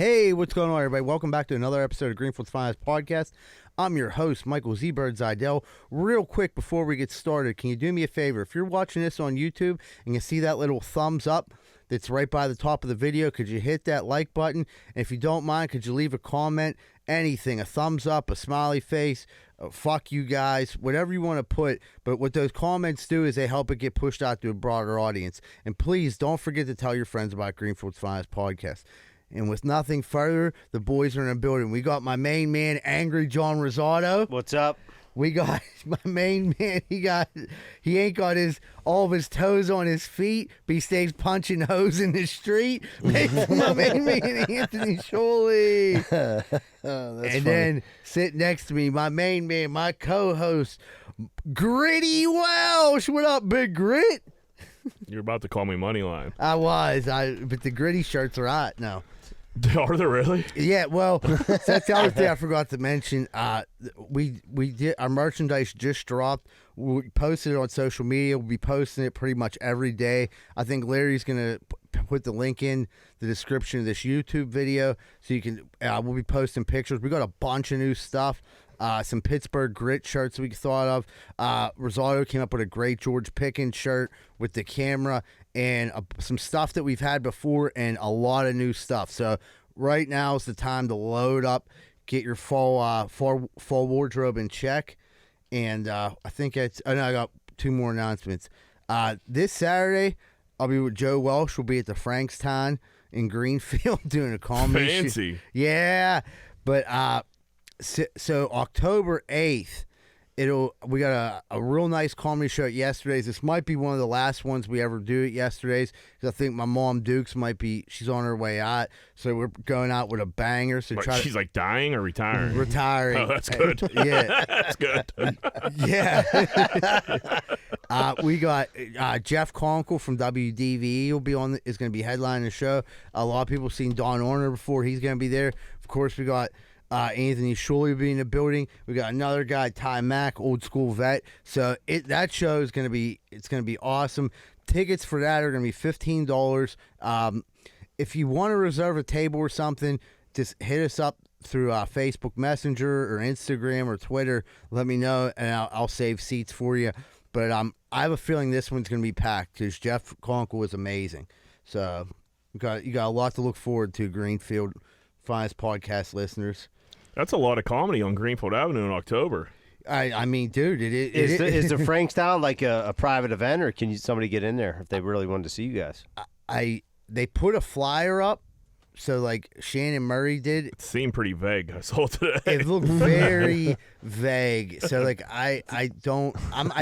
Hey, what's going on, everybody? Welcome back to another episode of Greenfield's Finest Podcast. I'm your host, Michael Z-Bird Zidell. Real quick before we get started, can you do me a favor? If you're watching this on YouTube and you see that little thumbs up that's right by the top of the video, could you hit that like button? And if you don't mind, could you leave a comment? Anything, a thumbs up, a smiley face, fuck you guys, whatever you want to put. But what those comments do is they help it get pushed out to a broader audience. And please don't forget to tell your friends about Greenfield's Finest Podcast. And with nothing further, the boys are in the building. We got my main man, Angry John Rosado. What's up? We got my main man. He ain't got all of his toes on his feet, but he stays punching hoes in the street. My main man, Anthony Sholey. And funny. then sit next to me, my main man, my co-host, Gritty Welsh. What up, Big Grit? You're about to call me Moneyline. I was, but the Gritty shirts are hot now. Are they really? Yeah, well, that's the other thing I forgot to mention. We did, our merchandise just dropped. We posted it on social media. We'll be posting it pretty much every day. I think Larry's gonna put the link in the description of this YouTube video, so you can. We'll be posting pictures. We got a bunch of new stuff. Some Pittsburgh Grit shirts we thought of. Rosado came up with a great George Pickens shirt with the camera and some stuff that we've had before and a lot of new stuff. So right now is the time to load up, get your fall wardrobe in check. And I think I got two more announcements. This Saturday, I'll be with Joe Welsh. We'll be at the Frankstown in Greenfield doing a comedy show. Fancy. Yeah, but so October 8th, we got a real nice comedy show at Yesterday's. This might be one of the last ones we ever do at Yesterday's, because I think my mom Dukes she's on her way out, so we're going out with a banger. So She's like dying or retiring? Retiring. Oh, that's good. Yeah. That's good. Yeah. We got Jeff Conkle from WDVE is going to be headlining the show. A lot of people have seen Don Orner before. He's going to be there. Of course, we got Anthony Sholey will be in the building. We got another guy, Ty Mack, old school vet. So that show is going to be awesome. Tickets for that are going to be $15. If you want to reserve a table or something, just hit us up through Facebook Messenger or Instagram or Twitter. Let me know, and I'll save seats for you. But I have a feeling this one's going to be packed because Jeff Conkle was amazing. So you got a lot to look forward to, Greenfield Finest Podcast listeners. That's a lot of comedy on Greenfield Avenue in October. I mean, dude, Is the Frankstown like a private event, or can somebody get in there if they really wanted to see you guys? They put a flyer up, so like Shannon Murray did. It seemed pretty vague. I saw it today. It looked very vague. So like I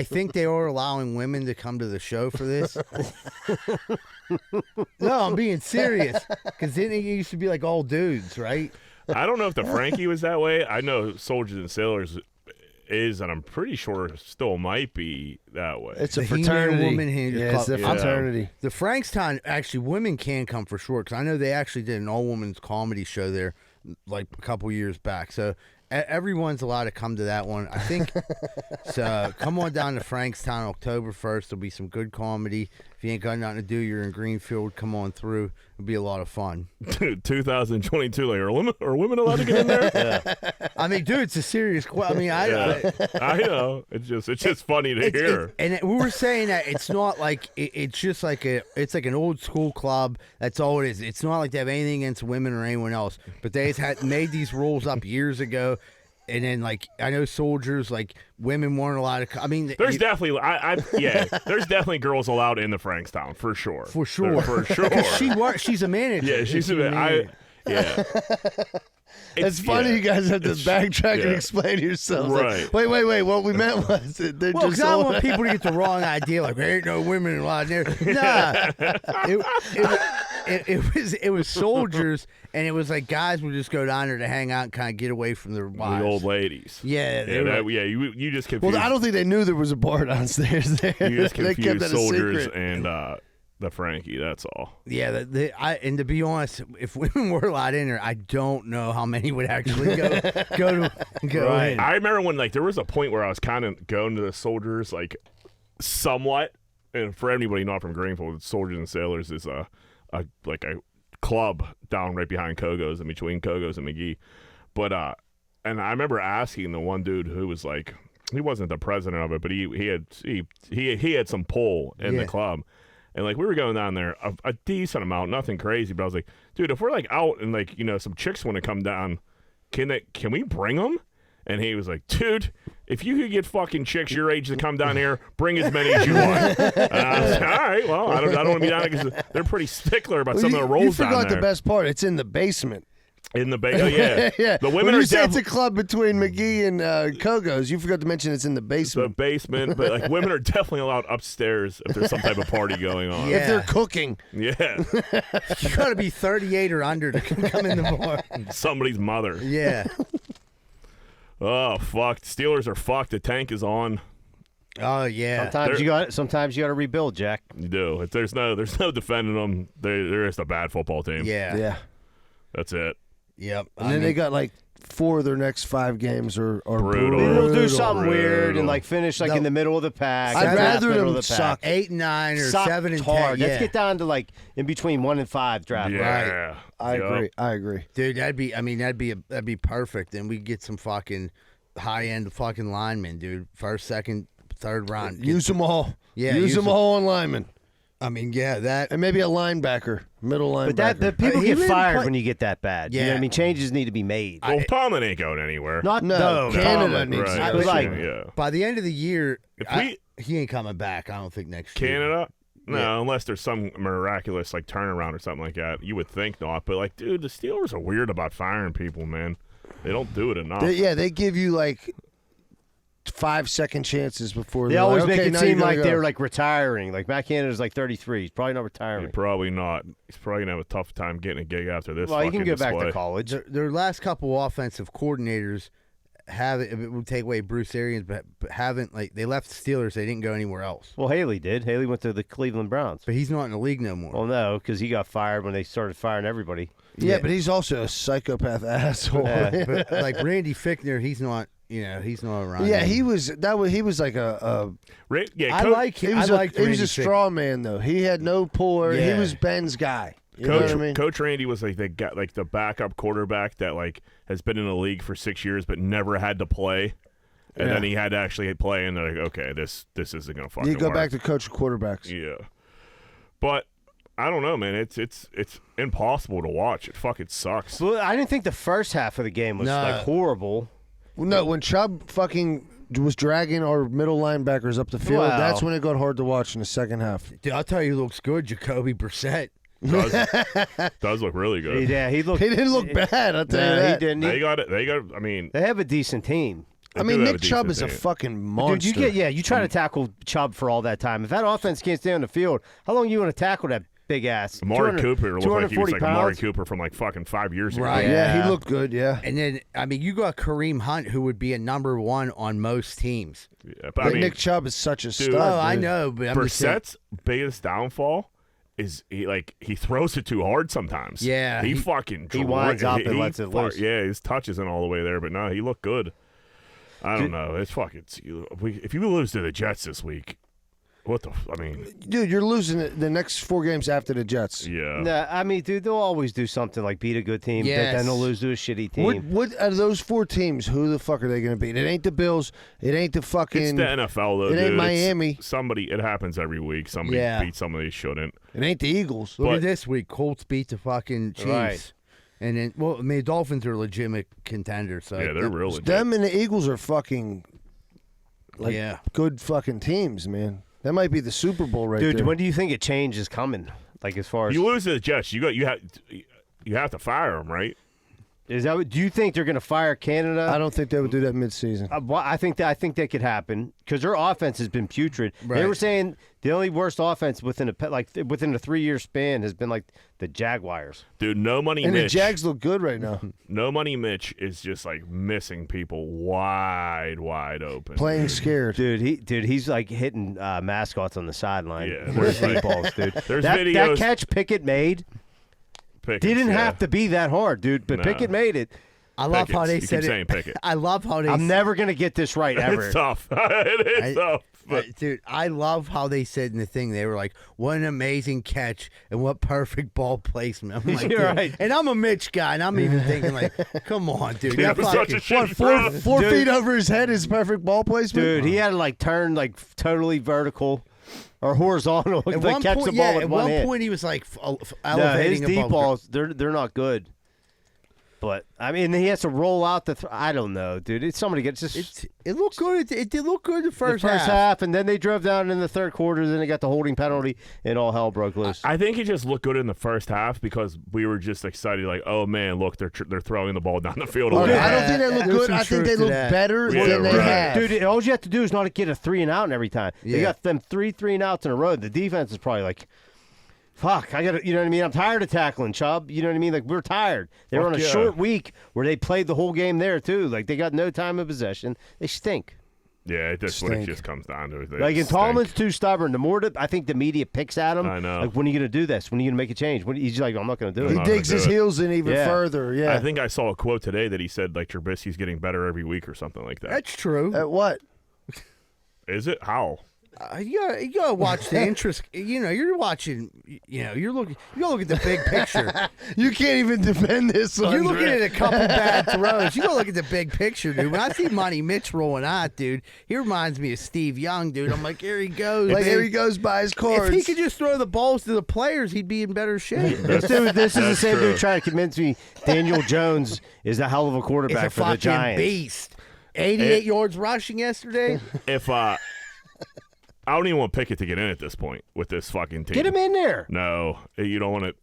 think they are allowing women to come to the show for this. No, I'm being serious, because then it used to be like all dudes, right? I don't know if the Frankie was that way. I know Soldiers and Sailors is, and I'm pretty sure it still might be that way. It's a fraternity. It's a fraternity. The Frankstown, actually, women can come for sure, because I know they actually did an all-women's comedy show there like a couple years back. So everyone's allowed to come to that one, I think. So come on down to Frankstown October 1st. There'll be some good comedy. If you ain't got nothing to do, you're in Greenfield, come on through. It'll be a lot of fun. 2022, like, are women allowed to get in there? Yeah. I mean, dude, it's a serious question. I mean, I know. It's just funny to hear. And we were saying that it's not like it's just like it's like an old school club. That's all it is. It's not like they have anything against women or anyone else. But they had made these rules up years ago. And then, like, I know Soldiers, like, women weren't allowed to. I mean, there's definitely, there's definitely girls allowed in the Frankstown for sure. For sure. For sure. She's a manager. Yeah, she's a manager. Yeah. It's funny you guys have to backtrack and explain yourselves. Right. Like, wait. What we meant was they're well, just. I don't want people to get the wrong idea. Like, there ain't no women allowed in there. Nah. It was Soldiers, and it was like guys would just go down there to hang out and kind of get away from their wives. The old ladies. Yeah. You just confused. Well, I don't think they knew there was a bar downstairs there. You just They kept confused that a Soldiers secret. and the Frankie. That's all. Yeah. And to be honest, if women were allowed in there, I don't know how many would actually go Right. in. I remember when there was a point where I was kind of going to the Soldiers somewhat, and for anybody not from Greenfield, Soldiers and Sailors is a club down right behind Kogo's, in between Kogo's and McGee. But and I remember asking the one dude who was like, he wasn't the president of it, but he had some pull in the club. And, like, we were going down there a decent amount, nothing crazy. But I was like, dude, if we're, like, out and, like, you know, some chicks want to come down, can we bring them? And he was like, dude, if you could get fucking chicks your age to come down here, bring as many as you want. And I was like, all right, well, I don't want to be down there because they're pretty stickler about some of the rolls down there. You forgot the best part. It's in the basement. In the yeah. Yeah. The women when are you say it's a club between McGee and Kogo's, you forgot to mention it's in the basement. The basement, but like women are definitely allowed upstairs if there's some type of party going on. Yeah. If they're cooking. Yeah. You got to be 38 or under to come in the bar. Somebody's mother. Yeah. Oh fuck! Steelers are fucked. The tank is on. Oh yeah. Sometimes you got to rebuild, Jack. You do. If there's no defending them. They're just a bad football team. Yeah. Yeah. That's it. Yep. And then they got like 4 of their next 5 games are Brutal. They'll do something weird Brutal. and like finish like in the middle of the pack. I'd rather middle them of the pack. suck. 8 and 9 or Suck 7 and hard. 10. Yeah. Let's get down to like in between 1 and 5 draft. Yeah. I agree. Dude, that'd be perfect. And we get some fucking high end fucking linemen, dude. First, second, third round. Use them all. Yeah, use them all on linemen. I mean, yeah, that. And maybe a linebacker, middle linebacker. But the people He get didn't fired play- when you get that bad. You know Yeah. what I mean? Changes need to be made. Well, Tomlin ain't going anywhere. No, Canada Tomlin, needs right. to But go. like, Yeah. By the end of the year, If he ain't coming back. I don't think next year. Canada? No, Yeah. unless there's some miraculous like turnaround or something like that. You would think not. But like, dude, the Steelers are weird about firing people, man. They don't do it enough. They give you like 5 second chances before they they're always like, make okay, it now seem you gotta like go. they're like retiring. Like Matt Canada's like 33. He's probably not retiring. Probably not. He's probably gonna have a tough time getting a gig after this. Well, he can fucking go back display. to college. Their last couple offensive coordinators have it would take away Bruce Arians, but haven't like they left the Steelers. They didn't go anywhere else. Well, Haley did. Haley went to the Cleveland Browns. But he's not in the league no more. Well, no, because he got fired when they started firing everybody. Yeah, but he's also a psychopath asshole. Yeah. But like Randy Fichtner, he's not. You know, he's not around. Yeah, he was like a Yeah, I like him. he was I liked he was Randy a straw man though. He had no pull. Yeah. He was Ben's guy. You know what I mean? Coach Randy was like the backup quarterback that like has been in the league for 6 years but never had to play, and Yeah. then he had to actually play, and they're like, okay, this isn't gonna fucking You go work. back to coach quarterbacks. Yeah, but I don't know, man. It's impossible to watch. It fucking sucks. Well, I didn't think the first half of the game was No. like horrible. Well, no, when Chubb fucking was dragging our middle linebackers up the field, Wow. that's when it got hard to watch in the second half. Dude, I'll tell you, he looks good, Jacoby Brissett. Does look really good. Yeah, he looked. He didn't look bad, I'll tell you No, that. he didn't. They got it. They got. I mean, They have a decent team. they I mean, do have Nick a Chubb decent is a team. fucking monster. Dude, you try to tackle Chubb for all that time. If that offense can't stay on the field, how long you want to tackle that big ass? Amari Cooper looked like he was 240 like Amari pounds? Cooper from like fucking 5 years ago. Right. Yeah, Yeah. he looked good, yeah. And then, I mean, you got Kareem Hunt, who would be a number 1 on most teams. Yeah, but But I mean, Nick Chubb is such a stud. Oh, I dude. know, but I'm just saying. Brissett's biggest downfall is he throws it too hard sometimes. Yeah, he he- fucking he winds up and lets it loose. Yeah, his touch isn't all the way there, but no, he looked good. I don't know. It's fucking. If you lose to the Jets this week, what the? I mean, Dude, you're losing the next 4 games after the Jets. yeah. Nah, I mean, dude, they'll always do something like beat a good team, but Yes. then they'll lose to a shitty team. What out of those 4 teams, who the fuck are they going to beat? It ain't the Bills. It ain't the fucking. It's the NFL though. it ain't dude. It's Miami. somebody. It happens every week. Somebody Yeah. beats somebody they shouldn't. It ain't the Eagles. Look But- at this week. Colts beat the fucking Chiefs. Right. And then, well, I mean, Dolphins are a legitimate contender. So Yeah, they're real legit. Them and the Eagles are fucking like Yeah. good fucking teams, man. That might be the Super Bowl right Dude, there. when do you think a change is coming? Like as far as You lose to the Jets, you have to fire them, right? is that? Do you think they're going to fire Canada? I don't think they would do that midseason. Well, I think that could happen because their offense has been putrid. They Right. were saying the only worst offense within a 3-year span has been like the Jaguars. Dude, no money And the Mitch. Jags look good right now. No money Mitch is just like missing people wide open. Playing scared. Dude, he's like hitting mascots on the sideline. Yeah, with there's like- meatballs, dude. there's that videos- catch Pickett made Pickens, didn't yeah. have to be that hard, dude. But No. Pickett made it. I love how Pickens. they You said keep saying it. Pickett. I love how they I'm never gonna get this right ever. It's tough. It is tough. Dude, I love how they said in the thing, they were like, what an amazing catch and what perfect ball placement. I'm like, You're dude. right. And I'm a Mitch guy, and I'm even thinking, like, come on, dude. Yeah, That but such a fucking- shitty Four, throw. 4 Dude. feet over his head is perfect ball placement. Dude, he had to like turn like totally vertical or horizontal to At like, one catch point, the ball yeah, with at one one hand. point, he was like No, his elevating deep above. balls, they're not good. But I mean, he has to roll out the. I don't know, dude. Somebody gets just It looked good. It did look good the the first, first half, and then they drove down in the third quarter. Then they got the holding penalty, and all hell broke loose. I think he just looked good in the first half because we were just excited, like, oh man, look, they're throwing the ball down the field. Oh, a lot. I don't think they look There's good. some I think truth they to look that. better Yeah, than they right. have. Dude, all you have to do is not get a 3 and out every time. They Yeah. got them three and outs in a row. The defense is probably like, fuck, I got to, you know what I mean? I'm tired of tackling, Chubb. You know what I mean? Like, we're tired. They were on a Fuck yeah. short week where they played the whole game there, too. Like, they got no time of possession. They stink. Yeah, that's what it Stink. just comes down to. They Like, and stink. Tallman's too stubborn. The more I think the media picks at him, I know. like, when are you going to do this? When are you going to make a change? He's like, I'm not going to do I'm it. He not gonna digs do his it. heels in even Yeah. further. Yeah. I think I saw a quote today that he said like Trubisky's getting better every week or something like that. That's true. At what? Is it? How? You gotta watch the interest. You know, you're watching. You know, you're looking. You gotta look at the big picture. You can't even defend this one. You're looking at a couple bad throws. You gotta look at the big picture, dude. When I see Monty Mitch rolling out, dude, he reminds me of Steve Young, dude. I'm like, here he goes. Like, man. here he goes by his cards. If he could just throw the balls to the players, he'd be in better shape. This is the That's same true. dude trying to convince me Daniel Jones is a hell of a It's quarterback a for the fucking Giants. beast. 88 yards rushing yesterday. If I don't even want Pickett to get in at this point with this fucking team. Get him in there. No, you don't want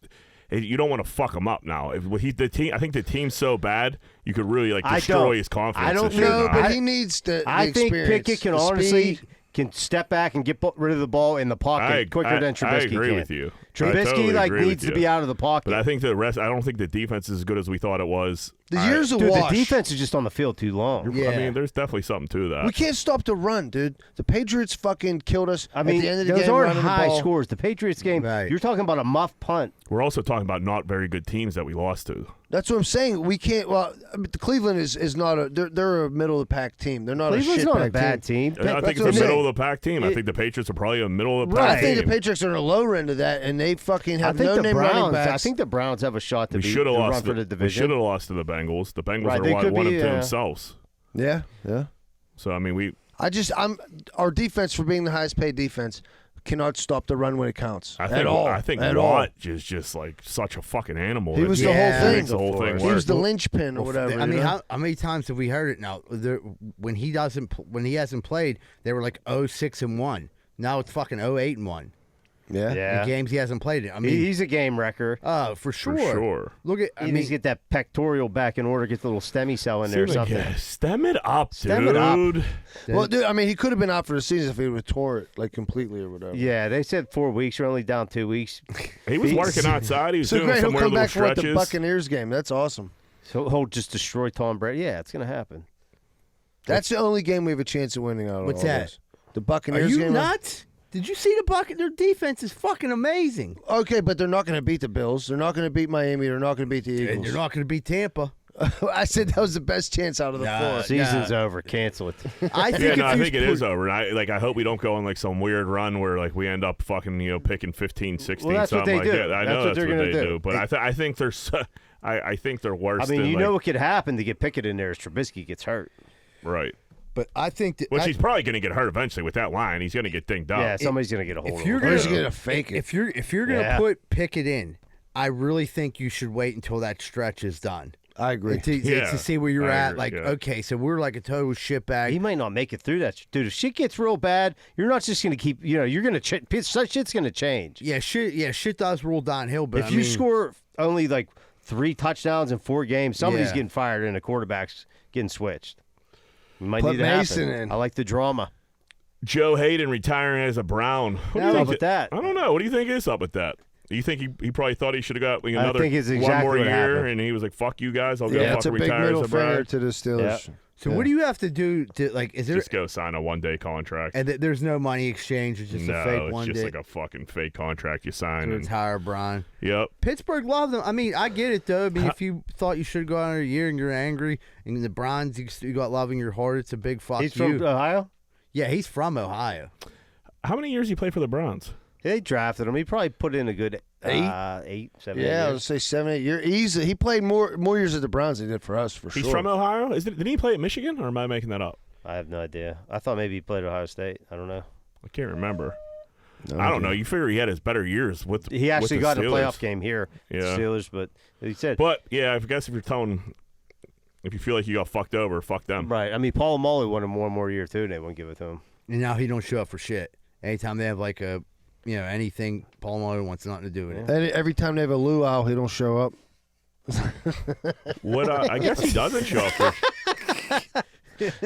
to. You don't want to fuck him up now. If the team, I think the team's so bad, you could really like I destroy don't. his confidence. I don't this year No, now. but he needs the I think experience, Pickett can the honestly speed. can step back and get rid of the ball in the pocket quicker than Trubisky I agree can. with you. I Trubisky totally like agree needs with to you. be out of the pocket. But I think the rest. I don't think the defense is as good as we thought it was. The year's a Dude, wash. the defense is just on the field too long. Yeah. I mean, there's definitely something to that. We can't stop the run, dude. The Patriots fucking killed us. I mean, at the end of the those game, aren't running the high ball. scores. The Patriots game, Right. you're talking about a muff punt. We're also talking about not very good teams that we lost to. That's what I'm saying. We can't. Well, I mean, the Cleveland is not a. They're a middle of the pack team. They're not Cleveland's a not a shit bad team. I That's think what it's I'm a middle saying. of the pack team. I think the Patriots are probably a middle of the I pack think team. the Patriots are in the lower end of that, and they fucking I have think no the name running Browns. backs. I think the Browns have a shot to we beat should the have run lost. for the We division. should have lost to the Bengals. The Bengals Right, are they one could of be, to yeah. themselves. Yeah. So I mean, I'm our defense for being the highest paid defense cannot stop the run when it counts. I think at all. I think at Watt all. is just like such a fucking animal. He was the Yeah. whole Makes thing. the whole thing He work. was the linchpin or whatever. I mean, you know? how many times have we heard it now? When he hasn't played, they were like 0-6-1. Now it's fucking 0-8-1. yeah. Yeah. In games he hasn't played it. I mean, He's a game wrecker. for sure. For sure. Look at. He needs to get that pectoral back in order, get the little STEMI cell in there or Seems like, something. yeah, stem it up, Stem dude. it up. Well, dude, I mean, he could have been out for the season if he would have tore it like completely or whatever. Yeah, they said 4 weeks. You're only down 2 weeks. He was working outside. He was So doing great, some he'll weird come little back for what, the stretches. Buccaneers game. That's awesome. So he'll just destroy Tom Brady. Yeah, it's going to happen. That's the only game we have a chance of winning out of What's all that? those. The Are Buccaneers you game. nuts? Did you see the Bucket? Their defense is fucking amazing. Okay, but they're not going to beat the Bills. They're not going to beat Miami. They're not going to beat the And Eagles. you're not going to beat Tampa. I said that was the best chance out of the four. Season's over. Cancel it. I think Yeah, if no, I you think it is over. I hope we don't go on like some weird run where like we end up fucking picking 15, 16, Well, that's what something they like do. that. I That's know what that's they're what gonna they do. do, but I think they're I think they're worse. I mean, than, you like, know what could happen to get Pickett in there is Trubisky gets hurt. right. But I think that Which he's probably going to get hurt eventually with that line. He's going to get dinged up. Yeah, somebody's going to get a hold if of you're him. Or is he gonna going to fake it? if you're gonna Yeah. put Pickett in, I really think you should wait until that stretch is done. I agree. To see where you're I at. agree, Like, yeah. okay, so we're like a total shitbag. He might not make it through that. Dude, if shit gets real bad, you're not just going to keep, you're going to, shit's going to change. Yeah, shit does roll downhill. But If I you mean, score only like 3 touchdowns in 4 games, somebody's Yeah. getting fired and the quarterback's getting switched. You might Put need to Mason happen. in. I like the drama. Joe Hayden retiring as a Brown. What do you What's think up with that? I don't know. What do you think is up with that? You think he probably thought he should have got another think it's one exactly more what year, happened. and he was like, "Fuck you guys, I'll go Yeah, it's a fucking big retire middle as a finger Brown." to the Steelers. so what do you have to do to like? Is there? Just go sign a 1-day contract. And there's no money exchange. It's just no, a fake it's one just day like a fucking fake contract you sign. to And, retire Brian. yep. Pittsburgh loved them. I mean, I get it though. I mean, if you thought you should go on a year and you're angry, and the Browns you got love in your heart, it's a big fuck He's you. from Ohio? Yeah, he's from Ohio. How many years he played for the Browns? They drafted him. He probably put in a good 8, 7 Yeah, I would years. say 7, 8 years. He played more years at the Browns than he did for us, for He's sure. from Ohio? Didn't he play at Michigan, or am I making that up? I have no idea. I thought maybe he played at Ohio State. I don't know. I can't remember. No I don't know. idea. You figure he had his better years with He actually with got the a Steelers. playoff game here, Yeah. Steelers, but he said But yeah, I guess if you're telling, if you feel like you got fucked over, fuck them. right. I mean, Paul Mully wanted one more year too, and they wouldn't give it to him. And now he don't show up for shit. Anytime they have like a, anything, Paul Muller wants nothing to do with it. And every time they have a luau, he don't show up. What? I guess he doesn't show up for.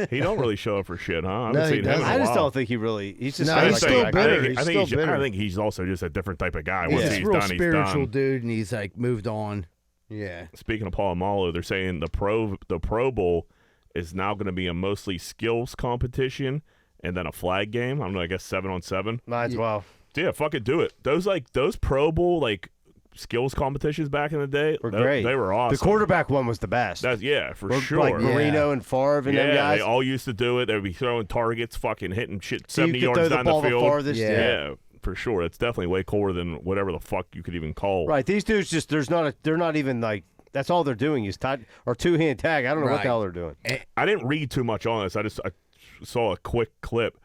He don't really show up for shit, huh? I haven't No, he seen him in doesn't. a I just while. don't think he really. He's just No, kinda he's like still a- bitter. I He's think still he's, bitter. I think he's also just a different type of guy. Once He's he's real done, he's spiritual done. dude, and he's like moved on. Yeah. Speaking of Paul Amalo, they're saying the Pro Bowl is now going to be a mostly skills competition and then a flag game. I don't know. I guess 7-on-7. Might as well. Yeah, fucking do it. Those Pro Bowl skills competitions back in the day Were great. They were awesome. The quarterback one was the best. That's for Or sure. Like Marino and Favre and them yeah, guys. they all used to do it. They would be throwing targets, fucking hitting shit so 70 you could yards throw down the ball the field. farthest. Yeah, for sure. It's definitely way cooler than whatever the fuck you could even call. Right. These dudes just they're not even like that's all they're doing is two-hand tag. I don't know what Right. the hell they're doing. I didn't read too much on this. I saw a quick clip.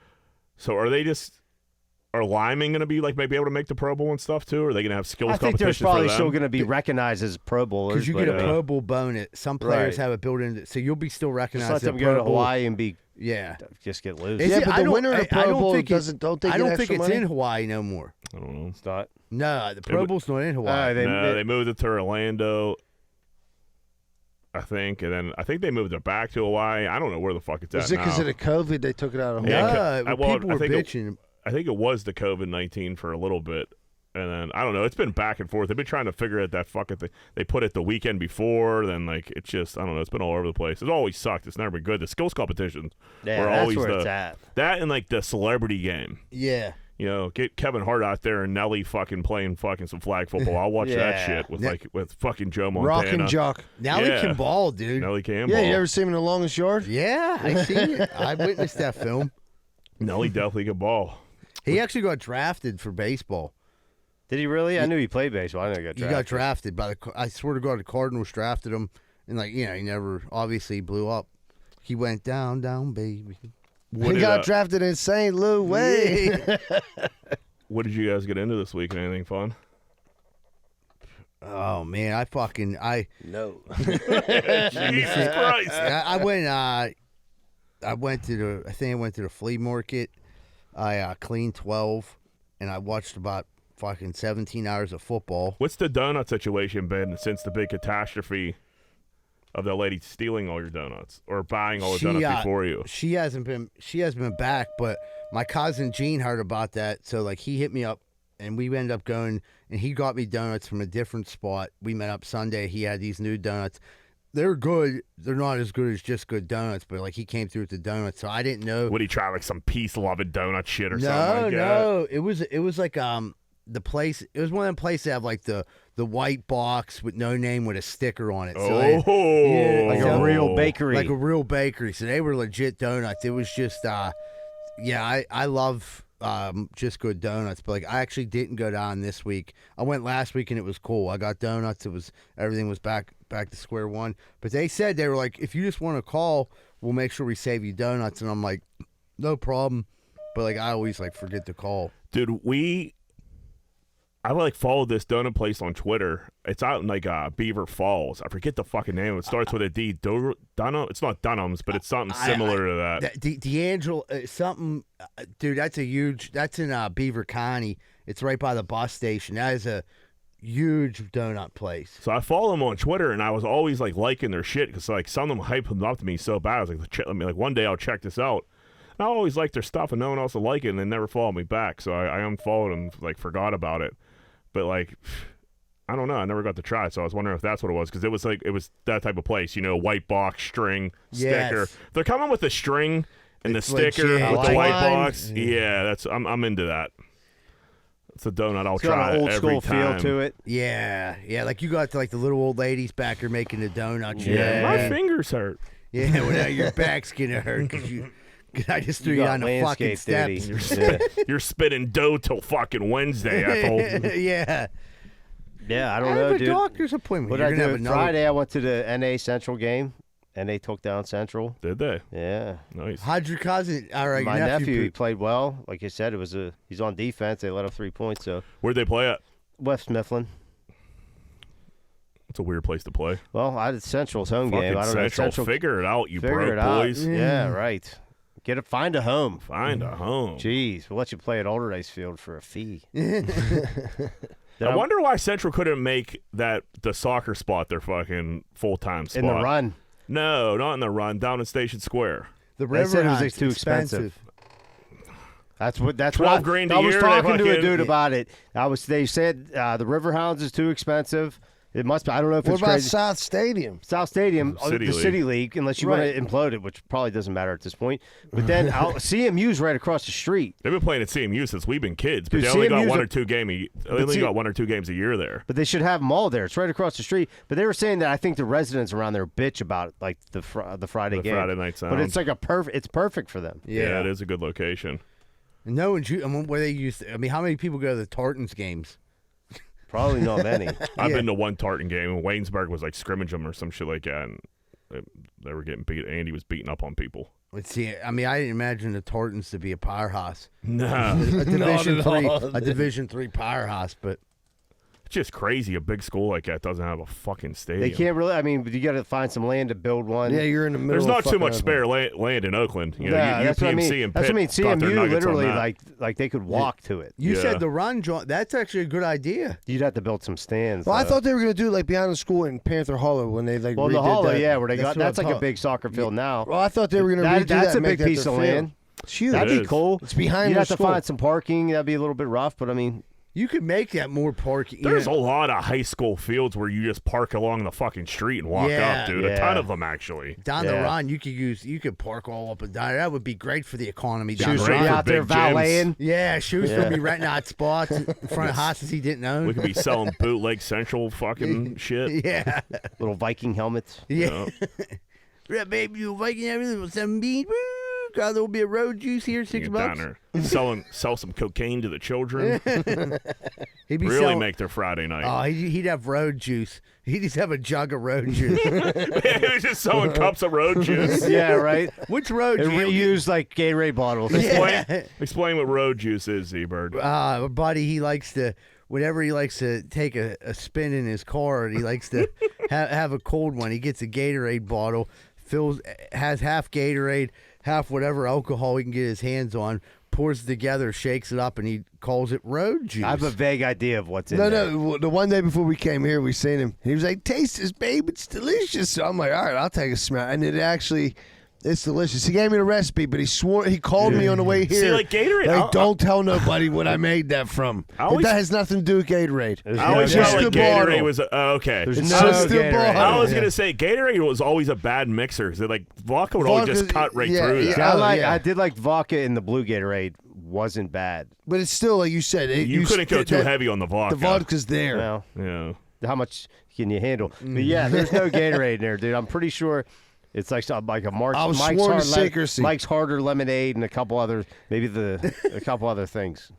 So are linemen going to be maybe able to make the Pro Bowl and stuff too? Or are they going to have skills I think competitions there's probably for them? still going to be recognized as Pro Bowlers. Because you but, get a Pro Bowl bonus. Some players Right. have it built in, so you'll be still just recognized let as a them Pro go to Bowl. Hawaii and be Yeah. just get loose. Is Yeah, it- but I the don't- winner of the I Pro don't Bowl think doesn't. Don't they I get don't extra think it's money? in Hawaii no more. I don't know. It's not. No, the Pro Bowl's not in Hawaii. They moved it to Orlando, I think, and then I think they moved it back to Hawaii. I don't know where the fuck it's at Was it because now. of the COVID they took it out of Hawaii? Yeah, No, well, people I were think it- bitching. I think it was the COVID-19 for a little bit. And then, I don't know, it's been back and forth. They've been trying to figure out that fucking thing. They put it the weekend before, then, it's just, I don't know, it's been all over the place. It's always sucked. It's never been good. The skills competitions Yeah, were that's always where it's at. that and, the celebrity game. Yeah. Get Kevin Hart out there and Nelly fucking playing fucking some flag football. I'll watch that Yeah. shit with fucking Joe Rock Montana. and Jock. Now Yeah. he can ball, dude. Nelly Campbell. Yeah, you ever seen him in the longest yard? Yeah, I seen it. I witnessed that film. Nelly definitely can ball. He actually got drafted for baseball. Did he really? I knew he played baseball. I know he got He drafted. got drafted by I swear to God, the Cardinals drafted him, and he never obviously blew up. He went down, baby. What He did, got drafted in St. Louis. what did you guys get into this week? Anything fun? Oh man, No. Jesus Christ. I went. I went to the flea market. I cleaned 12, and I watched about fucking 17 hours of football. What's the donut situation been since the big catastrophe of that lady stealing all your donuts or buying all the donuts before you? She hasn't been back, but my cousin Gene heard about that, so he hit me up, and we ended up going, and he got me donuts from a different spot. We met up Sunday. He had these new donuts. They're good. They're not as good as Just Good Donuts, but he came through with the donuts, so I didn't know. Would he try some peace-loving donut shit or something like that? No. It was the place. It was one of them places that have the white box with no name with a sticker on it. So Like a real bakery. like a real bakery. So they were legit donuts. It was just I love Just Good Donuts, but I actually didn't go down this week. I went last week and it was cool. I got donuts. Everything was back to square one. But they said they were like, if you just want to call, we'll make sure we save you donuts. And I'm like, no problem. But I always forget to call. Dude, I followed this donut place on Twitter. It's out in Beaver Falls. I forget the fucking name. It starts with a D. Dunham. It's not Dunham's, but it's something similar to that. D'Angelo, something, dude. That's in Beaver County. It's right by the bus station. That is a huge donut place. So I follow them on Twitter, and I was always liking their shit because some of them hyped them up to me so bad. I was like, one day I'll check this out. And I always liked their stuff, and no one else would like it, and they never followed me back. So I unfollowed them, forgot about it. But I don't know. I never got to try it, so I was wondering if that's what it was because it was that type of place, white box, string, sticker. Yes. They're coming with the string and It's the sticker legit. with I the white like box. Yeah, I'm into that. It's a donut I'll It's try got an old every school time. feel to it. Yeah. You got the little old ladies back there making the donuts. Yeah, my fingers hurt. Yeah, well, now your back's gonna hurt because I just threw You you got on the fucking landscape steps. duty. You're spitting dough till fucking Wednesday, asshole. Yeah. Yeah, I I don't have know, a dude. doctor's appointment. What You're I gonna have did another. Friday, I went to the NA Central game. NA took down Central. Did they? Yeah. Nice. How'd your cousin? All right, My your nephew, he nephew. played well. Like I said, he's on defense. They let up 3 points. So Where'd they play at? West Mifflin. It's a weird place to play. Well, I did Central's home Fucking game. I don't know. Central. Figure it out, you figure broke it out. boys. Yeah, right. Find a home. Find a home. Jeez, we'll let you play at Older Dice Field for a fee. I wonder why Central couldn't make the soccer spot their fucking full-time spot. In the run. No, not in the run. Down in Station Square. The They said it was Riverhound's too expensive. That's what 12 grand a I was year, talking they to a fucking- dude about it. They said the Riverhounds is too expensive. It must be. I don't know if What it's about crazy. South Stadium? South Stadium, City the League. City League, unless you want Right. to implode it, which probably doesn't matter at this point. But then CMU's right across the street. They've been playing at CMU since we've been kids, but Dude, they only got CMU's one a- or two games. They only see- got 1 or 2 games a year there. But they should have them all there. It's right across the street. But they were saying that I think the residents around there bitch about like the Friday The game. Friday night sound. But it's like it's perfect for them. Yeah, it is a good location. No, where they used. I mean, how many people go to the Tartans games? Probably not many. I've Yeah. been to one Tartan game, and Waynesburg was like scrimmage them or some shit like that, and they were getting beat. Andy was beating up on people. Let's see. I mean, I didn't imagine the Tartans to be a powerhouse, No. a Division at three, all. a Division three powerhouse. But It's just crazy. A big school like that doesn't have a fucking stadium. They can't really. I mean, but you got to find some land to build one. Yeah, you're in the middle. There's of not too fucking much Oakland. spare land in Oakland. You know, Yeah, that's what I UPMC mean. and That's what I mean. Pitt got their CMU nuggets on literally that. like they could walk to it. you Yeah. said the run joint. That's actually a good idea. You'd have to build some stands. Well, I though. thought they were going to do it like behind the school in Panther Hollow when they like Well, the redid Hollow, that. yeah, where they got what that's I'm like a talking- big soccer field now. Well, I thought they were going to redo That's that a and make big that piece their of field. land. It's huge. That That'd be is. cool. It's behind You'd the have to school. find some parking. That'd be a little bit rough, but I mean, You could make that more parking. There's yeah. a lot of high school fields where you just park along the fucking street and walk Yeah. up, dude. Yeah. A ton of them, actually. Down the Yeah. run, you could park all up and down. That would be great for the economy down Shoes the great would be for run. out there big gyms. valeting. Yeah, Shoes Yeah. would be renting out spots in front of houses he didn't own. We could be selling bootleg Central fucking shit. Yeah, Little Viking helmets. yeah. Yeah. Yeah, baby, you Viking everything with 7 beans. Woo! Got a little bit of road juice here, $6 Get down bucks. there, sell some cocaine to the children. He'd be Really selling, make their Friday night. Oh, he'd have road juice. He'd just have a jug of road juice. He was just selling cups of road juice. Yeah, right. Which road And juice? reuse like Gatorade bottles. Explain what road juice is, Z-Bird. My buddy, he likes to, whenever he likes to take a spin in his car, and he likes to have a cold one. He gets a Gatorade bottle, has half Gatorade, half whatever alcohol he can get his hands on, pours it together, shakes it up, and he calls it road juice. I have a vague idea of what's in No, there. no. The one day before we came here, we seen him. He was like, "Taste this, babe. It's delicious." So I'm like, "All right, I'll take a smell." And it's delicious. He gave me the recipe, but he called me on the way here. See, like Gatorade, Like, don't tell nobody what I made that from. always- That has nothing to do with Gatorade. There's I always no felt like the Gatorade bottle. was okay. There's It's no just the Gatorade. bottle. I was Yeah. gonna say Gatorade was always a bad mixer. So like vodka would always just Vodka- cut right yeah, through yeah. that. See, yeah. I did like vodka in the blue Gatorade. Wasn't bad. But it's still, like you said, You couldn't go too heavy on the vodka. The vodka's there. Well, Yeah. how much can you handle? But yeah, there's no Gatorade in there, dude. I'm pretty sure it's like a I was Mike's sworn to Hard secrecy. Mike's Harder Lemonade and a couple other a couple other things.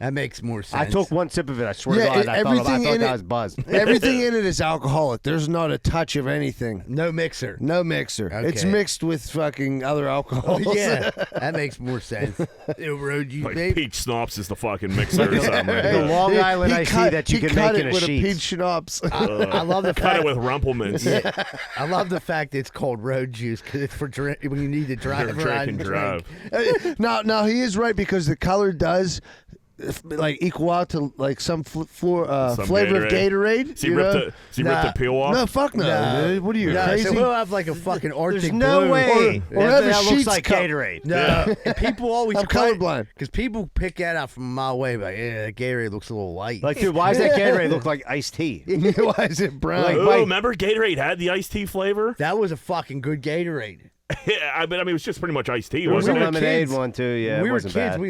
That makes more sense. I took one sip of it. I swear Yeah, to God, I thought everything in I it- was buzzed. Everything in it is alcoholic. There's not a touch of anything. No mixer. No mixer. It's Okay. mixed with fucking other alcohols. Yeah, that makes more sense. Road juice, Like babe. peach schnapps is the fucking mixer or something. Right The there. Long Island He iced tea cut- that you he can cut make it in a with sheet. a peach schnapps. I love the Cut fact. it with Rumplemans. I love the fact it's called road juice because it's for when you need to drive Drink around and and drive. drink. Now he is right because the color does like equal out to like some Some flavor of Gatorade. See, you rip know? the peel off. No, fuck no. Dude. What are you No, crazy? so we'll have like a fucking Arctic There's no Blue. way Or have a that looks Sheets like cup. Gatorade. No, and people always I'm colorblind. because people pick that out from a mile away. Like, yeah, that Gatorade looks a little light. Like, dude, why does that Gatorade look like iced tea? Why is it brown? Like, Oh, Mike- remember Gatorade had the iced tea flavor? that was a fucking good Gatorade. Yeah, I mean, it was just pretty much iced tea, There was a wasn't it? lemonade kids. one too. Yeah, we it were wasn't kids. bad.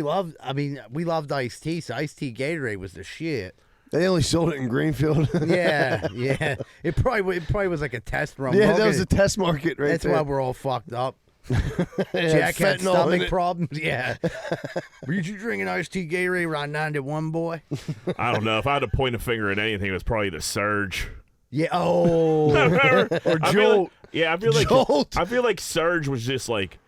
We loved iced tea. So iced tea Gatorade was the shit. They only sold it in Greenfield. Yeah, yeah. It probably was like a test run. Yeah, Look that at was it. a test market right That's there. why we're all fucked up. Jack had fentanyl in stomach it. problems. Yeah. Were you drinking iced tea Gatorade around 9 to 1, boy? I don't know. If I had to point a finger at anything, it was probably the Surge. Yeah. Oh. Or I feel Jolt. like, yeah, I feel like Jolt. I feel like Surge was just like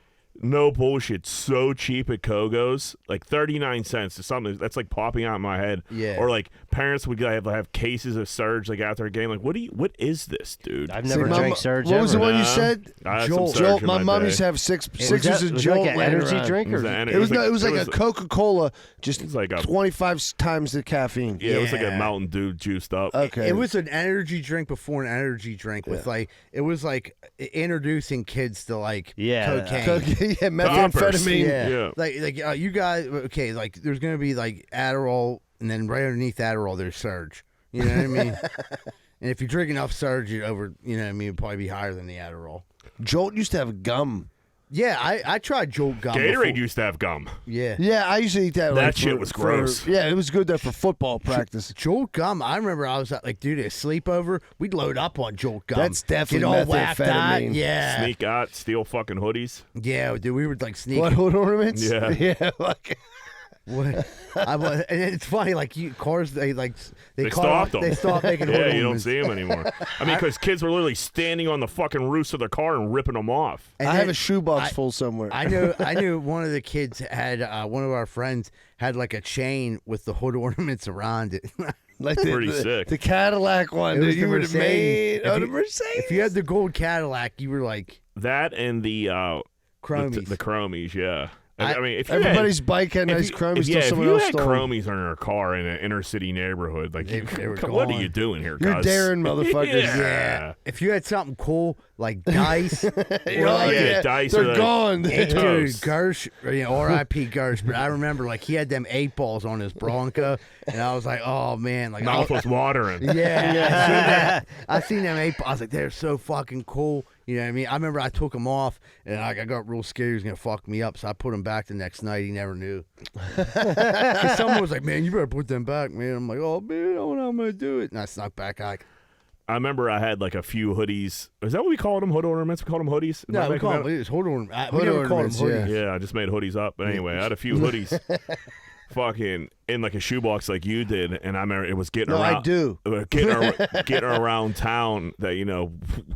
no bullshit, so cheap at Kogo's, like 39 cents to something that's like popping out in my head. Yeah. Or like parents would have cases of Surge like after a game. Like, what is this, dude? I've never my drank mo- Surge What was the ever. one you No. said? I had some Jolt. Surge Jolt. in My mom day. used to have Was sixes that- of was Jolt like an laying energy around. drink? It was Or? an It was energy- like a Coca-Cola, just was like a- 25 times the caffeine. Yeah, it was like a Yeah. Mountain Dew juiced up. Okay. It was an energy drink before an energy drink with like it was like introducing kids to like Yeah. cocaine. Yeah, methamphetamine. Yeah. Like you guys, okay, like there's gonna be like Adderall, and then right underneath Adderall there's Surge. You know what I mean? And if you drink enough Surge, you know what I mean, it'd probably be higher than the Adderall. Jolt used to have gum. Yeah, I tried Jolt gum. Gatorade before. used to have gum. Yeah. Yeah, I used to eat that. That like, shit for- was for- gross. Yeah, it was good there for football practice. Jolt gum. I remember I was at like, dude, at a sleepover, we'd load up on Jolt gum. That's definitely get all whacked out. methamphetamine. Yeah, Sneak out, steal fucking hoodies. yeah, dude. We were like sneaking. What hood ornaments? Yeah. yeah. Like, What? And it's funny, like cars, they They stopped them. They stopped making Yeah, hood you don't ornaments. see them anymore. I mean, because kids were literally standing on the fucking roofs of their car and ripping them off. And I then have a shoebox full somewhere. I knew one of the kids had one of our friends had like a chain with the hood ornaments around it. like Pretty sick. The Cadillac one. It was Dude, you the were the Mercedes. main. Oh, If the you- Mercedes. If you had the gold Cadillac, you were like That and the chromies. the chromies, yeah. I mean, if you Everybody's bike had had, nice chromies. yeah, till if someone you else had stole 'em. chromies in your car in an inner city neighborhood, like, They were what are gone. you doing here, You're cuz? daring motherfuckers. Yeah. If you had something cool like dice, or Oh, yeah, yeah. dice They're are the- gone. Dude, Toast. Gersh, R.I.P. Gersh, but I remember like he had them 8 balls on his Bronco, and I was like, oh man, like Mouth was watering. yeah, I seen them 8 balls. I was like, they're so fucking cool. You know what I mean? I remember I took them off, and I got real scared he was gonna fuck me up, so I put them back the next night. He never knew. 'Cause someone was like, man, you better put them back, man. I'm like, oh man, I don't know how I'm gonna do it, and I snuck back. I remember I had like a few hoodies. Is that what we called them? Hood ornaments? We called them hoodies? Am I no, we making call that them up? hood ornaments. We Hood never called them ornaments, hoodies. Yeah, I just made hoodies up. But anyway, I had a few hoodies fucking in like a shoebox like you did, and I remember it was getting No, around. I do. Getting around town that,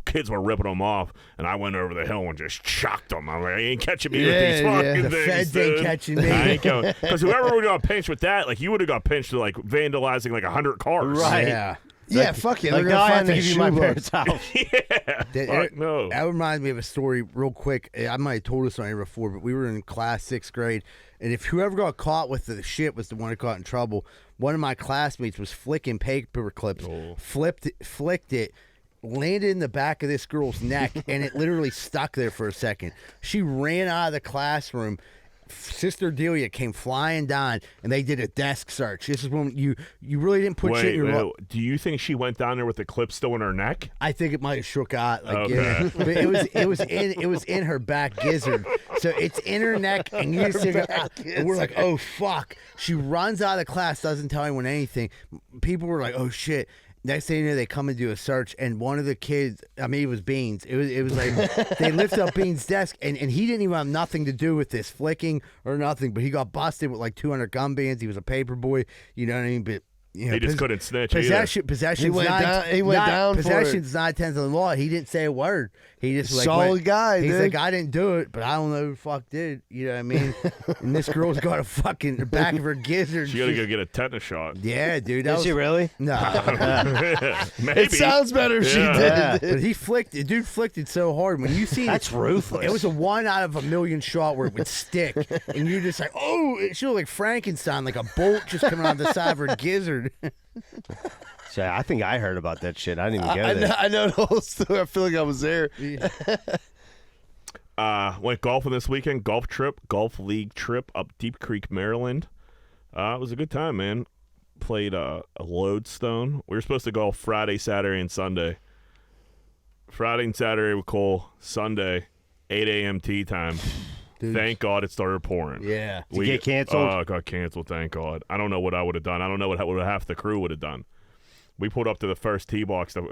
kids were ripping them off, and I went over the hill and just chucked them. I'm like, I ain't catching me with Yeah, these yeah. fucking The things, feds ain't dude. catching me. I ain't going. Because whoever would have got pinched with that, like you would have got pinched for like vandalizing like 100 cars. Right. Yeah. Yeah, fuck yeah. Like, They're now I gonna have find to that give you my shoebox. parents' house. Yeah. That- Fuck no. That reminds me of a story real quick. I might have told this on here before, but we were in class 6th grade, and if whoever got caught with the shit was the one who got in trouble. One of my classmates was flicking paper clips, flicked it, landed in the back of this girl's neck, and it literally stuck there for a second. She ran out of the classroom. Sister Delia came flying down, and they did a desk search. This is when you really didn't put shit in your. Wait, do you think she went down there with the clip still in her neck? I think it might have shook out. Like, Okay. yeah. But it was in her back gizzard. So it's in her neck, and you just and we're like, oh fuck. She runs out of class, doesn't tell anyone anything. People were like, oh shit. Next thing you know, they come and do a search, and one of the kids, I mean, it was Beans. It was like they lift up Beans' desk, and he didn't even have nothing to do with this flicking or nothing, but he got busted with like 200 gun bands. He was a paper boy, you know what I mean? But He just couldn't snitch either. Possession's He went down for it. Possession's 9/10 of the law. He didn't say a word. He just like Solid went, guy, He's dude. like, I didn't do it, but I don't know who the fuck did. You know what I mean? And this girl's got a fucking the back of her gizzard. She got to go get a tetanus shot. Yeah, dude. That Did was, she really? No. Maybe. It sounds better if she Yeah. did. But he flicked it. Dude flicked it so hard. When you see That's ruthless. It was a 1 out of a million shot where it would stick, and you're just like, oh, she looked like Frankenstein, like a bolt just coming out the side of her gizzard. So I think I heard about that shit. I didn't even go there. I know the whole story. I feel like I was there. Went golfing this weekend. Golf league trip up Deep Creek, Maryland. It was a good time, man. Played a lodestone. We were supposed to golf Friday, Saturday, and Sunday. Friday and Saturday were cool. Sunday, 8 a.m. tee time. Dude. Thank God it started pouring. Yeah. Did it get canceled? Oh, it got canceled, thank God. I don't know what I would have done. I don't know what half the crew would have done. We pulled up to the first tee box. At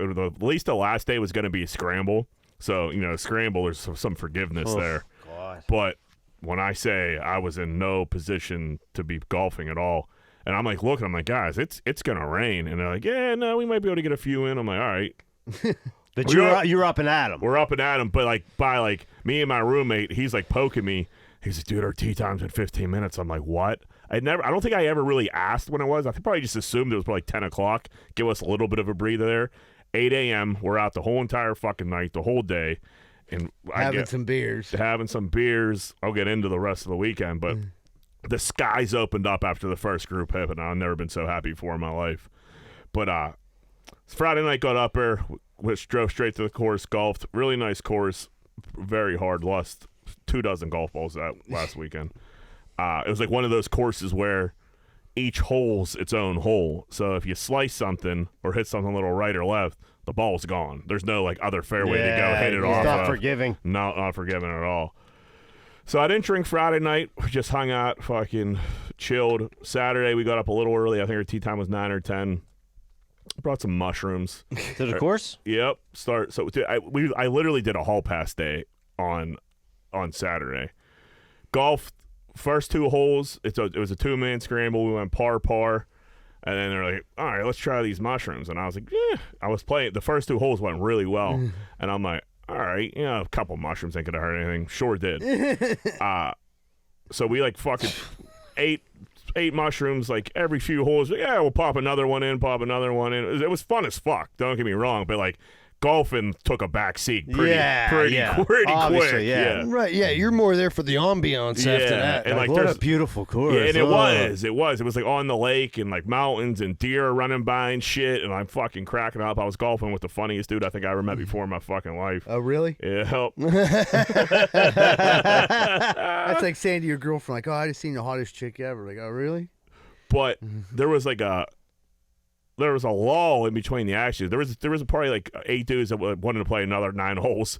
least the last day was going to be a scramble. So, scramble, there's some forgiveness there. God. But when I say I was in no position to be golfing at all, and I'm like looking, I'm like, guys, it's gonna rain, and they're like, yeah, no, we might be able to get a few in. I'm like, all right. But you're up and at him. We're up and at him, but like by like me and my roommate, he's like poking me. He's like, dude, our tee time's in 15 minutes. I'm like, what? I don't think I ever really asked when it was. I probably just assumed it was probably 10 o'clock. Give us a little bit of a breather there. 8 a.m. We're out the whole entire fucking night, the whole day. And having some beers. Having some beers. I'll get into the rest of the weekend, but the skies opened up after the first group hit, and I've never been so happy for in my life. But Friday night, got up there, which drove straight to the course, golfed. Really nice course, very hard. Lost 24 golf balls that last weekend. It was like one of those courses where each hole's its own hole. So if you slice something or hit something a little right or left, the ball's gone. There's no like other fairway to go hit it off. It's not forgiving. Not forgiving at all. So I didn't drink Friday night. We just hung out, fucking chilled. Saturday we got up a little early. I think our tea time was 9 or 10. Brought some mushrooms to the course. Yep. I literally did a hall pass day on Saturday. Golf first 2 holes. It was a 2-man scramble. We went par, and then they're like, all right, let's try these mushrooms. And I was like, yeah. I was playing. The first 2 holes went really well, and I'm like, all right, a couple mushrooms ain't gonna hurt anything. Sure did. So we like fucking ate mushrooms like every few holes. Yeah, we'll pop another one in. It was fun as fuck. Don't get me wrong, but like golfing took a back seat pretty quick. Yeah. Right, yeah, you're more there for the ambiance after that. And like what a beautiful course. Yeah, and it was like on the lake and like mountains and deer are running by and shit, and I'm fucking cracking up. I was golfing with the funniest dude I think I ever met before in my fucking life. Oh, really? Yeah. That's like saying to your girlfriend, like, oh, I just seen the hottest chick ever. Like, oh, really? But there was like a lull in between the actions. There was probably like 8 dudes that wanted to play another 9 holes.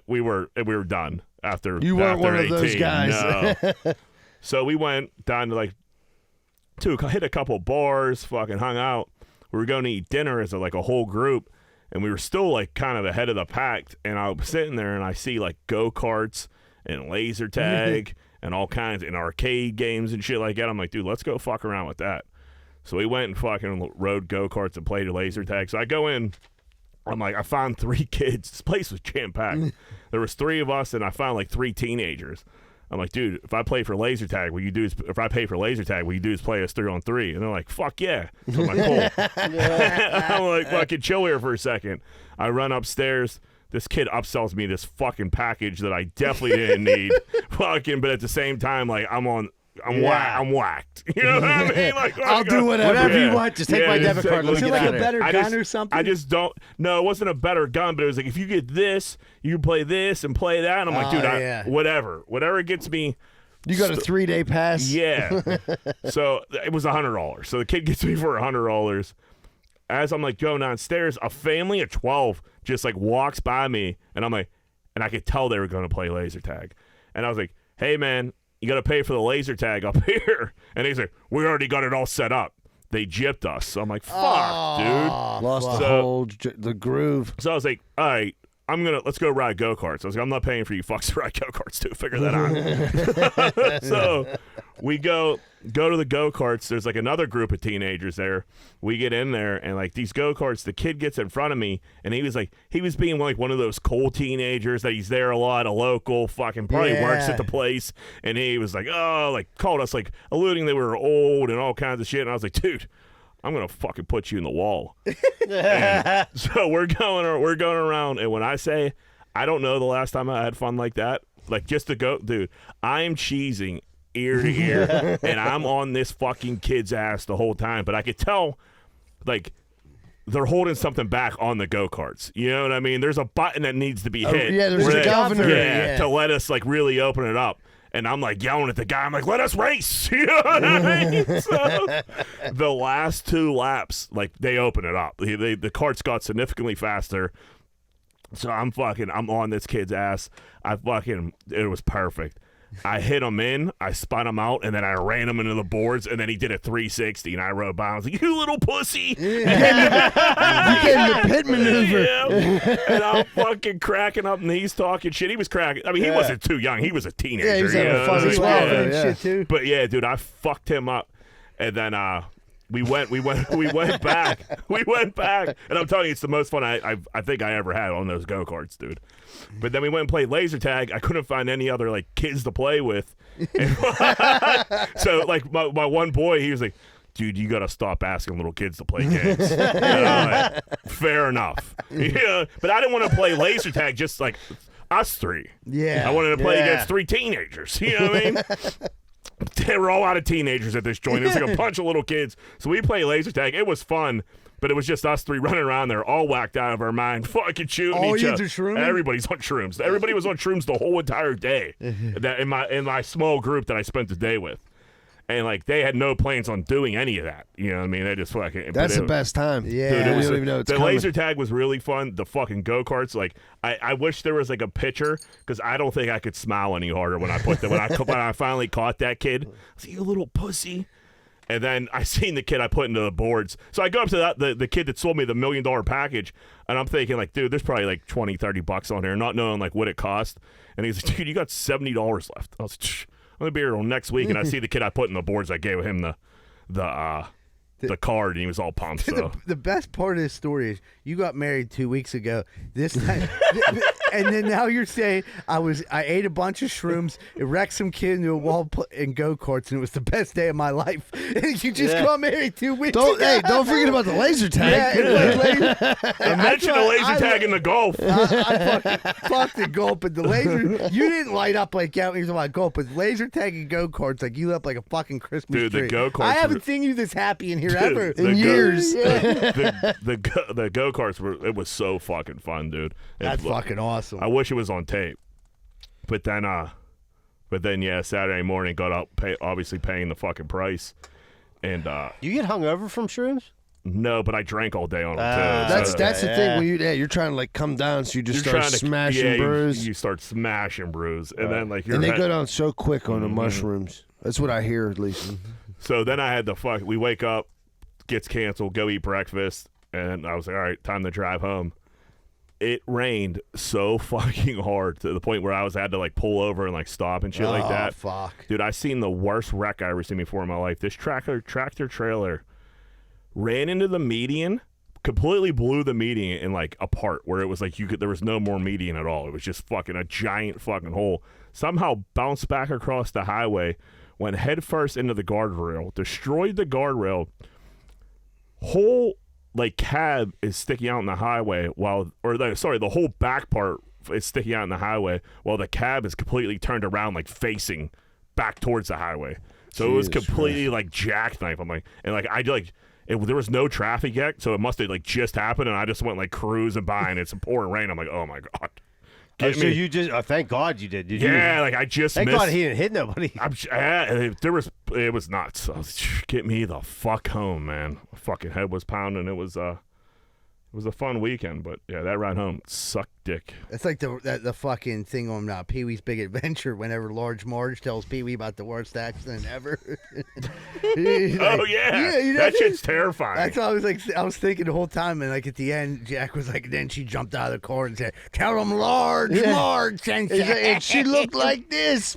We were done after. You weren't one 18. of those guys. No. So we went down to like hit a couple bars, fucking hung out. We were going to eat dinner as a whole group, and we were still like kind of ahead of the pack. And I was sitting there and I see like go-karts and laser tag and all kinds and arcade games and shit like that. I'm like, dude, let's go fuck around with that. So we went and fucking rode go-karts and played laser tag. So I go in, I'm like, I found 3 kids. This place was jam-packed. There was 3 of us, and I found like 3 teenagers. I'm like, dude, if I pay for laser tag, will you do is play us 3-on-3? And they're like, fuck yeah. So I'm like, cool. I'm like, fucking chill here for a second. I run upstairs. This kid upsells me this fucking package that I definitely didn't need. Fucking, but at the same time, like, I'm whacked. You know what I mean? Like, I'll do whatever you want. Just take my debit card. Was Let's it get like out a of better here. gun or something? I just don't. No, it wasn't a better gun, but it was like, if you get this, you play this and play that. And I'm like, dude, whatever gets me. You got a 3-day pass? Yeah. So it was $100. So the kid gets me for $100. As I'm like going downstairs, a family of 12 just like walks by me, and I'm like, and I could tell they were going to play laser tag. And I was like, hey man, you got to pay for the laser tag up here. And he's like, we already got it all set up. They gypped us. So I'm like, fuck, dude. Lost the groove. So I was like, all right, let's go ride go-karts. I was like, I'm not paying for you fucks to ride go-karts too. Figure that out. So we go to the go-karts. There's like another group of teenagers there. We get in there, and like these go-karts, the kid gets in front of me, and he was being like one of those cool teenagers that he's there a lot, a local, fucking probably works at the place. And he was like, oh, like called us like alluding they were old and all kinds of shit. And I was like, dude, I'm gonna fucking put you in the wall. And so we're going around, and when I say I don't know the last time I had fun like that, like just to go, dude, I am cheesing ear to ear, and I'm on this fucking kid's ass the whole time. But I could tell, like, they're holding something back on the go-karts. You know what I mean? There's a button that needs to be hit. Yeah, there's a governor. To let us like really open it up. And I'm like yelling at the guy. I'm like, let us race. You know what I mean? So the last 2 laps, like they open it up. The carts got significantly faster. So I'm on this kid's ass. It was perfect. I hit him in, I spun him out, and then I ran him into the boards, and then he did a 360, and I rode by. I was like, "You little pussy!" You getting the pit maneuver. Yeah. And I'm fucking cracking up, and he's talking shit. He was cracking. I mean, he wasn't too young. He was a teenager. Yeah, he was having you know? fun as well. and Yeah. shit too. But yeah, dude, I fucked him up, and then we went back. We went back, and I'm telling you, it's the most fun I think I ever had on those go karts, dude. But then we went and played laser tag. I couldn't find any other like kids to play with, so like my one boy, he was like, "Dude, you gotta stop asking little kids to play games." And I'm like, fair enough. Yeah, but I didn't want to play laser tag just like us three. Yeah. I wanted to play Yeah. against 3 teenagers. You know what I mean? They were all out of teenagers at this joint. It was like a bunch of little kids. So we played laser tag. It was fun, but it was just us 3 running around there, all whacked out of our mind, fucking shooting All each you other. do shrooming? Everybody's on shrooms. Everybody was on shrooms the whole entire day. That in my small group that I spent the day with. And like they had no plans on doing any of that. You know what I mean? They just fucking. That's the best time. Yeah. Dude, You it was don't even know it's the coming. laser tag was really fun. The fucking go karts, like I wish there was like a picture because I don't think I could smile any harder when I put when I finally caught that kid. I was like, "You little pussy." And then I seen the kid I put into the boards. So I go up to the kid that sold me the $1 million package, and I'm thinking like, dude, there's probably like $20-$30 on here, not knowing like what it cost. And he's like, "Dude, you got $70 left." I was like, "Shh, I'm gonna be here till next week." And I see the kid I put in the boards. I gave him the card, and he was all pumped. So. The best part of this story is you got married 2 weeks ago. This time, and then now you're saying I ate a bunch of shrooms, it wrecked some kid into a wall in go karts, and it was the best day of my life. And you just got married 2 weeks ago. Don't forget about the laser tag. Yeah, it was I mentioned the laser tag in the golf. I fucked the golf, but the laser. You didn't light up like out when you were talking about golf, but laser tag and go karts, like you lit up like a fucking Christmas Dude, the tree. go-karts I haven't were- seen you this happy in here ever. the In go- years. the go karts were. It was so fucking fun, dude. That's fucking awesome. I wish it was on tape, but then yeah, Saturday morning got up, obviously paying the fucking price, and You get hungover from shrooms? no, but I drank all day on them too. That's so- the thing when you're trying to like come down, so you just you're start trying to smashing yeah, brews, You start smashing brews, and then like you're and they go down so quick on the mushrooms. That's what I hear at least. So then I had to we wake up, gets canceled, go eat breakfast, and I was like, all right, time to drive home. It rained so fucking hard to the point where I had to like pull over and like stop and shit like that. Fuck. Dude, I seen the worst wreck I ever seen before in my life. This tractor trailer ran into the median, completely blew the median in like apart where it was like there was no more median at all. It was just fucking a giant fucking hole. Somehow bounced back across the highway, went headfirst into the guardrail, destroyed the guardrail. Whole like cab is sticking out in the highway the whole back part is sticking out in the highway while the cab is completely turned around, like facing back towards the highway. So it was completely like jackknife. I'm like, and like there was no traffic yet, so it must have like just happened, and I just went like cruising by, and it's pouring rain. I'm like, oh my god. So you just thank God you did. Yeah, like I just Thank missed. God he didn't hit nobody. It was nuts. I was, get me the fuck home, man. My fucking head was pounding. It was a fun weekend, but yeah, that ride home sucked dick. It's like the fucking thing on Pee Wee's Big Adventure whenever Large Marge tells Pee Wee about the worst accident ever. Oh yeah, you know, that shit's terrifying. That's what I was thinking the whole time, and like at the end, Jack was like, then she jumped out of the car and said, "Tell him Large Marge sent you." And she looked like this.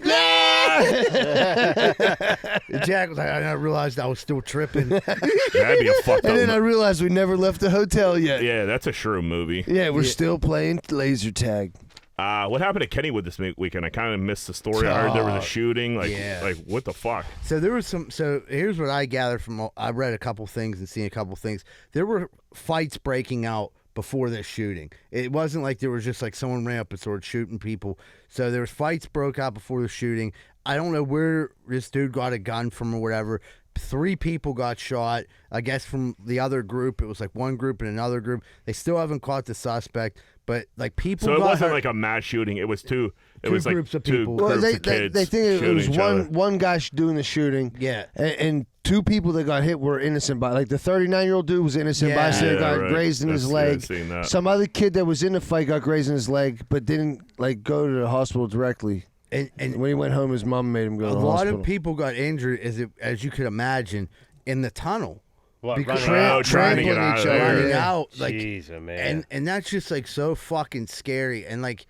Jack was like, I didn't realize I was still tripping. That'd be a fucked And up. then I realized we never left the hotel yet. Yeah, that's a shroom movie. Yeah, we're still playing laser tag. What happened to Kennywood this weekend? I kind of missed the story. I heard there was a shooting. Like, yeah. like what the fuck? So there was some. So here's what I gathered from. I read a couple things and seen a couple things. There were fights breaking out before this shooting. It wasn't like there was just like someone ran up and started shooting people. So there was fights broke out before the shooting. I don't know where this dude got a gun from or whatever. 3 people got shot. I guess from the other group. It was like one group and another group. They still haven't caught the suspect. But like people. So it got wasn't hurt. like a mass shooting. It was two. It Two was like groups of two people. groups Well, of kids. they think it shooting was each other. one guy doing the shooting. Yeah. And 2 people that got hit were innocent. Like the 39-year-old dude was innocent. Yeah. Bystander Yeah, got right. grazed in his That's- yeah, leg. I've seen that. Some other kid that was in the fight got grazed in his leg, but didn't like go to the hospital directly. And when he went home, his mom made him go a to the lot hospital. of people got injured, as you could imagine, in the tunnel. What, Because running trying to get trampling out of each there. other. running Yeah. out, like, Jeez, man. and that's just like so fucking scary, and like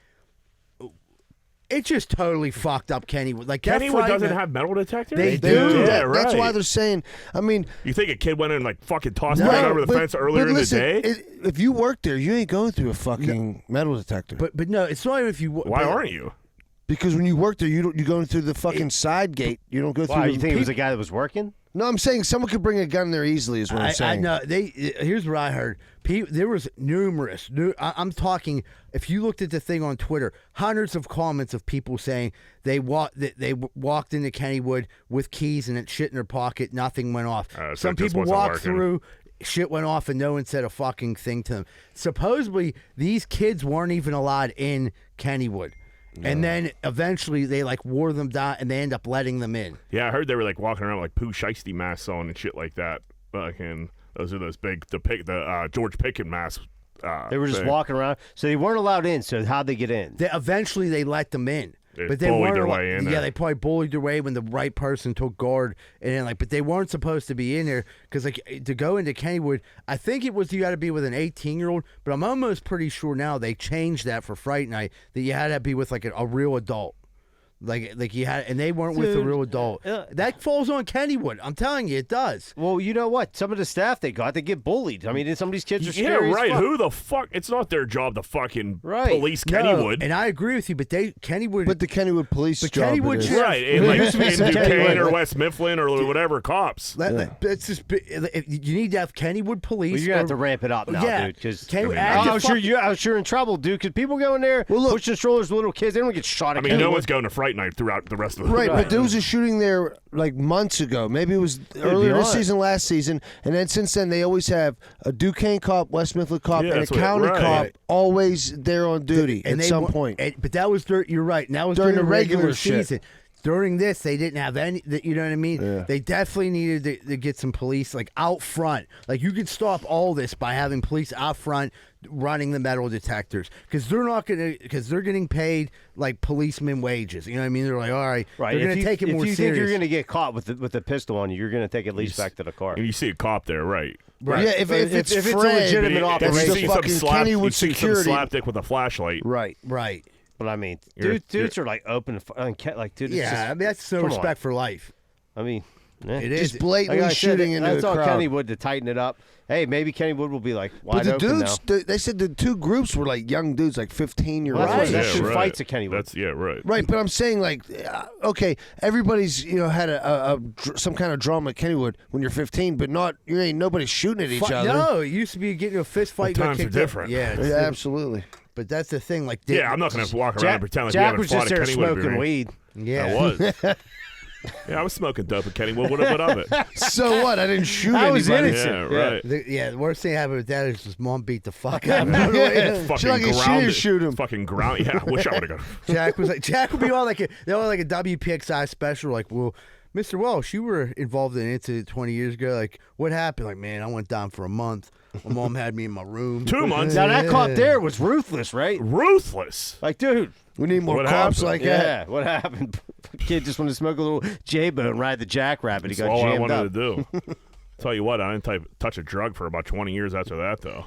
it just totally fucked up Kennywood. Like that Kennywood Friday doesn't night- have metal detectors? They They do. do. Yeah, That's right. why they're saying. I mean, You think a kid went in and like fucking tossed No, a gun over the but- fence earlier but in listen, the day? if you work there, you ain't going through a fucking metal detector. But no, it's not even if you. Why but- aren't you? Because when you work there, you go through the fucking side gate. You don't go through. Why, the you think it was a people- guy that was working? No, I'm saying someone could bring a gun there easily. Is what I'm I saying. know here's what I heard. There was numerous. I'm talking. If you looked at the thing on Twitter, hundreds of comments of people saying they walked into Kennywood with keys and shit in their pocket. Nothing went off. So Some it just people wasn't walked working. through. Shit went off and no one said a fucking thing to them. Supposedly, these kids weren't even allowed in Kennywood. And then eventually they like wore them down and they end up letting them in. Yeah, I heard they were like walking around with like Pooh Shiesty masks on and shit like that. Fucking, those are those big, the George Pickens masks. They were just thing. walking around. So they weren't allowed in. So how'd they get in? Eventually they let them in. They but they bullied weren't their allo- way in Yeah, there. they probably bullied their way when the right person took guard, and then but they weren't supposed to be in there because like to go into Kennywood, I think it was you had to be with an 18-year-old, but I'm almost pretty sure now they changed that for Fright Night that you had to be with like a real adult. Like you had, and they weren't with a Dude, real adult. That falls on Kennywood. I'm telling you, it does. Well, you know what? Some of the staff they get bullied. I mean, some of these kids are Yeah, scary as right. fuck. Who the fuck? It's not their job to fucking Right. police No, Kennywood. and I agree with you, but Kennywood. But the Kennywood police But job. Kennywood it is. should- Right, and like used to be in some Duquesne Kennywood. or West Mifflin or whatever cops. It's just you need to have Kennywood police. Well, you're gonna have or- to ramp it up now, yeah, dude. Because Kenny- I add I the was sure fuck- I was sure in trouble, dude. Because people go in there, pushing strollers with little kids, they don't get shot at. I mean, no Kennywood. one's going to Fright Night throughout the rest of the Right, but there was a shooting there like months ago. Maybe it was earlier this honest. season, last season, and then since then they always have a Duquesne cop, West Mifflin cop, Yeah, and a that's what- county right. cop always there on duty and at they some wa- point. But that was you're right. And that was During during, the the regular regular shit. season. During this, they didn't have any. You know what I mean? Yeah. They definitely needed to get some police like out front. Like you could stop all this by having police out front running the metal detectors because they're not gonna because they're getting paid like policeman wages. You know what I mean? They're like, all right, Right. they're If gonna you, take it if more you serious. think you're gonna get caught with the pistol on you, you're gonna take at least back to the car. And you see a cop there, right? Right. Yeah, if But it's if it's a Fred, legitimate But operation, you it's see the some fucking slap, you Kennywood see some security. slapdick with a flashlight. Right. right. But I mean, You're- dudes are like open. Like, dude, it's Yeah, just, I mean that's no come on. respect for life. I mean, It is. Just blatantly like I said, shooting into that's the all crowd. Kennywood to tighten it up. Hey, maybe Kennywood will be like But wide the open dudes, now. they said the two groups were like young dudes, like 15-year-olds. Well, that's Right. what that shit right. fights at Kennywood. That's right. Right, but I'm saying like, okay, everybody's had some kind of drama at Kennywood when you're 15, but not you ain't nobody shooting at each other. No, it used to be getting into a fist fight. got times are kicked out. different. Yeah, Yeah, absolutely. but that's the thing. Like, Yeah, I'm not going to walk around and pretend like we Jack haven't was fought just at there Kennywood. smoking Beer. weed. Yeah, I was. Yeah, I was smoking dope at Kennywood. What of it? So what? I didn't shoot I was anybody. innocent. Yeah, right. The worst thing happened with that is his mom beat the fuck out of him. Fucking She like a grounded. shoot him. Fucking ground. Yeah, I wish I would have gone. Jack would be on like a WPXI special. Like, well, Mr. Welsh, you were involved in an incident 20 years ago. Like, what happened? Like, man, I went down for a month. My mom had me in my room. 2 months. Now that cop there was ruthless, right? Ruthless. Like, dude. We need more What cops happened? like Yeah, that. what happened? Kid just wanted to smoke a little J-Bone, ride the jackrabbit. He That's got all I jammed wanted up. to do. Tell you what, I didn't touch a drug for about 20 years after that, though.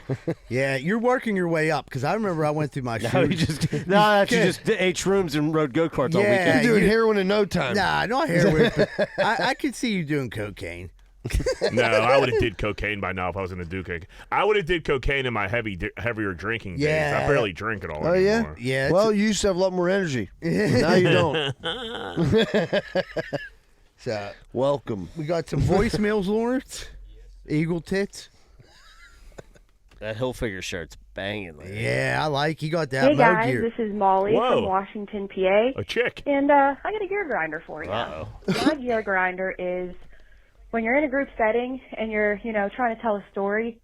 Yeah, you're working your way up because I remember I went through my No, you shoes. just you just ate shrooms and rode go-karts all Yeah. weekend. You're doing you- heroin in no time. Nah, not heroin. But I could see you doing cocaine. No, I would have did cocaine by now if I was going to do cocaine. I would have did cocaine in my heavier drinking days. Yeah. I barely drink at all Oh yeah. anymore. Yeah, Well, you used to have a lot more energy. Now you don't. So Welcome. we got some voicemails, Lawrence. Eagle tits. That Hilfiger shirt's banging. Like. Yeah, I like. You got that Hey mug guys, gear. this is Molly Whoa. from Washington, PA, A chick. and I got a gear grinder for you. Uh-oh. My gear grinder is when you're in a group setting and you're, trying to tell a story,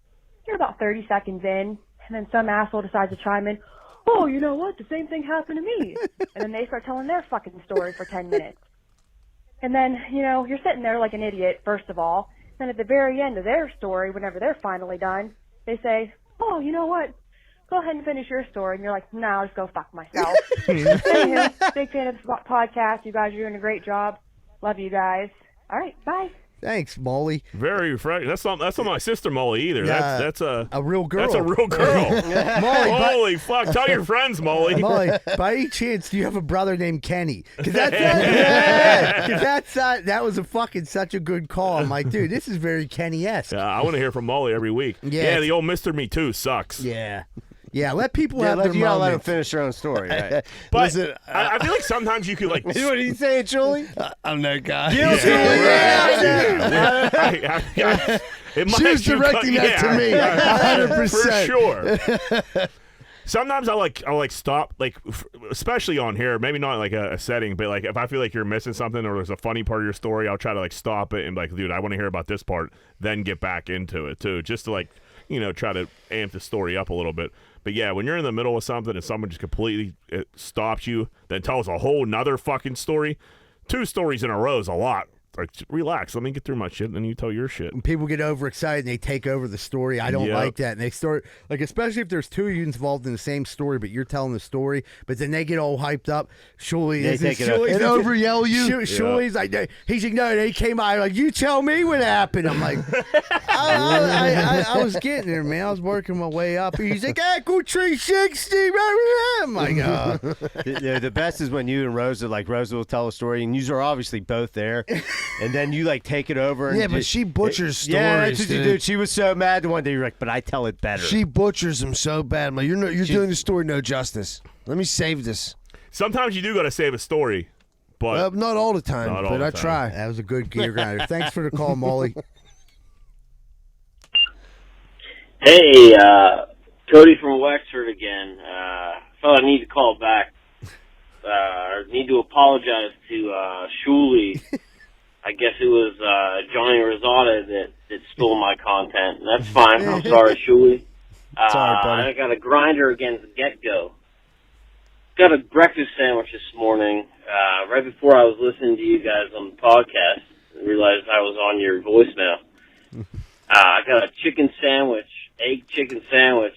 you're about 30 seconds in, and then some asshole decides to chime in, oh, you know what, the same thing happened to me. And then they start telling their fucking story for 10 minutes. And then, you're sitting there like an idiot, first of all. Then at the very end of their story, whenever they're finally done, they say, oh, you know what, go ahead and finish your story. And you're like, nah, I'll just go fuck myself. Anywho, big fan of the podcast. You guys are doing a great job. Love you guys. All right, bye. Thanks, Molly. Very refreshing. That's not my sister Molly either. Yeah, That's a real girl. That's a real girl. Molly, Holy fuck! Tell your friends, Molly. Molly, by any chance, do you have a brother named Kenny? Because that was a fucking such a good call. I'm like, dude, this is very Kenny-esque. I want to hear from Molly every week. Yeah, the old Mr. Me Too sucks. Yeah. Yeah, let people have their you gotta let them moments. finish their own story. Right? But Listen, I feel like sometimes you could like. what are you saying, Julie? I'm that guy. It might She was you directing that to me, 100%. For sure. Sometimes I like stop, like especially on here, maybe not like a setting, but like if I feel like you're missing something or there's a funny part of your story, I'll try to like stop it and be like, dude, I want to hear about this part, then get back into it too, just to like, try to amp the story up a little bit. But yeah, when you're in the middle of something and someone just completely stops you, then tells a whole nother fucking story, 2 stories in a row is a lot. Like, relax, let me get through my shit, and then you tell your shit. When people get overexcited and they take over the story, I don't like that. And they start, like, especially if there's 2 of you involved in the same story, but you're telling the story, but then they get all hyped up. Surely, They take it up. And over yell you. Surely's like, he's like, no, they came out like, you tell me what happened. I'm like, I was getting there, man. I was working my way up. He's like, Echo 360. I'm like, The best is when you and Rosa, like Rosa will tell a story, and you are obviously both there, and then you like take it over. And Yeah, but she butchers stories. Yeah, that's what you dude. do. She was so mad the one day. You're like, but I tell it better. She butchers them so bad. I'm like, you're doing the story no justice. Let me save this. Sometimes you do got to save a story, but Not all the time, Not all but the I time. try. that was a good gear grinder. Thanks for the call, Molly. Hey, Cody from Wexford again. Felt I need to call back. Need to apologize to Shuley. I guess it was Johnny Rosada that stole my content. That's fine. I'm sorry, Shuley. Sorry, buddy. I got a grinder against Get-Go. Got a breakfast sandwich this morning. Right before I was listening to you guys on the podcast, I realized I was on your voicemail. I got a chicken sandwich, egg chicken sandwich,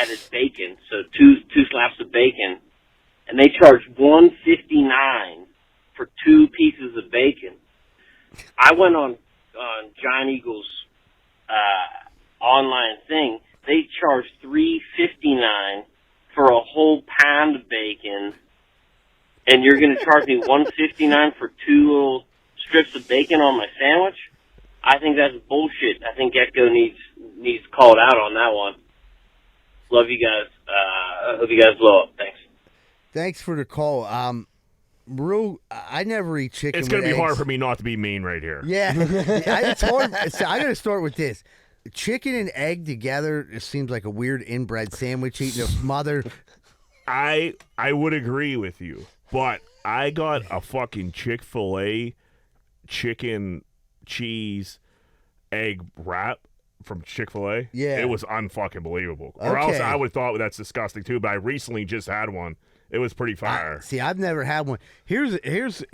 added bacon, so two slaps of bacon, and they charged $1.59 for 2 pieces of bacon. I went on Giant Eagle's online thing. They charged $3.59 for a whole pound of bacon, and you're going to charge me $1.59 for 2 little strips of bacon on my sandwich? I think that's bullshit. I think Get-Go needs called out on that one. Love you guys. I hope you guys blow up. Thanks. Thanks for the call. I never eat chicken. it's going to with be hard eggs. for me not to be mean right here. Yeah, it's hard. So I got to start with this. Chicken and egg together, it seems like a weird inbred sandwich eating a mother. I would agree with you, but I got a fucking Chick-fil-A chicken cheese egg wrap from Chick-fil-A. Yeah. It was unfucking believable. Or else Okay. I would have thought that's disgusting too, but I recently just had one. It was pretty fire. See, I've never had one. Here's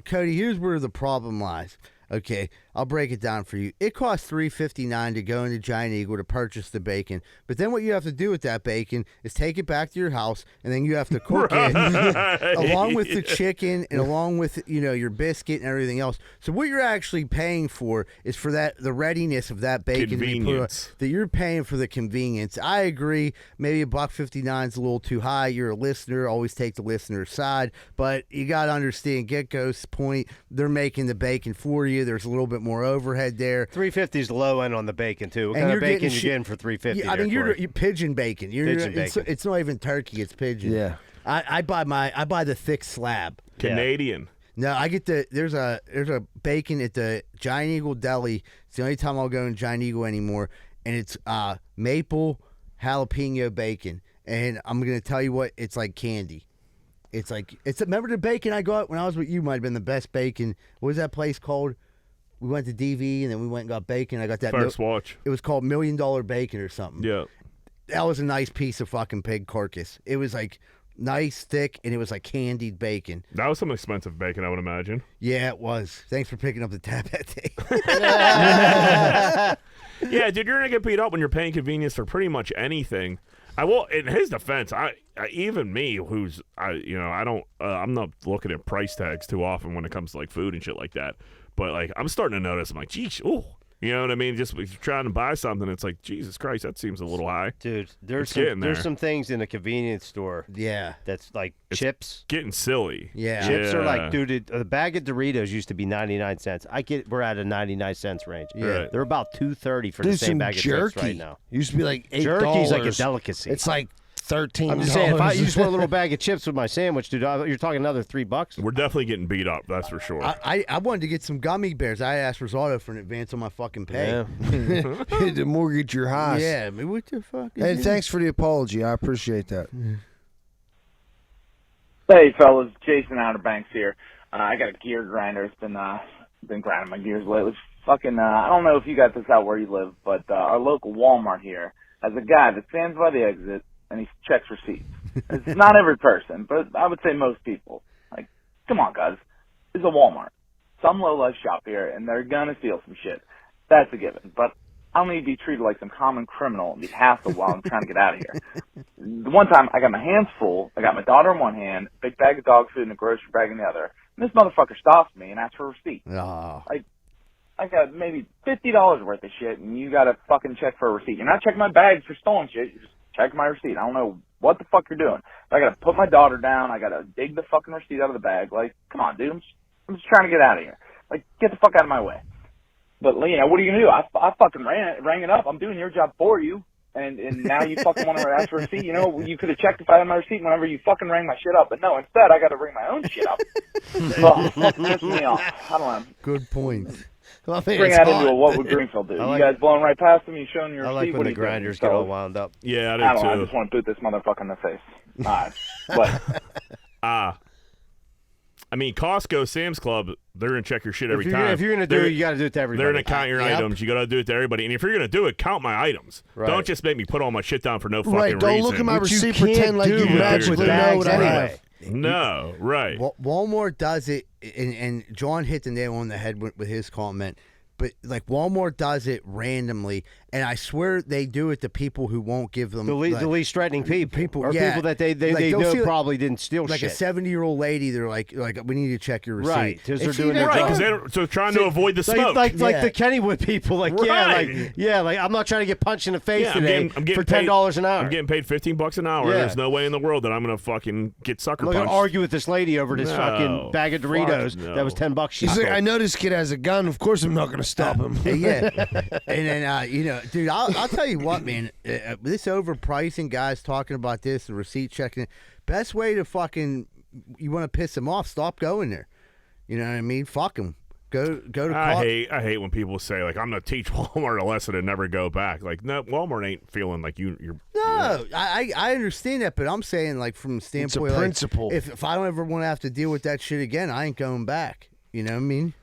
Cody. Here's where the problem lies. Okay, I'll break it down for you. It costs $3.59 to go into Giant Eagle to purchase the bacon. But then what you have to do with that bacon is take it back to your house, and then you have to cook it along with the chicken and along with your biscuit and everything else. So what you're actually paying for is for the readiness of that bacon. Convenience. That you're paying for the convenience. I agree. Maybe $1.59 is a little too high. You're a listener. Always take the listener's side. But you got to understand Get-Go's point. They're making the bacon for you. There's a little bit more overhead there. $3.50 is the low end on the bacon too. What And kind you're of bacon getting you getting for $3.50? Yeah, I mean, you're pigeon bacon. Pigeon bacon. It's not even turkey. It's pigeon. Yeah. I buy the thick slab. Canadian. No, I get there's a bacon at the Giant Eagle Deli. It's the only time I'll go in Giant Eagle anymore, and it's maple jalapeno bacon. And I'm gonna tell you what, it's like candy. Remember the bacon I got when I was with you? Might have been the best bacon. What was that place called? We went to DV and then we went and got bacon. I got that. First watch. It was called $1 Million Bacon or something. Yeah. That was a nice piece of fucking pig carcass. It was like nice, thick, and it was like candied bacon. That was some expensive bacon, I would imagine. Yeah, it was. Thanks for picking up the tab that day. Yeah, dude, you're going to get beat up when you're paying convenience for pretty much anything. I will. In his defense, I even me, who's I don't. I'm not looking at price tags too often when it comes to like food and shit like that. But like, I'm starting to notice. I'm like, geez, oh, you know what I mean? Just trying to buy something, it's like, Jesus Christ, that seems a little high. Dude, there's some things in a convenience store. Yeah. That's like chips. Getting silly. Yeah. Chips are like, dude, a bag of Doritos used to be 99 cents. We're at a 99 cents range. Yeah. Right. They're about $2.30 for the same bag of chips right now. Used to be like $8. Jerky's like a delicacy. It's like $13. I'm just saying, if I use one little bag of chips with my sandwich, dude, you're talking another $3. We're definitely getting beat up, that's for sure. I wanted to get some gummy bears. I asked Rosato for an advance on my fucking pay. Yeah. To mortgage your house. Yeah, I mean, what the fuck? Hey, thanks for the apology. I appreciate that. Hey, fellas, Jason Outer Banks here. I got a gear grinder. It's been grinding my gears lately. Fucking, I don't know if you got this out where you live, but our local Walmart here has a guy that stands by the exit and he checks receipts. It's not every person, but I would say most people. Like, come on, guys. It's a Walmart. Some low-life shop here, and they're gonna steal some shit. That's a given. But I don't need to be treated like some common criminal and be hassled while I'm trying to get out of here. The one time, I got my hands full. I got my daughter in one hand, a big bag of dog food and a grocery bag in the other. And this motherfucker stops me and asks for a receipt. Oh. I got maybe $50 worth of shit, and you got to fucking check for a receipt. You're not checking my bags for stolen shit. You're just checking my receipt. I don't know what the fuck you're doing. I got to put my daughter down. I got to dig the fucking receipt out of the bag. Like, come on, dude. I'm just trying to get out of here. Like, get the fuck out of my way. But, you know, what are you going to do? I fucking rang it up. I'm doing your job for you. And now you fucking want to ask for a receipt? You know, you could have checked if I had my receipt whenever you fucking rang my shit up. But no, instead, I got to ring my own shit up. Oh, that pisses me off. I don't know. Good point. Well, Bring that into a what would Greenfield do? You guys blowing right past him? You showing your I receipt? like when What the are you doing? grinders get all wound up. Yeah, I I don't do know. I too. just want to boot this motherfucker in the face. All right. But I mean, Costco, Sam's Club, they're going to check your shit every time. If you're going to do it, you got to do it to everybody. They're going to count your Yep. items. You got to do it to everybody. And if you're going to do it, count my items. Right. Don't just make me put all my shit down for no fucking Right, don't reason. look at my Which you receipt, can't pretend like do you with magically know what I bags have. No, right. Walmart does it, and John hit the nail on the head with his comment. But like Walmart does it randomly, and I swear they do it to people who won't give them the least threatening people, or yeah. people that they Like, they'll know see, probably didn't steal like shit. a 70-year-old lady. They're like we need to check your receipt. Right, 'cause they're And she doing their never Right, job. because they're trying to avoid the smoke. like Yeah. the Kennywood people, like Right. like I'm not trying to get punched in the face Yeah, I'm today getting for $10 an hour. I'm getting paid $15 an hour. Yeah. There's no way in the world that I'm going to fucking get sucker I'm not punched. gonna argue with this lady over this No, fucking bag of Doritos fuck no. that was $10. She He's like, stole. I know this kid has a gun. Of course I'm not going to stop him. Yeah, and then you know, dude, I'll tell you what, man. This overpricing, guys talking about this, the receipt checking. Best way to fucking, you want to piss them off? Stop going there. You know what I mean? Fuck them. Go to. I hate when people say like I'm gonna teach Walmart a lesson and never go back. Like no, Walmart ain't feeling like you're. No, I understand that, but I'm saying like from the standpoint, like, principle. if I don't ever want to have to deal with that shit again, I ain't going back. You know what I mean?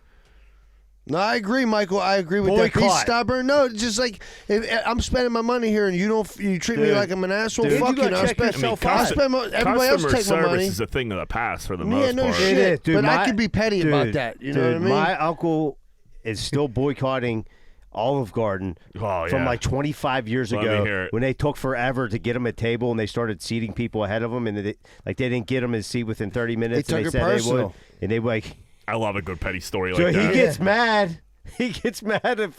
No, I agree, Michael. I agree with that. Be Boycott. stubborn. No, it's just like if I'm spending my money here and you treat me Dude. like I'm an asshole. Dude. Fuck You you. gotta I check spend. yourself I out. spend. Everybody else Customer take my service money. is a thing of the past for the Yeah, most no part. shit. It is, dude. But I My- could be petty about that. You know what I mean? My uncle is still boycotting Olive Garden Oh, from yeah. like 25 years Let me ago hear it. when they took forever to get him a table and they started seating people ahead of him and they didn't get him his seat within 30 minutes. They and took they it said personal. they would, and they were like, I love a good petty story so like he that. gets mad. He gets mad if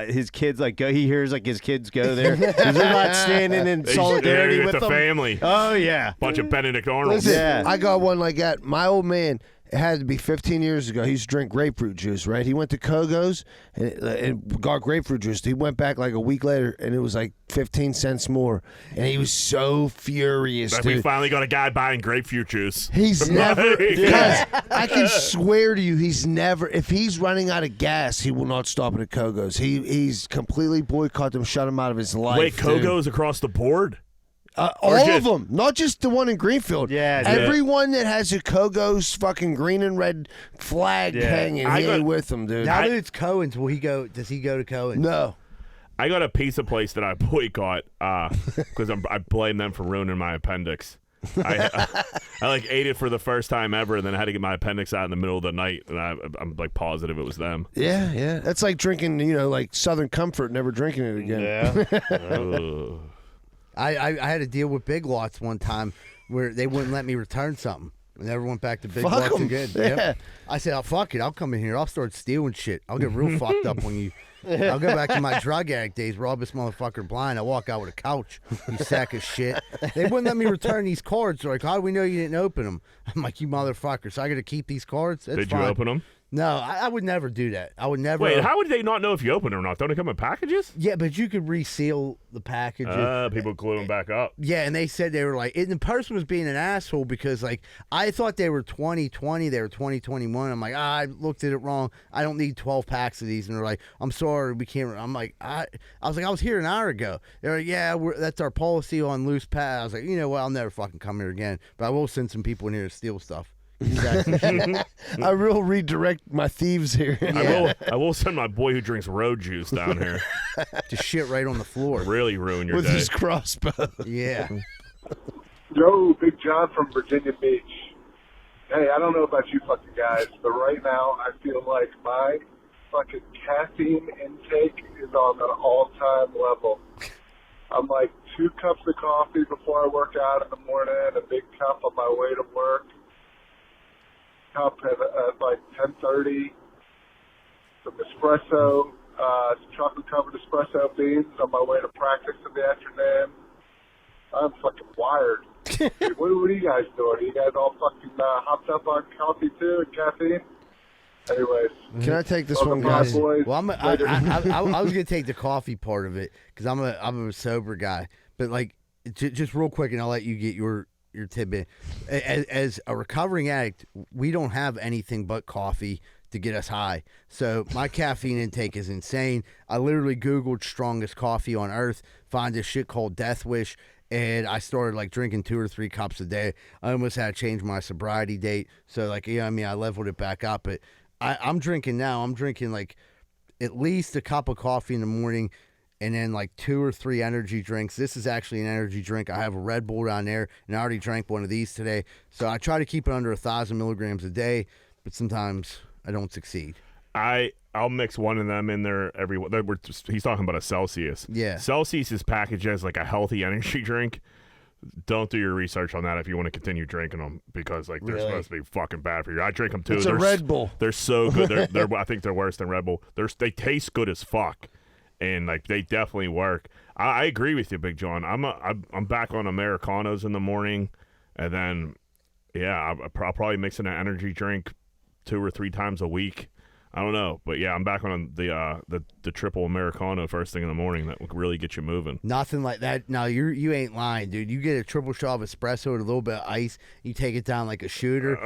his kids like go. He hears like his kids go there because they're not standing in solidarity with with the them. family. Oh yeah, Bunch of Benedict Arnolds. Listen, Yeah. I got one like that. My old man, it had to be 15 years ago. He used to drink grapefruit juice, right? He went to Kogo's and got grapefruit juice. He went back like a week later, and it was like 15 cents more. And he was so furious, That we dude. finally got a guy buying grapefruit juice. He's never, Yeah. because I can swear to you, he's never, if he's running out of gas, he will not stop at a Kogo's. He's completely boycotted them, shut him out of his life. Wait, dude. Kogo's across the board? All just- of them, not just the one in Greenfield. Yeah, dude. everyone that has a Kogo's fucking green and red flag Yeah. hanging, I he got- ain't with them, dude. Now that it's Cohen's, will he go? Does he go to Cohen's? No. I got a pizza place that I boycott because I blame them for ruining my appendix. I like ate it for the first time ever, and then I had to get my appendix out in the middle of the night, and I'm like positive it was them. Yeah. That's like drinking, like Southern Comfort, never drinking it again. yeah. Ugh. I had to deal with Big Lots one time where they wouldn't let me return something. I never went back to Big Fuck Lots 'em. again. Yeah. Yep. I said, oh, fuck it. I'll come in here. I'll start stealing shit. I'll get real fucked up when you... I'll go back to my drug addict days, rob this motherfucker blind. I walk out with a couch, you sack of shit. They wouldn't let me return these cards. They're like, how do we know you didn't open them? I'm like, you motherfucker. So I got to keep these cards? That's Did fine. you open them? No, I would never do that. I would never. Wait, how would they not know if you open them or not? Don't they come in packages? Yeah, but you could reseal the package. People glue them back up. Yeah, and they said they were like, and the person was being an asshole because, like, I thought they were 2020, they were 2021. I'm like, I looked at it wrong. I don't need 12 packs of these. And they're like, I'm sorry, we can't. I'm like, I was here an hour ago. They're like, yeah, that's our policy on loose pack. I was like, you know what, I'll never fucking come here again. But I will send some people in here to steal stuff. I will redirect my thieves here. I will send my boy who drinks road juice down here. Just shit right on the floor. Really ruin your With day. his crossbow. Yeah. Yo, Big John from Virginia Beach. Hey, I don't know about you fucking guys, but right now I feel like my fucking caffeine intake is on an all-time level. I'm like 2 cups of coffee before I work out in the morning, a big cup on my way to work, cup at like 10:30, some espresso, chocolate-covered espresso beans on my way to practice in the afternoon. I'm fucking wired. Dude, what are you guys doing? Are you guys all fucking hopped up on coffee too and caffeine? Anyways. Can I take this welcome one, guys? boys. Well, I was gonna take the coffee part of it because I'm a sober guy. But like, just real quick, and I'll let you get your tidbit. As a recovering addict, we don't have anything but coffee to get us high. So my caffeine intake is insane. I literally Googled strongest coffee on earth, find this shit called Death Wish, and I started like drinking 2 or 3 cups a day. I almost had to change my sobriety date. So like, yeah, I mean, I leveled it back up. But I'm drinking now. I'm drinking like at least a cup of coffee in the morning, and then like 2 or 3 energy drinks. This is actually an energy drink. I have a Red Bull down there, and I already drank one of these today. So I try to keep it under 1,000 milligrams a day, but sometimes I don't succeed. I'll mix one of them in there he's talking about a Celsius. Yeah. Celsius is packaged as like a healthy energy drink. Don't do your research on that if you want to continue drinking them because like they're supposed to be fucking bad for you. I drink them too. It's a Red Bull. They're so good. They're I think they're worse than Red Bull. They taste good as fuck. And like they definitely work. I agree with you, Big John. I'm back on Americanos in the morning, and then I'll probably mix in an energy drink 2 or 3 times a week. I don't know, but yeah, I'm back on the triple Americano first thing in the morning. That will really get you moving. Nothing like that. No, you ain't lying, dude. You get a triple shot of espresso with a little bit of ice. You take it down like a shooter.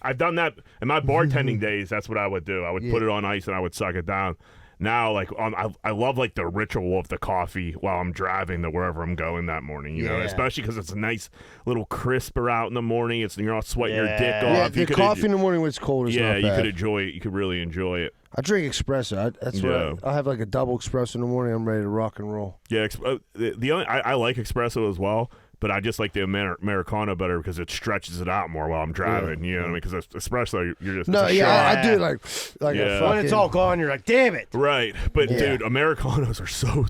I've done that in my bartending days. That's what I would do. I would put it on ice and I would suck it down. Now, like I love like the ritual of the coffee while I'm driving to wherever I'm going that morning. You know, especially because it's a nice little crisper out in the morning. You're not sweating your dick off. Yeah, the coffee in the morning when it's cold is not bad. You could enjoy it. You could really enjoy it. I drink espresso. That's what I'll have like a double espresso in the morning. I'm ready to rock and roll. Yeah, I like espresso as well. But I just like the Americano better because it stretches it out more while I'm driving. You know what I mean? Because espresso, you're just I do like a fucking... When it's all gone, you're like, damn it. Right, but dude, Americanos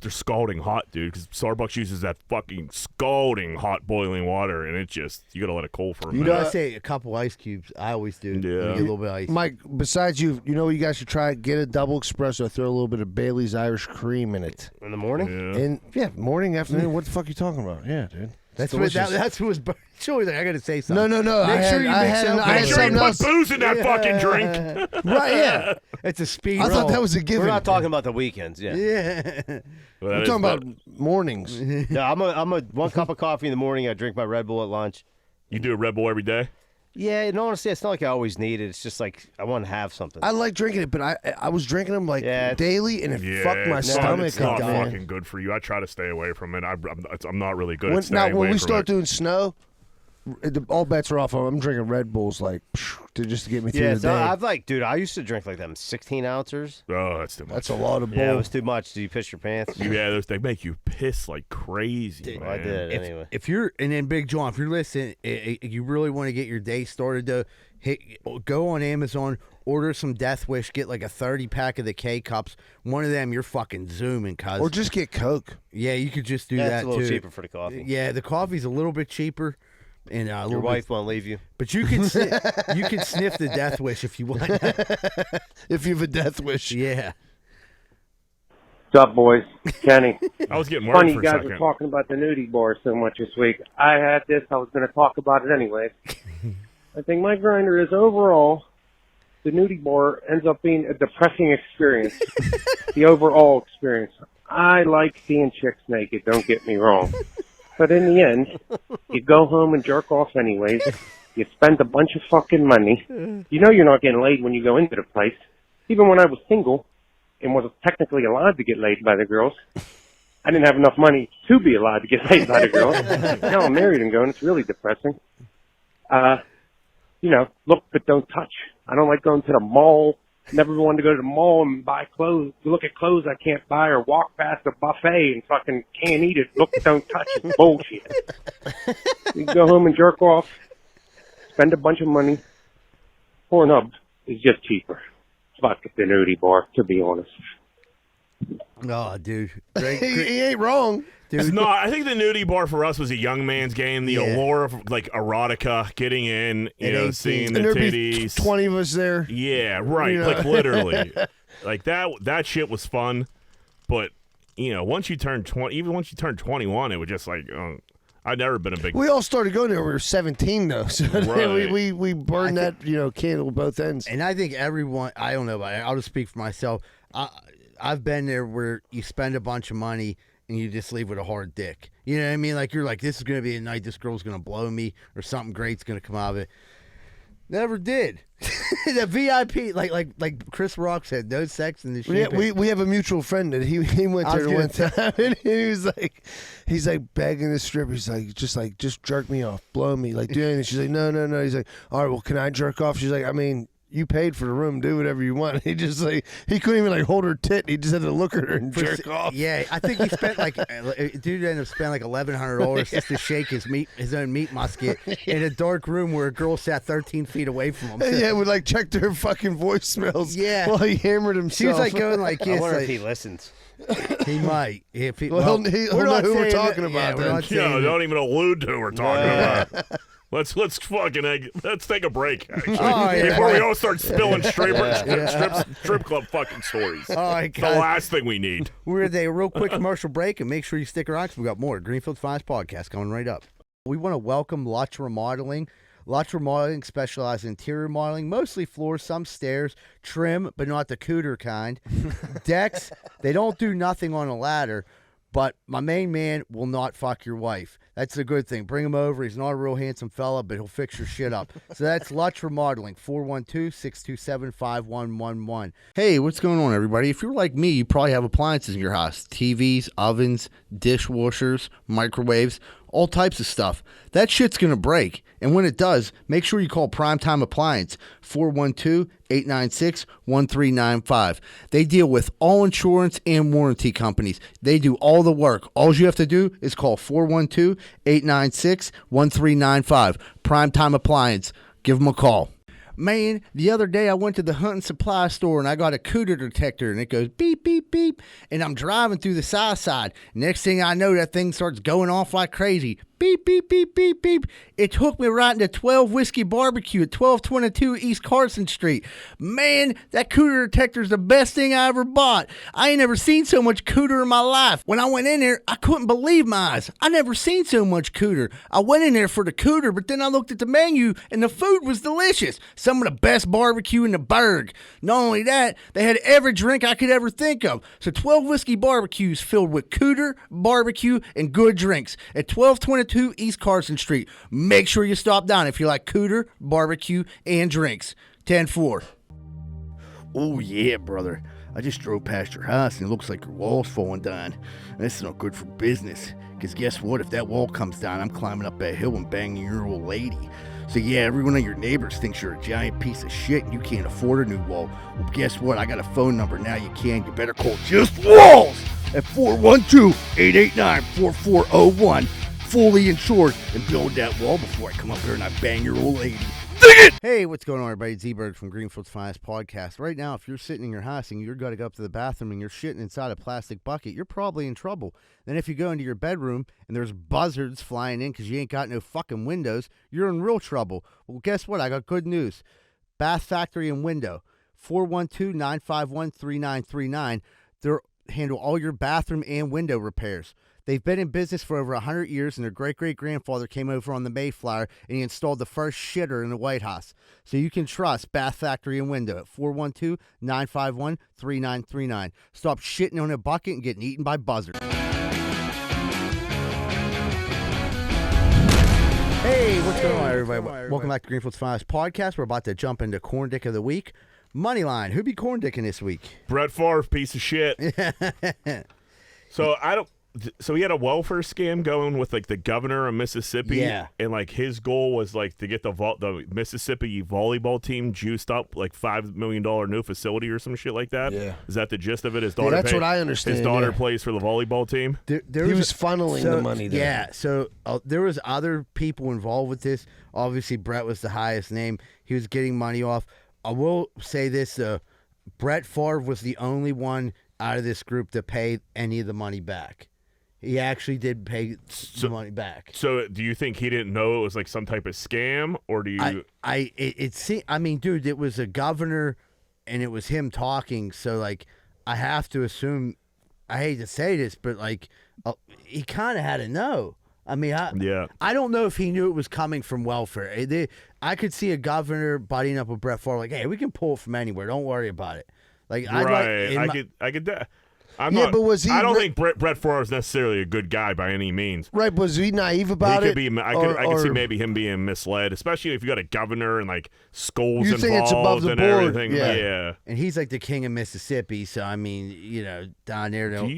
they're scalding hot, dude. Because Starbucks uses that fucking scalding hot boiling water, and you gotta let it cool for a minute. You know, I say a couple ice cubes. I always do. Yeah, get a little bit of ice. Mike, besides you know what you guys should try? Get a double espresso. Throw a little bit of Bailey's Irish cream in it. In the morning? Morning, afternoon. What the fuck are you talking about? Yeah, dude. That's what was. Joey, I got to say something. No. Make sure you Make sure you put booze in that fucking drink. Right? Yeah. It's a speed. I roll. thought that was a given. We're not talking about the weekends. Yeah. Yeah. We're talking about mornings. Yeah, I'm a 1 cup of coffee in the morning. I drink my Red Bull at lunch. You do a Red Bull every day? Yeah, and honestly, it's not like I always need it. It's just like I want to have something. I like drinking it, but I was drinking them like daily, and it fucked my stomach It's not up. fucking good for you. I try to stay away from it. I'm not really good at staying Now, away when we from start it. doing snow, all bets are off. I'm drinking Red Bulls to just get me through Yeah, the so day. I've dude, I used to drink like them 16 ounces. Oh, that's too much. That's a lot of bull. Yeah, it was too much. Do you piss your pants? Yeah, they make you piss like crazy, man. I did anyway. If you're, and then Big John, if you're listening, you really want to get your day started, though, go on Amazon, order some Death Wish, get like a 30-pack of the K-Cups. One of them, you're fucking zooming, cuz. Or just get Coke. Yeah, you could just do That's that, a little too. cheaper for the coffee. Yeah, the coffee's a little bit cheaper. And Your wife won't leave you. But you can you can sniff the Death Wish if you want. If you have a Death Wish. Yeah. What's up, boys? Kenny. I was getting Funny worried for you a guys second. were talking about the nudie bar so much this week. I had this. I was going to talk about it anyways. I think my grinder is overall, the nudie bar ends up being a depressing experience. The overall experience. I like seeing chicks naked, don't get me wrong. But in the end, you go home and jerk off anyways. You spend a bunch of fucking money. You know you're not getting laid when you go into the place. Even when I was single and was technically allowed to get laid by the girls, I didn't have enough money to be allowed to get laid by the girls. Now I'm married and going. It's really depressing. Look but don't touch. I don't like going to the mall. Never wanted to go to the mall and buy clothes, look at clothes I can't buy, or walk past a buffet and fucking can't eat it. Look, don't touch it. Bullshit. You go home and jerk off, spend a bunch of money. Pornhub is just cheaper. Fuck the nudie bar, to be honest. Oh, dude. He ain't wrong. It's not. I think the nudie bar for us was a young man's game. The allure of like erotica, getting in, seeing the And there'd titties. be 20 of us there. Yeah, right. Like literally, like that shit was fun. But once you turn 20, even once you turn 21, it was just like I'd never been a big. We all started going there when we were 17, though. So Right. we burned that candle at both ends. And I think everyone, I don't know about it, I'll just speak for myself. I've been there where you spend a bunch of money and you just leave with a hard dick. You know what I mean? Like, you're like, this is going to be a night, this girl's going to blow me, or something great's going to come out of it. Never did. The VIP, like Chris Rock said, no sex in the shit. Yeah, we have a mutual friend that he went there one time, and he was he's like begging the stripper. He's like, just jerk me off, blow me, like do anything. She's like, no. He's like, all right, well, can I jerk off? She's like, I mean, you paid for the room, do whatever you want. He just he couldn't even hold her tit. He just had to look at her and jerk off. Yeah, I think he spent dude ended up spending like $1,100 just to shake his own meat musket in a dark room where a girl sat 13 feet away from him. And yeah, we checked her fucking voicemails. Yeah, while he hammered himself. She was like going like, I wonder if he listens. He might. If he, he'll know who we're talking about. Don't even allude to who we're talking about. Let's take a break before we all start spilling strip club fucking stories. All right, the guys. last thing we need. We're at a real quick commercial break, and make sure you stick around because we got more Greenfield's Finest Podcast coming right up. We want to welcome Lutz Remodeling. Lutz Remodeling specializes in interior modeling, mostly floors, some stairs, trim, but not the cooter kind. Decks, they don't do nothing on a ladder. But my main man will not fuck your wife. That's a good thing. Bring him over. He's not a real handsome fella, but he'll fix your shit up. So that's Lutz Remodeling, 412-627-5111. Hey, what's going on, everybody? If you're like me, you probably have appliances in your house. TVs, ovens, dishwashers, microwaves, all types of stuff. That shit's going to break. And when it does, make sure you call Primetime Appliance, 412-896-1395. They deal with all insurance and warranty companies. They do all the work. All you have to do is call 412-896-1395. Primetime Appliance. Give them a call. Man, the other day I went to the hunting supply store and I got a cooter detector and it goes beep, beep, beep. And I'm driving through the south side. Next thing I know, that thing starts going off like crazy. Beep, beep, beep, beep, beep. It took me right into 12 Whiskey Barbecue at 1222 East Carson Street. Man, that cooter detector is the best thing I ever bought. I ain't never seen so much cooter in my life. When I went in there, I couldn't believe my eyes. I never seen so much cooter. I went in there for the cooter, but then I looked at the menu and the food was delicious. Some of the best barbecue in the burg. Not only that, they had every drink I could ever think of. So 12 Whiskey Barbecues filled with cooter, barbecue, and good drinks at 1222 East Carson Street. Make sure you stop down if you like cooter, barbecue, and drinks. 10-4. Oh, yeah, brother. I just drove past your house and it looks like your wall's falling down. That's not good for business. Because guess what? If that wall comes down, I'm climbing up that hill and banging your old lady. So yeah, every one of your neighbors thinks you're a giant piece of shit and you can't afford a new wall. Well, guess what? I got a phone number now you can. You better call Just Walls at 412-889-4401. Fully insured, and build that wall before I come up here and I bang your old lady. Hey, what's going on, everybody? Z-Bird from Greenfield's Finest Podcast. Right now, if you're sitting in your house and you're going to go up to the bathroom and you're shitting inside a plastic bucket, you're probably in trouble. Then if you go into your bedroom and there's buzzards flying in because you ain't got no fucking windows, you're in real trouble. Well, guess what? I got good news. Bath Factory and Window, 412-951-3939. They handle all your bathroom and window repairs. They've been in business for over 100 years, and their great-great-grandfather came over on the Mayflower, and he installed the first shitter in the White House. So you can trust Bath Factory and Window at 412-951-3939. Stop shitting on a bucket and getting eaten by buzzards. Hey, what's going on, everybody? Welcome back to Greenfield's Finest Podcast. We're about to jump into Corn Dick of the Week. Moneyline, who be corn dicking this week? Brett Favre, piece of shit. So he had a welfare scam going with like the governor of Mississippi. Yeah. And like his goal was like to get the Mississippi volleyball team juiced up, like $5 million new facility or some shit like that. Yeah. Is that the gist of it? His daughter. That's what I understand. His daughter yeah. plays for the volleyball team. He was funneling the money there. Yeah, so there was other people involved with this. Obviously, Brett was the highest name. He was getting money off. I will say this, Brett Favre was the only one out of this group to pay any of the money back. He actually did pay the money back. So do you think he didn't know it was like some type of scam, or do you? I mean, dude, it was a governor, and it was him talking. So like, I have to assume. I hate to say this, but like, he kind of had to know. I mean, I don't know if he knew it was coming from welfare. I could see a governor buddying up with Brett Favre, like, hey, we can pull it from anywhere. Don't worry about it. Like, I could. I don't think Brett Favre is necessarily a good guy by any means. Right? Was he naive about it? I could see maybe him being misled, especially if you got a governor and like skulls you involved think it's above the and board. everything. Yeah. And he's like the king of Mississippi, so I mean, down there. Go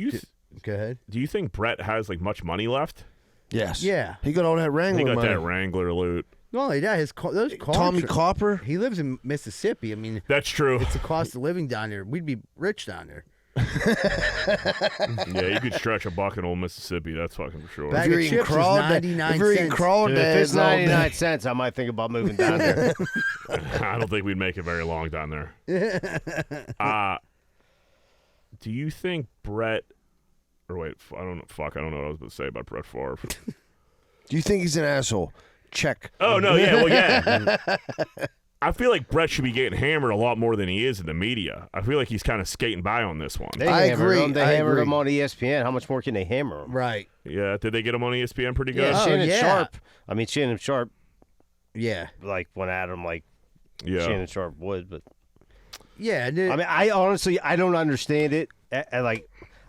ahead. Do you think Brett has like much money left? Yes. Yeah. He got all that Wrangler He got money. that Wrangler loot. Not only that, those cars. Tommy Copper. He lives in Mississippi. I mean, that's true. It's the cost of living down there. We'd be rich down there. Yeah, you could stretch a buck in old Mississippi. That's fucking for sure. Bag of chips is 99 cents. If it's 99 cents, I might think about moving down there. I don't think we'd make it very long down there. Do you think Brett? Or wait, I don't know. Fuck, I don't know what I was about to say about Brett Favre. Do you think he's an asshole? Check. Oh no, yeah, well, yeah. I feel like Brett should be getting hammered a lot more than he is in the media. I feel like he's kind of skating by on this one. They hammered him on ESPN. How much more can they hammer him? Right. Yeah. Did they get him on ESPN pretty good? Yeah, Shannon Sharp. I mean, Shannon Sharp. Yeah. Like went at him like Shannon Sharp would, but. Yeah. I mean, I honestly don't understand it.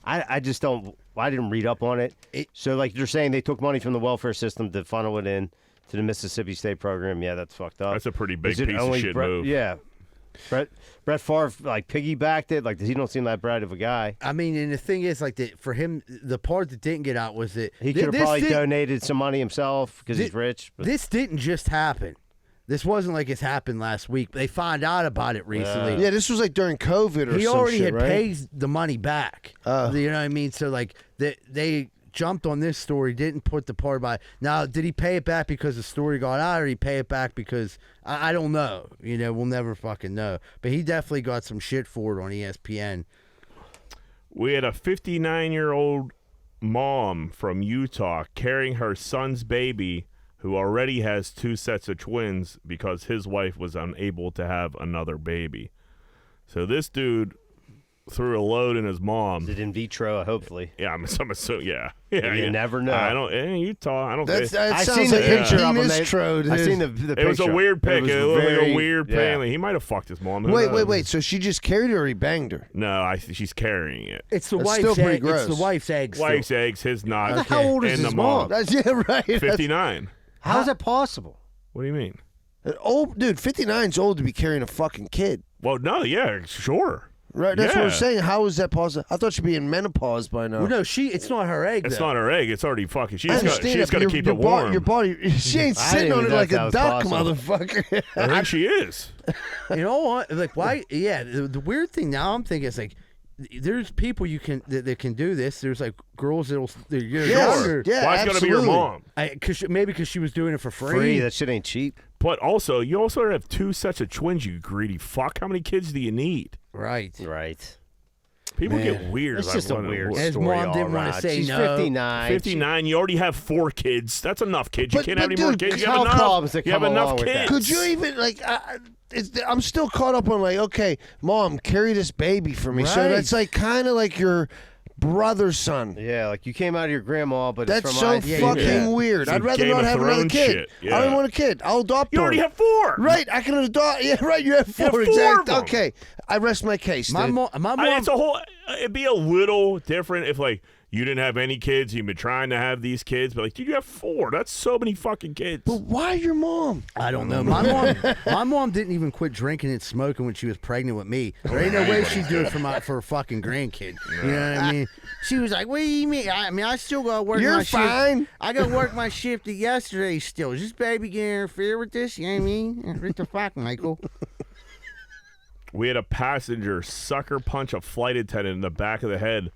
I just don't. I didn't read up on it. So like you're saying, they took money from the welfare system to funnel it in to the Mississippi State program. Yeah, that's fucked up. That's a pretty big piece of shit move. Yeah. Brett Favre like piggybacked it. Like he don't seem that bright of a guy. I mean, and the thing is, like for him, the part that didn't get out was that he could have probably donated some money himself because he's rich. But. This didn't just happen. This wasn't like it's happened last week. They found out about it recently. Yeah, this was like during COVID or he some already shit, had right? paid the money back. You know what I mean? So like they jumped on this story, didn't put the part by. Now, did he pay it back because the story got out, or did he pay it back because I don't know? We'll never fucking know. But he definitely got some shit for it on ESPN. We had a 59-year-old mom from Utah carrying her son's baby, who already has 2 sets of twins because his wife was unable to have another baby. So this dude threw a load in his mom. Is it in vitro, hopefully? Yeah, I'm assuming, yeah. You never know. I don't. In Utah, I don't think. I seen the picture of him. I seen the picture. It was a weird pic. It looked like a weird yeah. family. He might have fucked his mom. Wait. So she just carried her or he banged her? No, she's carrying it. It's the That's wife's still pretty egg. gross. It's the wife's eggs. Wife's eggs, his not. How old is his mom? That's right. 59. How is that possible? What do you mean? Old dude, 59's old to be carrying a fucking kid. Well, no, yeah, sure. Right, that's what Yeah. I'm saying. How is that possible? I thought she'd be in menopause by now. Well, no, it's not her egg. It's though. not her egg. It's already fucking. She's I got understand to that, keep your it warm. Your body, she ain't I sitting didn't on it even like know a if that duck, was possible. motherfucker. I think she is. You know what? Like, why? Yeah, the weird thing now I'm thinking is like, there's people that can do this. There's like girls they're younger. Yeah, Why it's got to be your absolutely. mom? Maybe because she was doing it for free. Free. That shit ain't cheap. But also, you also have 2 sets of twins, you greedy fuck. How many kids do you need? Right. Right. People Man. get weird. It's like, just a what- weird what- His story. mom didn't all wanna around. say She's no. 59. 59. You already have 4 kids. That's enough kids. You But- can't but have any more dude, kids. You health have enough. problems that You have come enough along with that. kids. Could you even like? I'm still caught up on like, okay, mom, carry this baby for me. So Right. that's like kind of like your brother's son. Yeah, like you came out of your grandma, but That's it's so from my fucking yeah. weird. Some I'd rather Game not of have another Thrones kid. shit, I yeah. don't want a kid. I'll adopt You already one. have 4. Right, I can adopt. Yeah, right. You have 4. have 4 of Exactly. them. Okay, I rest my case. My dude. mom. It's a whole. It'd be a little different if like you didn't have any kids. You've been trying to have these kids, but like, dude, you have 4. That's so many fucking kids. But why your mom? I don't know. My mom didn't even quit drinking and smoking when she was pregnant with me. There ain't no way she'd do it for a fucking grandkid. You know what I mean? She was like, "What do you mean? I still got to work. You're my fine. Shift. I got to work my shift yesterday still. Is this baby gonna interfere with this? You know what I mean? What the fuck, Michael?" We had a passenger sucker punch a flight attendant in the back of the head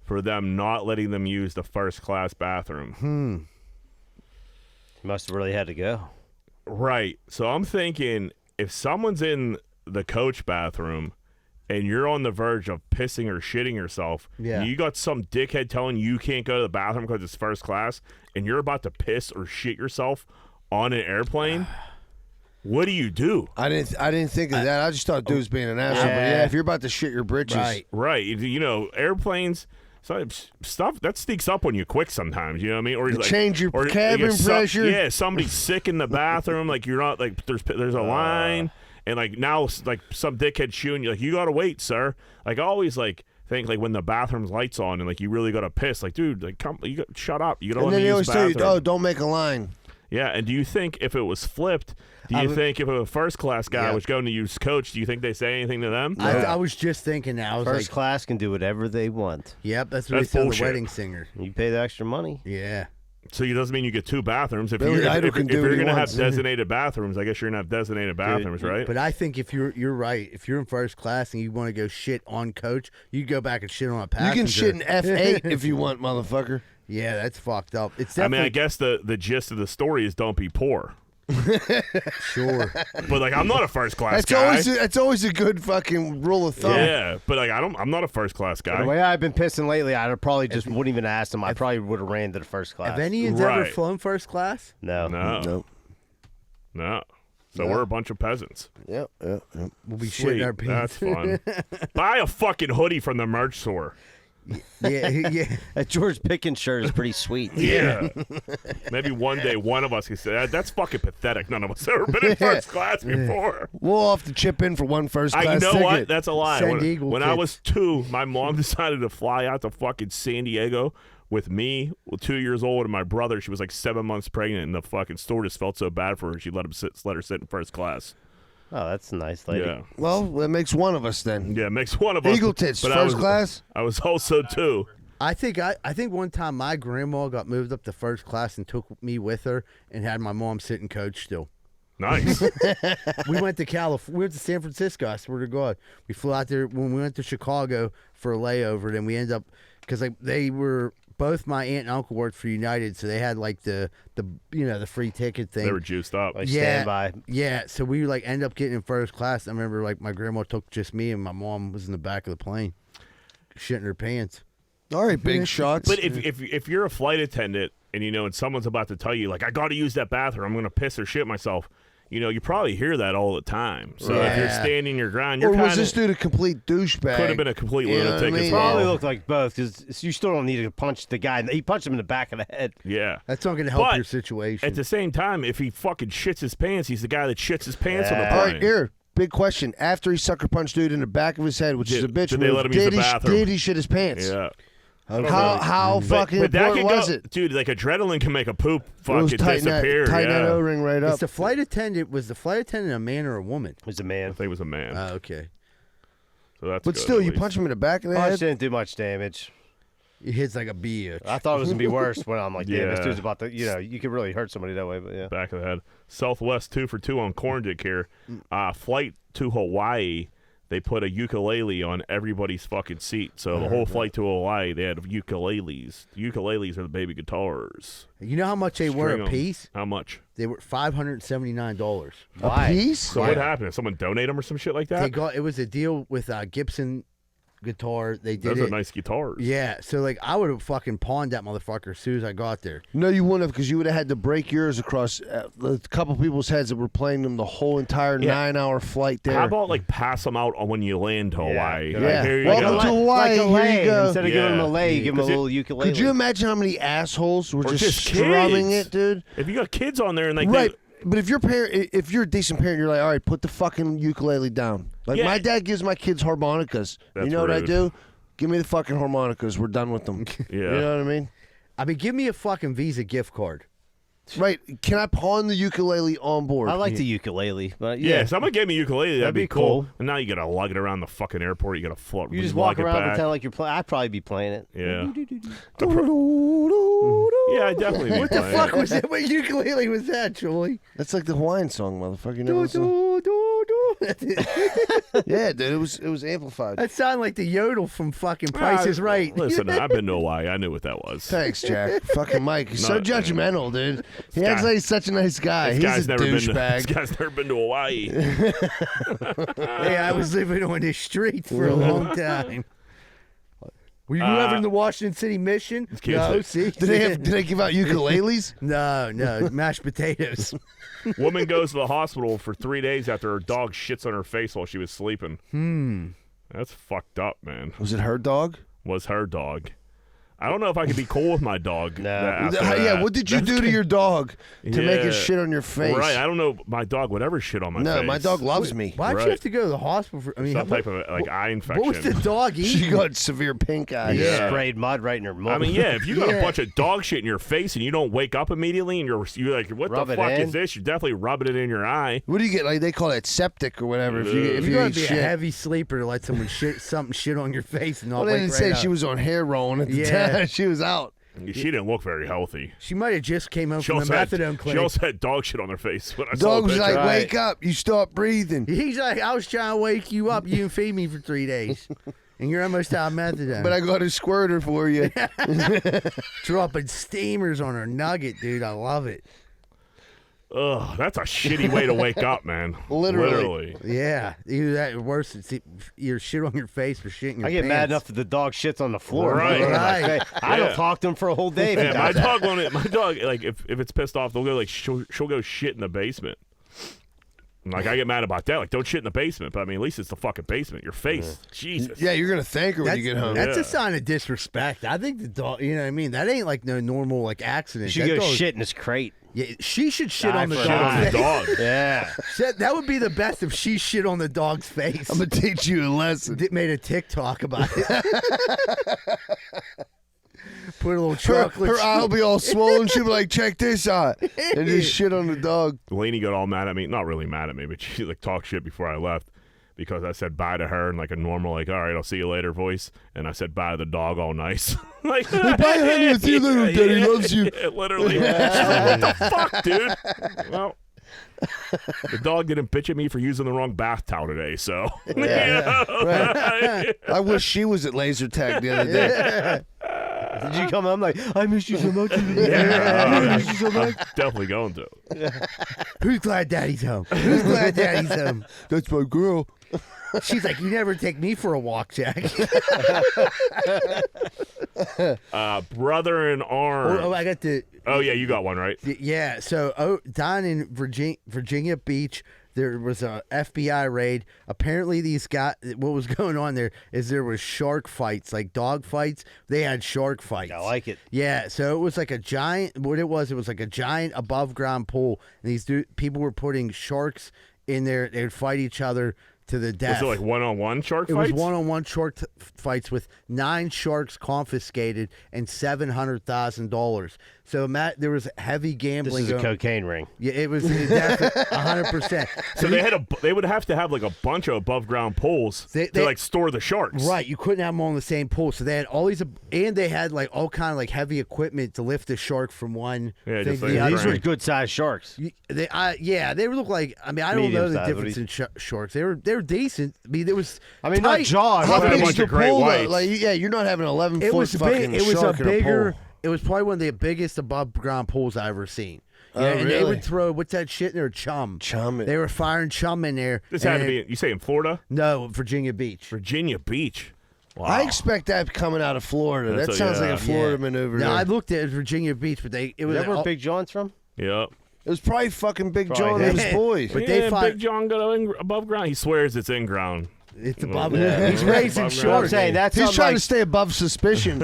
for them not letting them use the first class bathroom. Must have really had to go. Right. So I'm thinking if someone's in the coach bathroom and you're on the verge of pissing or shitting yourself, Yeah. you got some dickhead telling you can't go to the bathroom because it's first class, and you're about to piss or shit yourself on an airplane, what do you do? I didn't think of that. I just thought dude was being an asshole. But yeah, if you're about to shit your britches, Right. Right. You know, airplanes, stuff that sneaks up on you quick sometimes. You know what I mean? Or change your cabin pressure. Yeah, somebody's sick in the bathroom. Like you're not like there's a line, and like now like some dickhead shooing you. Like you gotta wait, sir. Like always like. Think like when the bathroom's lights on and like you really gotta piss. Like dude, like shut up. You gotta And let then me they use always the tell you, bathroom. "Oh, don't make a line." Yeah, and do you think if it was flipped, think if a first class guy was going to use coach, do you think they say anything to them? I was just thinking now. I was First like, class can do whatever they want. "Yep, that's what That's they tell the bullshit. wedding singer." You pay the extra money. Yeah. So it doesn't mean you get 2 bathrooms. If Billy you're, Idol if can do you're what he going to have wants. designated bathrooms, I guess you're going to have designated bathrooms, right? But I think if you're right, if you're in first class and you want to go shit on coach, you go back and shit on a You passenger. can shit in F8 if you want, motherfucker. Yeah, that's fucked up. It's I definitely mean, I guess the gist of the story is don't be poor. sure. But like, I'm not a first class That's guy. that's always a good fucking rule of thumb. Yeah, but like, I'm not a first class guy. The way I've been pissing lately, I probably just wouldn't even ask them. I probably would have ran to the first class. Have any of you ever Right. flown first class? No. No. So we're a bunch of peasants. Yep. We'll be Sweet. shitting our pants. That's fun. Buy a fucking hoodie from the merch store. yeah. That George Pickens shirt is pretty sweet. Yeah. Maybe one day one of us can say, that's fucking pathetic. None of us ever been in first class before. We'll have to chip in for one first class You know ticket. what? That's a lie. Send When, Eagle when I kits. was 2, my mom decided to fly out to fucking San Diego with me, 2 years old, and my brother. She was like 7 months pregnant, and the fucking store just felt so bad for her. She let her sit in first class. Oh, that's a nice lady. Yeah. Well, that makes one of us then. Yeah, it makes one of us. Eagle tits, but first class? I was also 2. I think one time my grandma got moved up to first class and took me with her and had my mom sit in coach still. Nice. We went to California. We went to San Francisco. I swear to God, we flew out there when we went to Chicago for a layover. Then we ended up because they were both my aunt and uncle worked for United, so they had like the free ticket thing. They were juiced up. Like standby. Yeah, so we like end up getting in first class. I remember like my grandma took just me and my mom was in the back of the plane, shitting her pants. All right, big shots. But if you're a flight attendant and someone's about to tell you like I got to use that bathroom, I'm gonna piss or shit myself. You probably hear that all the time. So if you're standing your ground, you're or was kinda, this dude a complete douchebag? could have been a complete You know what lunatic I mean? as Probably well. looked like both because you still don't need to punch the guy. He punched him in the back of the head. Yeah. That's not going to help But your situation. At the same time, if he fucking shits his pants, he's the guy that shits his pants on the Yeah. plane. All right, here. Big question. After he sucker punched dude in the back of his head, which is a bitch did they move, let him use the bathroom? did he shit his pants? Yeah. How fucking but that important can was go, it? dude? Like adrenaline can make a poop It was fucking tighten disappear. that yeah. O-ring right was up. the flight attendant a man or a woman? He was a I man. think it was a man. Okay. So that's. But good, still, at you least. punch him in the back of the Punch head. didn't do much damage. It hits like a bitch. I thought it was gonna be worse when I'm like, damn, this Yeah. dude's about to, you could really hurt somebody that way. But yeah, Back of the head. Southwest 2 for 2 on corn dick here. Flight to Hawaii. They put a ukulele on everybody's fucking seat. So the whole flight to Hawaii, they had ukuleles. Ukuleles are the baby guitars. You know how much they were String a 'em. piece? How much? They were $579. why? A piece? So what happened? Did someone donate them or some shit like They that? got it was a deal with Gibson guitar. They did Those it. are nice guitars. Yeah, so like I would have fucking pawned that motherfucker as soon as I got there. No, you wouldn't have, because you would have had to break yours across a couple people's heads that were playing them the whole entire Yeah. 9-hour flight there. How about like pass them out when you land to Hawaii? Like, Yeah. here you Welcome go. to Hawaii. Like a Here lay. you go. Instead of giving him a lay, you give him a Because little ukulele. Could you imagine how many assholes were Or just just strumming kids. it, dude? If you got kids on there and like Right. But if you're a decent parent, you're like, all right, put the fucking ukulele down. Like Yeah. my dad gives my kids harmonicas. That's you know what I rude. do? Give me the fucking harmonicas. We're done with them. Yeah. You know what I mean? I mean, give me a fucking Visa gift card. Right. Can I pawn the ukulele on board? I like the ukulele, but Yeah, someone gave me a ukulele. That'd be cool. cool. And now you gotta lug it around the fucking airport. You gotta float. you just lug walk it around back. pretend like you're playing. I'd probably be playing it. Yeah. That's Yeah, I definitely. be What the playing fuck it. was that? What ukulele was that, Julie? like the Hawaiian song, motherfucker. You never Do, listen? do, do, do. Yeah, dude. It was amplified. That sounded like the yodel from fucking Price is Right. Listen, I've been to Hawaii. I knew what that was. Thanks, Jack. Fucking Mike. He's so No, judgmental, dude. He guy- acts like he's such a nice guy. This guy's He's a never been. This douchebag. guy's never been to Hawaii. Hey, I was living on the streets for a long time. Were you ever in the Washington City Mission? kids No, that- see? Did they give out ukuleles? No, mashed potatoes. Woman goes to the hospital for 3 days after her dog shits on her face while she was sleeping. That's fucked up, man. Was it her dog? Was her dog. I don't know if I could be cool with my dog. No. after Yeah, that. what did you do to your dog to make Yeah. it shit on your face? Right, I don't know. My dog would ever shit on my face. No, my dog loves me. Why'd Right. you have to go to the hospital for? I mean, Some what, type of like eye infection. what was the dog She eating? got severe pink eye. You Yeah. sprayed mud right in her mouth. I mean, yeah, if you got Yeah. a bunch of dog shit in your face and you don't wake up immediately and you're like, what Rub the it fuck in. is this? You're definitely rubbing it in your eye. What do you get? Like they call it septic or whatever. If you You gotta eat be shit. a heavy sleeper to let someone something shit on your face and not Well, they wake didn't right say up. she was on hair rolling at the Yeah. time. She was out. She didn't look very healthy. She might have just came home She from the also, had, methadone she clinic. also had dog shit on her face when I saw Dog the was picture. like, Right. "Wake up! You stop breathing." He's like, I was trying to wake you up. You didn't feed me for 3 days. And you're almost out of methadone. But I got a squirter for you. Dropping steamers on her nugget, dude. I love it. Ugh, that's a shitty way to wake up, man. Literally. Yeah. Either that or worse, it's either shit on your face or shit in your I get pants. mad enough that the dog shits on the floor. Right. Right. I Yeah. don't talk to him for a whole day. If he Yeah, my does that. dog won't. My dog, like, if it's pissed off, they'll go like she'll go shit in the basement. And, like, I get mad about that. Like, don't shit in the basement. But I mean, at least it's the fucking basement. Your face, Jesus. Yeah, you're gonna thank her when you get home. That's Yeah. a sign of disrespect. I think the dog, you know what I mean? That ain't like no normal like accident. She That goes dog- shit in his crate. Yeah, she should shit Die on the for Shit on dog's the face. dog. Yeah. That would be the best if she shit on the dog's face. I'm gonna teach you a lesson. Made a TikTok about it. Put a little Her, chocolate. her eye will be all swollen. She'll be like, "Check this out," and just shit on the dog. Lainey got all mad at me. Not really mad at me, but she like talked shit before I left because I said bye to her in like a normal, like, all right, I'll see you later voice. And I said bye to the dog all nice. Like, Bye, honey. See you later. Daddy loves you. Yeah, literally. She's like, what the fuck, dude? Well, the dog didn't bitch at me for using the wrong bath towel today, so. Yeah. Right. I wish she was at laser tag the other day. Did you come? I'm like, I miss you so much. I'm definitely going to. Who's glad daddy's home? Who's glad daddy's home? That's my girl. She's like, you never take me for a walk, Jack. Brother in arms. I got the. Oh, yeah, you got one, right? Yeah, so down in Virginia Beach, there was a FBI raid. Apparently, these guys, what was going on there is there was shark fights, like dog fights. They had shark fights. I like it. Yeah, so it was like a giant. What it was like a giant above ground pool, and these people were putting sharks in there. They would fight each other to the death. Was it like one-on-one shark It fights? was one-on-one shark fights with 9 sharks confiscated and $700,000. So there was heavy gambling. This is a cocaine ring. Yeah, it was definitely 100%. So they would have to have like a bunch of above ground pools to like store the sharks. Right, you couldn't have them all in the same pool. So they had all these, and they had like all kind of like heavy equipment to lift the shark from one thing to the other. These were good sized sharks. They look like. I mean, I don't know the difference in sharks. They were decent. I mean, there was. Not Jaws. How big is bunch the of great pool? whites. Like, yeah, you're not having an 11-foot It was fucking big. It was a shark in bigger. pool. It was probably one of the biggest above ground pools I ever seen. Oh, Yeah, and they really? would throw what's that shit in there? Chum. They were firing chum in there. This had to be. You say in Florida? No, Virginia Beach. Virginia Beach. Wow. I expect that coming out of Florida. That sounds like a Florida maneuver. No, there. I looked at Virginia Beach, but it was Is that where Big John's from? Yep. It was probably fucking Big John and his boys. But Big John got above ground. He swears it's in ground. It's above. He's raising sharks. He's trying to stay above suspicion.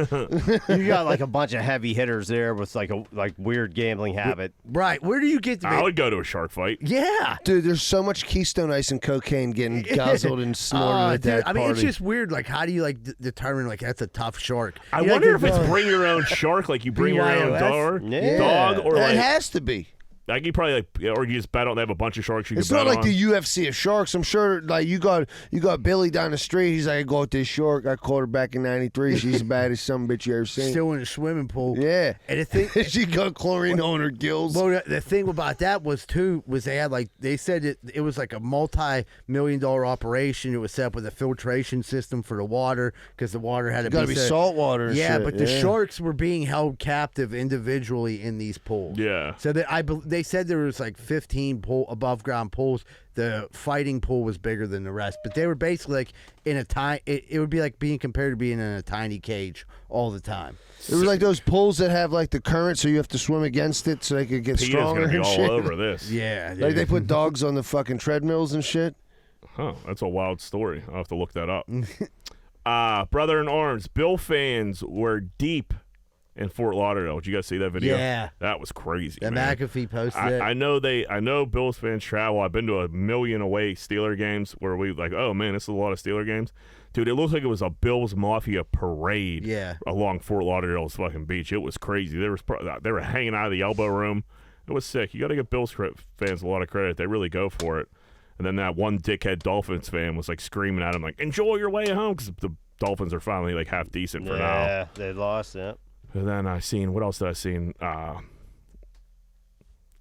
You got like a bunch of heavy hitters there with like a weird gambling habit. Right. Where do you get the? I would go to a shark fight. Yeah. Dude, there's so much Keystone Ice and cocaine getting guzzled and snorted at that I mean, it's party. just weird. Like, how do you like determine like that's a tough shark? I wonder if it's bring your own shark, like you bring your own dog, or like it has to be. Like you probably or you just bet on. They have a bunch of sharks. It's can not bet like on. the UFC of sharks. I'm sure, like you got Billy down the street. He's like, I go with this shark. I caught her back in '93. She's the baddest some bitch you ever seen. Still in the swimming pool. Yeah, and the thing she got chlorine on her gills. Well, the thing about that was they had like they said it was like a multi-million-dollar operation. It was set up with a filtration system for the water because the water had to be salt water. And yeah, shit. but the sharks were being held captive individually in these pools. Yeah. So they said there was like 15 above ground pools. The fighting pool was bigger than the rest, but they were basically like in a tiny. It would be like being compared to being in a tiny cage all the time. It was like those pools that have like the current, so you have to swim against it so they could get Peter's stronger gonna be and all shit. over this. Yeah, like they put dogs on the fucking treadmills and shit. Huh, that's a wild story. I'll have to look that up. Brother in Arms, Bill fans were deep in Fort Lauderdale. Did you guys see that video? Yeah. That was crazy, That man. McAfee posted it. I know Bills fans travel. I've been to a million away Steeler games where we like, oh man, this is a lot of Steeler games. Dude, it looks like it was a Bills Mafia parade along Fort Lauderdale's fucking beach. It was crazy. They were hanging out of the elbow room. It was sick. You got to give Bills fans a lot of credit. They really go for it. And then that one dickhead Dolphins fan was like screaming at him like, enjoy your way home, because the Dolphins are finally like half decent for now. Yeah, they lost it. And then what else did I see?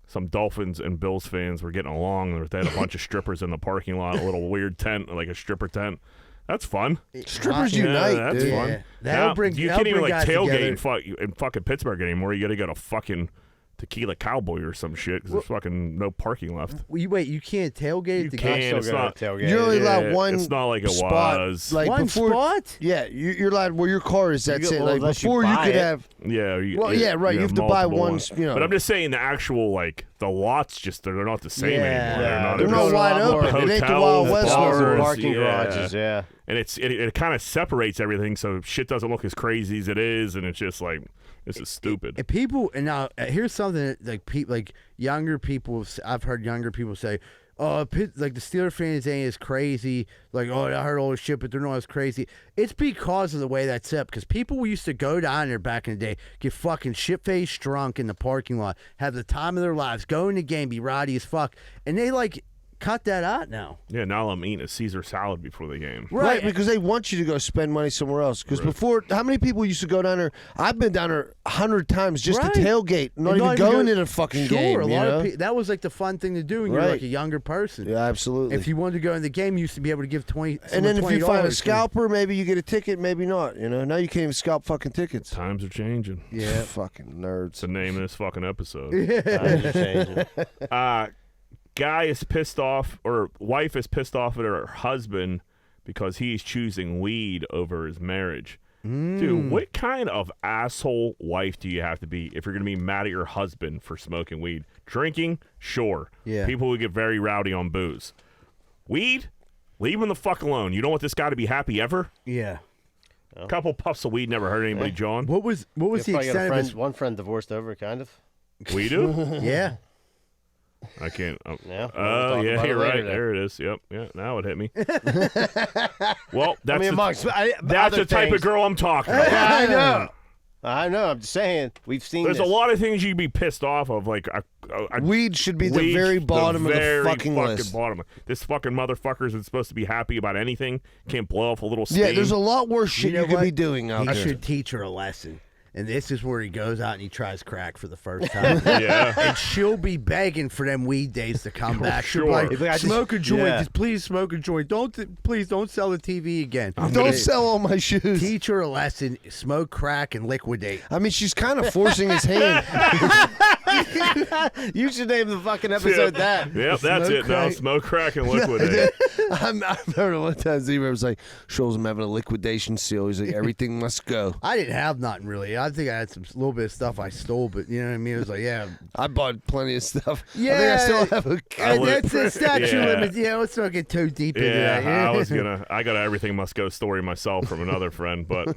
Some Dolphins and Bills fans were getting along. They had a bunch of strippers in the parking lot, a little weird tent, like a stripper tent. That's fun. Strippers unite, that's dude. fun. Yeah. That'll bring- you that'll can't even bring like guys tailgate in fucking Pittsburgh anymore. You got to go to fucking Tequila Cowboy or some shit because there's fucking no parking left. Wait, you can't tailgate You the can. It's not tailgate. You're only allowed one. It's not like it spot. was. Like one before, spot? Yeah, you're allowed where your car is. That's it. Like unless before, you buy could it. have. Yeah. Yeah, right. You have to buy multiple one. ones. You know, But I'm just saying the actual like the lots they're not the same Yeah. anymore. they're not wide open. It ain't the Wild West. Bars, no more. Parking garages, yeah. And it kind of separates everything, so shit doesn't look as crazy as it is, and it's just like this is stupid. And people, and now here's something that, like younger people. I've heard younger people say, "Oh, like the Steelers fans ain't as crazy." Like, "Oh, I heard all this shit, but they're not as crazy." It's because of the way that's set. Because people used to go down there back in the day, get fucking shit-faced drunk in the parking lot, have the time of their lives, go in the game, be rowdy as fuck, and they like cut that out now. Yeah, now I'm eating a Caesar salad before the game. Right, because they want you to go spend money somewhere else. Because before, how many people used to go down there? I've been down there 100 times just to tailgate, not even going to the fucking game. A lot of people, that was like the fun thing to do when you were like a younger person. Yeah, absolutely. If you wanted to go in the game, you used to be able to give 20. And then if you find a $20. scalper, maybe you get a ticket, maybe not. You know, now you can't even scalp fucking tickets. Times are changing. Yeah, fucking nerds. It's the name of this fucking episode. Times are changing. Guy is pissed off, or wife is pissed off at her husband because he's choosing weed over his marriage. Dude, what kind of asshole wife do you have to be if you're going to be mad at your husband for smoking weed? Drinking? Sure. Yeah. People who get very rowdy on booze. Weed? Leave him the fuck alone. You don't want this guy to be happy ever? Yeah. A couple puffs of weed never hurt anybody, John. What was the extent of his? One friend divorced over it, kind of. We do? Yeah. I can't. Yeah. Oh, We'll yeah, talk you're about it right. later There it is. Yep. Yeah, now it hit me. Well, that's I mean, the, amongst that's the type of girl I'm talking about. Yeah, I know. I know. I'm just saying. We've seen. There's a lot of things you'd be pissed off of. Like weed should be the very bottom of the fucking list. Bottom. This fucking motherfucker isn't supposed to be happy about anything. Can't blow off a little steam. Yeah, there's a lot worse shit you could what? be doing out He there. should teach her a lesson. And this is where he goes out and he tries crack for the first time. Yeah. And she'll be begging for them weed days to come back. She'll sure. be like, smoke a joint. Just please smoke a joint. Please don't sell the TV again. Don't sell all my shoes. Teach her a lesson. Smoke crack and liquidate. I mean, she's kind of forcing his hand. You should name the fucking episode that. Yep, that's it. Now smoke crack and liquidate. I remember one time Zebra was like, shows him having a liquidation seal. He's like, everything must go. I didn't have nothing really. I think I had some little bit of stuff I stole, but you know what I mean? It was like, yeah. I bought plenty of stuff. Yeah. I think I still have a And that's the statute limit. Yeah, let's not get too deep into that. I got an everything must go story myself from another friend, but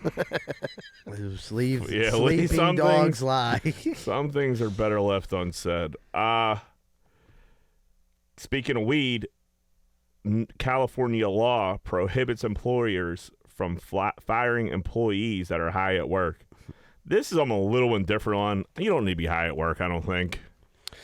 sleeping dogs lie. Some things are better left unsaid. Speaking of weed, California law prohibits employers from firing employees that are high at work. This is I'm a little indifferent on. You don't need to be high at work, I don't think.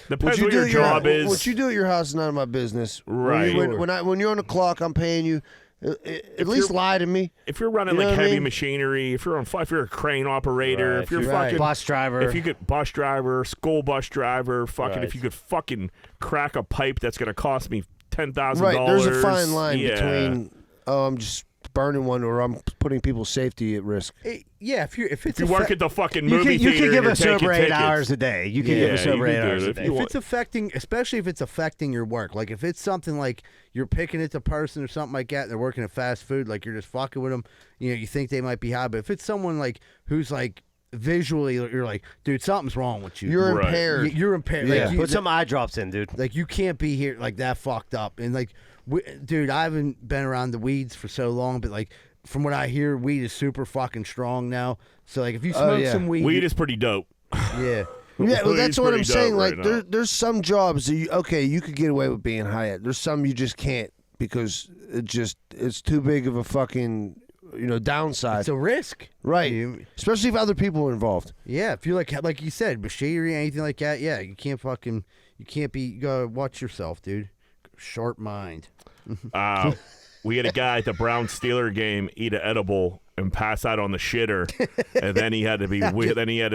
Depends what your job is. What you do at your house is none of my business. Right. When you're on the clock, I'm paying you. At least lie to me. If you're running like heavy machinery, if you're a crane operator, if you're fucking bus driver, if you could bus driver, school bus driver, fucking if you could fucking crack a pipe that's gonna cost me $10,000. Right. There's a fine line between I'm just burning one or I'm putting people's safety at risk. Yeah, if you work at the fucking movie you theater, can give you're us over taking 8 tickets. hours a day. You can give us over 8 hours a day. If it's affecting, especially if it's affecting your work, like if it's something like you're picking at the person or something like that, and they're working at fast food, like you're just fucking with them, you think they might be high, but if it's someone like who's like visually, you're like, dude, something's wrong with you. You're impaired. You're impaired. Yeah. Like, Put some eye drops in, dude. Like you can't be here like that fucked up, and like, dude, I haven't been around the weeds for so long, but like. From what I hear, weed is super fucking strong now. So, like, if you smoke some weed... Weed is pretty dope. Yeah. Yeah, well, that's what I'm saying. Like, right there's some jobs that you could get away with being high at. There's some you just can't because it's too big of a fucking, downside. It's a risk. Right. Especially if other people are involved. Yeah, if you're like you said, machinery, anything like that, yeah, you can't you gotta watch yourself, dude. Sharp mind. We had a guy at the Brown-Steeler game eat an edible and pass out on the shitter, and then he had to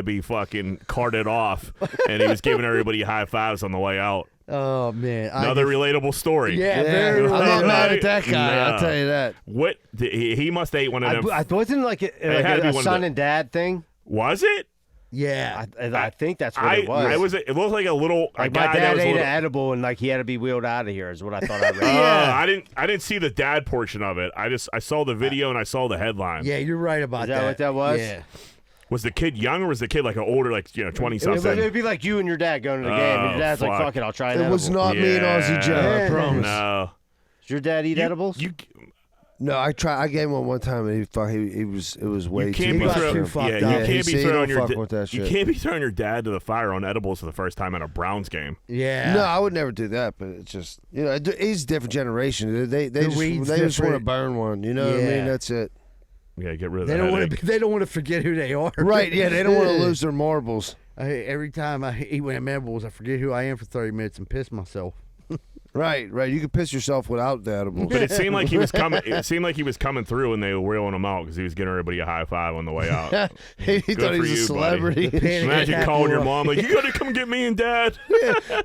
be fucking carted off, and he was giving everybody high fives on the way out. Oh man, another relatable story. Yeah, I'm not mad at that guy. I'll tell you that. What he must have ate one of them. I wasn't like a son and dad thing. Was it? Yeah, I think that's what it was. It looked like a little. Like my dad ate an edible and like he had to be wheeled out of here. Is what I thought I read. Yeah, I didn't see the dad portion of it. I saw the video and I saw the headline. Yeah, you're right about that. Is that what that was? Yeah. Was the kid young or was the kid like an older, 20-something? It would be like you and your dad going to the game. And your dad's like, "Fuck it, I'll try that." It was not me and Aussie Joe. I promise. No. Does your dad eat edibles? No, I tried. I gave him one time, and it was way too You much. can't be throwing your dad to the fire on edibles for the first time at a Browns game. Yeah. No, I would never do that. But it's just he's a different generation. They just want to burn one. You know what I mean? That's it. Yeah, get rid of that. They don't want to forget who they are. Right? Yeah, they don't want to lose their marbles. Every time I eat one of them edibles, I forget who I am for 30 minutes and piss myself. Right. You could piss yourself without the edibles. But it seemed like he was coming. It seemed like he was coming through, and they were wheeling him out because he was giving everybody a high five on the way out. he thought he was a celebrity. Imagine calling your mom like, "You got to come get me and Dad."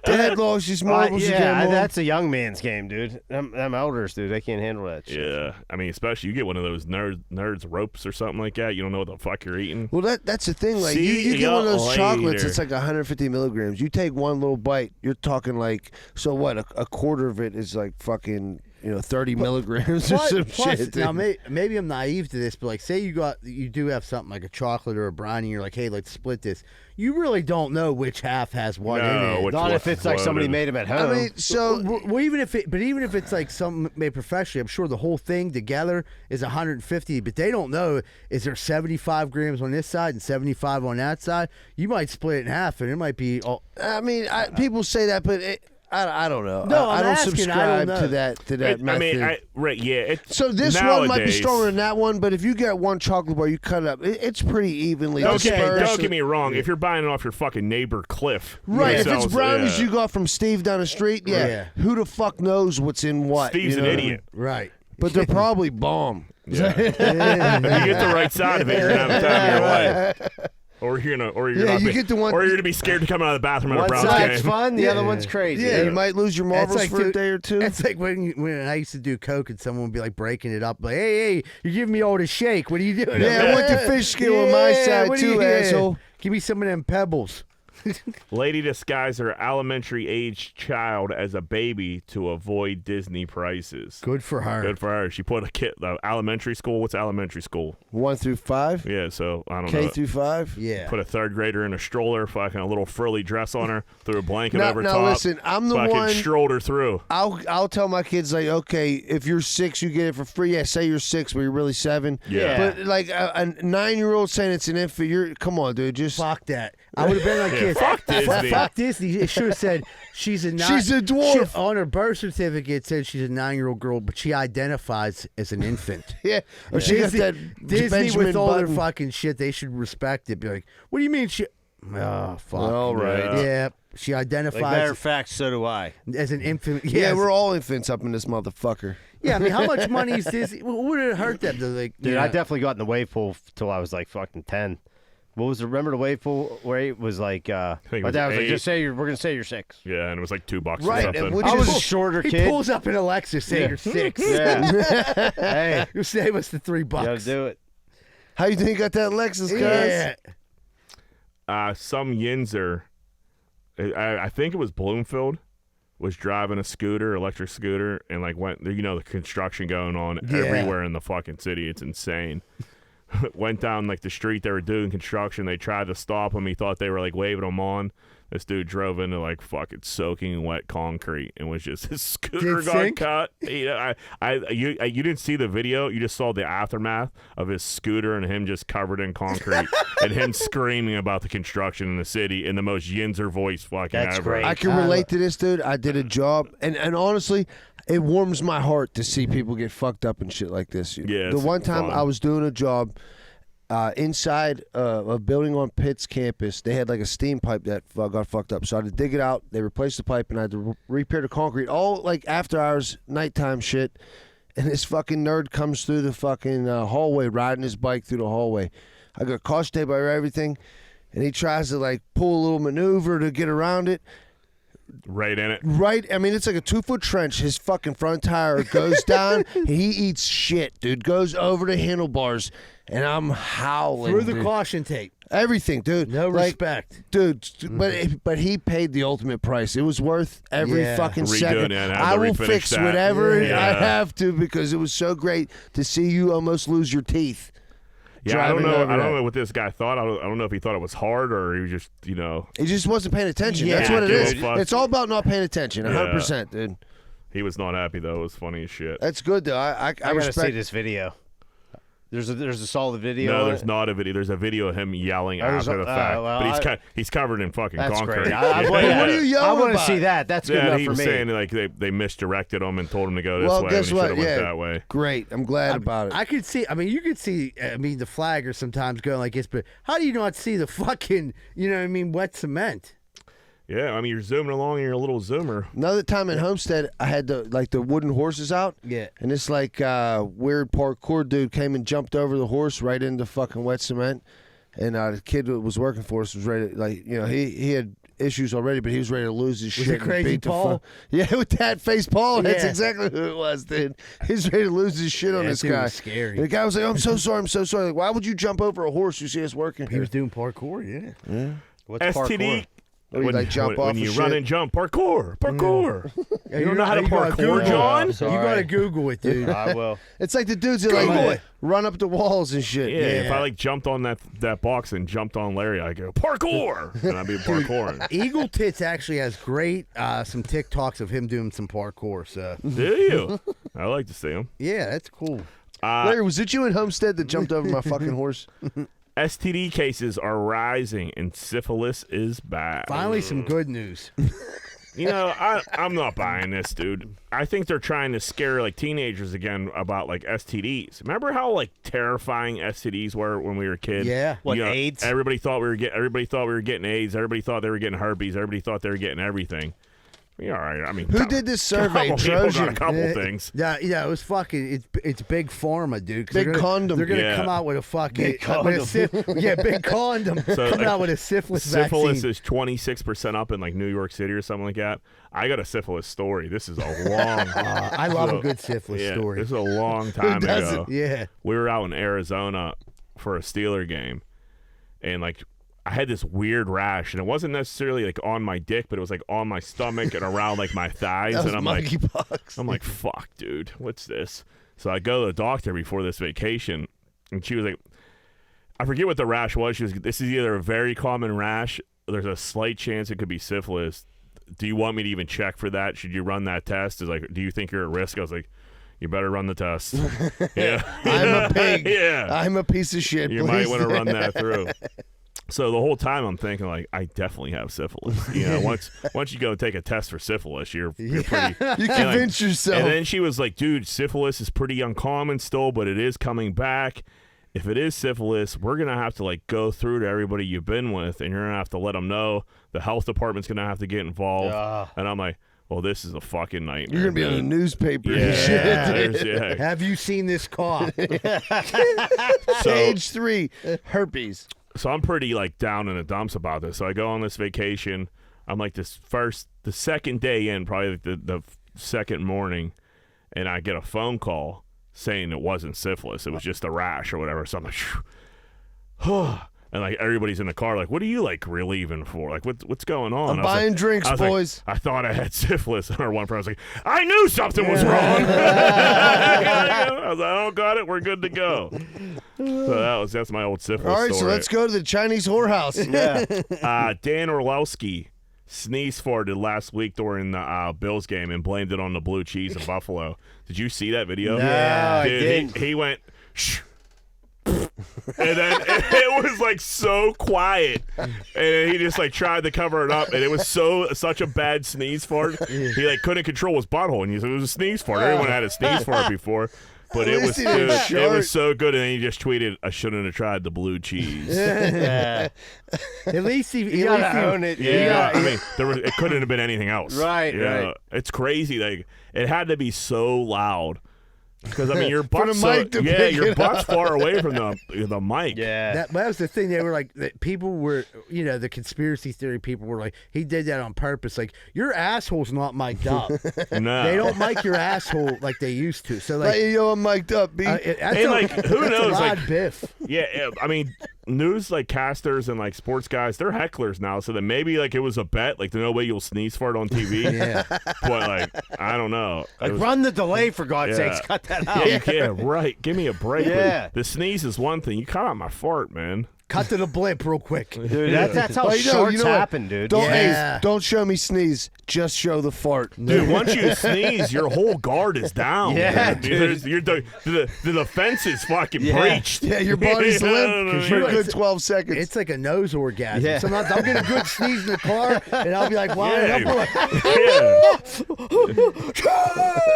Dad lost his marbles again. That's a young man's game, dude. Them elders, dude, they can't handle that shit. Yeah, I mean, especially you get one of those nerds ropes or something like that. You don't know what the fuck you're eating. Well, that's the thing. Like you get one of those chocolates. It's like 150 milligrams. You take one little bite. You're talking like a quarter of it is like fucking 30 milligrams or some shit. Now maybe I'm naive to this, but like say you do have something like a chocolate or a brownie, and you're like, hey, let's split this. You really don't know which half has what in it. Not if it's like somebody made them at home. I mean, so even if it's like something made professionally, I'm sure the whole thing together is 150. But they don't know, is there 75 grams on this side and 75 on that side? You might split it in half, and it might be. I mean, people say that, but I don't know. No, I I'm don't asking, subscribe I don't to that method. So this one might be stronger than that one, but if you get one chocolate bar, you cut it up. It's pretty evenly dispersed. Don't get me wrong. If you're buying it off your fucking neighbor Cliff, right? If it's brownies you got from Steve down the street, who the fuck knows what's in what? Steve's an idiot, right? But they're probably bomb. Yeah. If you get the right side of it, you're gonna have the time of your life. Or you're gonna be scared to come out of the bathroom at a Browns game. One side's fun, the other one's crazy. Yeah, you might lose your marbles for a day or two. It's like when I used to do coke and someone would be like breaking it up, like, hey, you're giving me all the shake. What are you doing? Yeah, I went to fish skill on my side too, asshole. Give me some of them pebbles. Lady disguised her elementary-age child as a baby to avoid Disney prices. Good for her. Good for her. She put a kid. Elementary school. What's elementary school? 1 through 5. Yeah, so I don't know. K through 5. Yeah. Put a third grader in a stroller, fucking a little frilly dress on her, threw a blanket over now top. Listen, I'm the fucking one. Strolled her through. I'll tell my kids like, okay, if you're 6, you get it for free. Yeah, say you're 6, but you're really 7. Yeah. But like a 9-year-old saying it's an infant, come on, dude, just fuck that. I would have been like, yeah, fuck Disney. Fuck Disney. It should have said she's a dwarf. On her birth certificate, it said she's a 9-year-old girl, but she identifies as an infant. Yeah. Or she got that Disney Benjamin with all Button. their fucking shit. They should respect it. Be like, what do you mean she? Oh fuck. All right. Yeah. She identifies. Like, matter of fact, so do I. As an infant. Yeah, we're all infants up in this motherfucker. Yeah, I mean, how much money is Disney? What would it hurt them to like? Dude, I definitely got in the wave pool till I was like fucking 10. What was remember the wave pool where it was like my dad was like, just say we're gonna say you're 6. Yeah, and it was like $2 right. or something. I was a shorter he kid. He pulls up in a Lexus, say you're 6. Yeah. Hey, you save us the $3. Gotta do it. How you think you got that Lexus, guys? Yeah. Some yinzer, I think it was Bloomfield, was driving a scooter, electric scooter, and like went, the construction going on everywhere in the fucking city. It's insane. Went down like the street they were doing construction. They tried to stop him. He thought they were like waving him on. This dude drove into like fucking soaking wet concrete and was just his scooter got cut. You didn't see the video. You just saw the aftermath of his scooter and him just covered in concrete and him screaming about the construction in the city in the most yinzer voice fucking That's ever. great. I can relate to this, dude. I did a job, and honestly, it warms my heart to see people get fucked up and shit like this. Yeah, the one time fun. I was doing a job inside a building on Pitt's campus. They had like a steam pipe that got fucked up, so I had to dig it out. They replaced the pipe, and I had to repair the concrete. All like after hours, nighttime shit. And this fucking nerd comes through the fucking hallway, riding his bike through the hallway. I got caution tape over everything, and he tries to like pull a little maneuver to get around it. Right in it. Right, I mean, it's like a 2-foot trench. His fucking front tire goes down. He eats shit, dude. Goes over the handlebars, and I'm howling. Through the dude. caution tape. Everything, dude. No like, respect. Dude, but he paid the ultimate price. It was worth every fucking second. I will fix that. whatever I have to because it was so great to see you almost lose your teeth. Yeah, I don't know what this guy thought. I don't know if he thought it was hard or he was just, He just wasn't paying attention. Yeah, That's what it is. fuck. It's all about not paying attention. 100%, dude. He was not happy though. It was funny as shit. That's good though. I gotta respect see this video. There's a solid video. No, there's not a video. There's a video of him yelling after the fact. But he's covered in fucking that's concrete. Great. What are you yelling I want to about? see that. That's good enough he for was me. saying like they misdirected him and told him to go this way. Guess when he what? should have went that way. Great. I'm glad about it. I could see. I mean, you could see. I mean, the flagger sometimes going like this, but how do you not see the fucking? Wet cement? Yeah, I mean, you're zooming along in your little zoomer. Another time in Homestead, I had the wooden horses out. Yeah. And this weird parkour dude came and jumped over the horse right into fucking wet cement. And the kid that was working for us was ready to, he had issues already, but he was ready to lose his shit. Was it Crazy Paul? Yeah, with that face Paul. That's Yeah. exactly who it was, dude. He was ready to lose his shit on Yeah, this dude guy. was scary. And the guy was like, I'm so sorry. Like, why would you jump over a horse you see us working He here? was doing parkour. Yeah. What's STD. parkour? When, jump off when you and run shit. and jump, parkour. Yeah, You don't know how to gotta parkour, Google it. John? You gotta Google it, dude. I will. It's like the dudes that Google it. run up the walls and shit. Yeah, if I jumped on that box and jumped on Larry, I'd go parkour, and I'd be parkouring. Eagle Tits actually has great some TikToks of him doing some parkour. So Do you? I like to see him. yeah, that's cool. Larry, was it you in Homestead that jumped over my fucking horse? STD cases are rising and syphilis is back. Finally, some good news. I'm not buying this, dude. I think they're trying to scare like teenagers again about like STDs. Remember how like terrifying STDs were when we were kids? Yeah. What, AIDS? Everybody thought we were getting AIDS. Everybody thought they were getting herpes. Everybody thought they were getting everything. Yeah, all right. I mean, Who did this survey? Couple people got a Trojan. couple things. Yeah, it was fucking. It's big pharma, dude. 'Cause Big they're gonna, condom. They're gonna Yeah. come out with a fucking Big condom. big condom. So, coming like, out with a syphilis Syphilis vaccine. is 26% up in like New York City or something like that. I got a syphilis story. This is a long. I love a good syphilis story. This is a long time ago. doesn't? Yeah. We were out in Arizona for a Steeler game, and like I had this weird rash, and it wasn't necessarily like on my dick, but it was like on my stomach and around like my thighs, That was and monkeypox. I'm like, fuck, dude, what's this? So I go to the doctor before this vacation, and she was like, I forget what the rash was. She was, this is either a very common rash, or there's a slight chance it could be syphilis. Do you want me to even check for that? Should you run that test? Is like, do you think you're at risk? I was like, you better run the test. Yeah, I'm a pig. Yeah, I'm a piece of shit. you please. might want to run that through. So the whole time I'm thinking like I definitely have syphilis. Once you go take a test for syphilis, you're pretty. You and, like, convince yourself. And then she was like, "Dude, syphilis is pretty uncommon still, but it is coming back. If it is syphilis, we're gonna have to like go through to everybody you've been with, and you're gonna have to let them know. The health department's gonna have to get involved." And I'm like, "Well, this is a fucking nightmare." You're gonna be on the dude. newspaper. Yeah, and shit. yeah. Have you seen this cough? Stage 3, herpes. So I'm pretty like down in the dumps about this. So I go on this vacation. I'm like the second day in, probably like the second morning, and I get a phone call saying it wasn't syphilis. It was just a rash or whatever. So I'm like, phew. And like everybody's in the car, like, what are you like relieving for? Like, what's going on? I'm I was buying like- drinks, I was like, boys. I thought I had syphilis. And our one friend was like, I knew something was wrong. I was like, oh, got it. We're good to go. So that's my old syphilis All right, story. so let's go to the Chinese whorehouse. Yeah. Dan Orlowski sneeze farted last week during the Bills game and blamed it on the blue cheese in Buffalo. Did you see that video? No, I Dude, didn't. He went, shh. And then it was like so quiet, and he just like tried to cover it up, and it was such a bad sneeze fart. He like couldn't control his butthole, and he said it was a sneeze fart. Everyone had a sneeze fart before, but it was least he didn't dude, show it it. was so good. And then he just tweeted, "I shouldn't have tried the blue cheese." Yeah. At least he. You gotta own it. Yeah, I mean, it couldn't have been anything else. Right, right. It's crazy. Like it had to be so loud because I mean, your For the butt's mic to pick your it butt's up. far away from the mic. Yeah. That was the thing. They were like, that people were, the conspiracy theory people were like, he did that on purpose. Like, your asshole's not mic'd up. No, They don't mic your asshole like they used to. So, like, Hey, yo, I'm mic'd up, B. that's And, like, who that's knows, a loud like- biff. Yeah, I mean, news like casters and like sports guys, they're hecklers now. So then maybe like it was a bet, like there's no way you'll sneeze fart on TV. Yeah. But like I don't know. It Like, was- run the delay, for God's Yeah. sakes. Cut that out. yeah, right. Give me a break. Yeah. The sneeze is one thing. You cut out my fart, man. Cut to the blimp real quick. Dude, that's how Well, shorts what? happen, dude. Don't, Yeah. hey, don't show me sneeze. Just show the fart. Dude, once you sneeze, your whole guard is down. Yeah, man. dude. The defense is fucking Yeah. breached. Yeah, your body's Yeah, limp for a good 12 seconds. It's like a nose orgasm. Yeah. Sometimes I'll get a good sneeze in the car, and I'll be like, wow. Yeah. And I'm like, Yeah.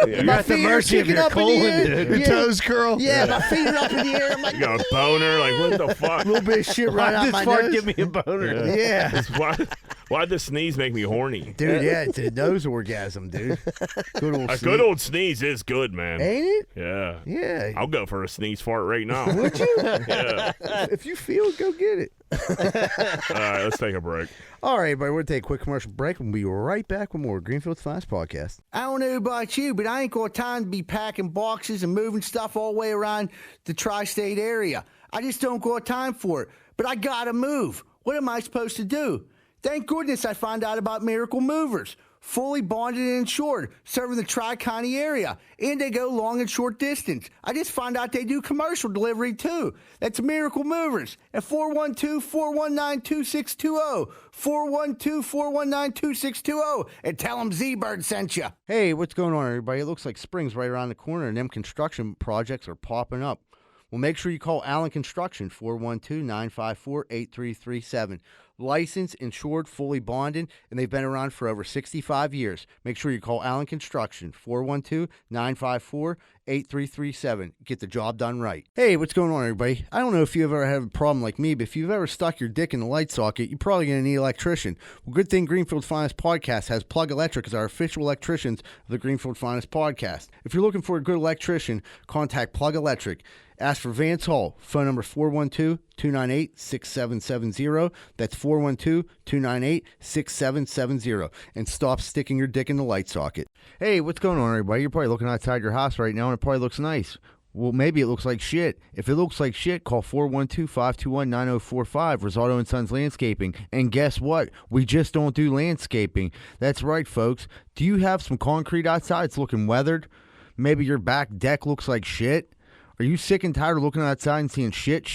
You're my at the feet are mercy of kicking your up in the colon, air. dude. Your Yeah. toes curl. Yeah, my feet are up in the air. I'm like, You got a boner? Like, what the fuck? a little bit of shit right out This my fart nose. give me a boner. Yeah. Why'd the sneeze make me horny? Dude, yeah, it's a nose orgasm, dude. Good old A sneeze. good old sneeze is good, man. Ain't it? Yeah. Yeah. I'll go for a sneeze fart right now. Would you? Yeah. If you feel it, go get it. All right, let's take a break. All right, everybody, we're going to take a quick commercial break. We'll be right back with more Greenfield's Finest Podcast. I don't know about you, but I ain't got time to be packing boxes and moving stuff all the way around the tri-state area. I just don't got time for it. But I got to move. What am I supposed to do? Thank goodness I found out about Miracle Movers. Fully bonded and insured, serving the Tri-County area. And they go long and short distance. I just found out they do commercial delivery, too. That's Miracle Movers at 412-419-2620. 412-419-2620. And tell them Z-Bird sent you. Hey, what's going on, everybody? It looks like spring's right around the corner, and them construction projects are popping up. Well, make sure you call Allen Construction, 412-954-8337. Licensed, insured, fully bonded, and they've been around for over 65 years. Make sure you call Allen Construction, 412-954-8337. Get the job done right. Hey, what's going on, everybody? I don't know if you've ever had a problem like me, but if you've ever stuck your dick in the light socket, you're probably going to need an electrician. Well, good thing Greenfield's Finest Podcast has Plug Electric as our official electricians of the Greenfield Finest Podcast. If you're looking for a good electrician, contact Plug Electric. Ask for Vance Hall. Phone number 412-298-6770. That's 412-298-6770. And stop sticking your dick in the light socket. Hey, what's going on, everybody? You're probably looking outside your house right now, and it probably looks nice. Well, maybe it looks like shit. If it looks like shit, call 412-521-9045, Rosado & Sons Landscaping. And guess what? We just don't do landscaping. That's right, folks. Do you have some concrete outside? It's looking weathered. Maybe your back deck looks like shit. Are you sick and tired of looking outside and seeing shit?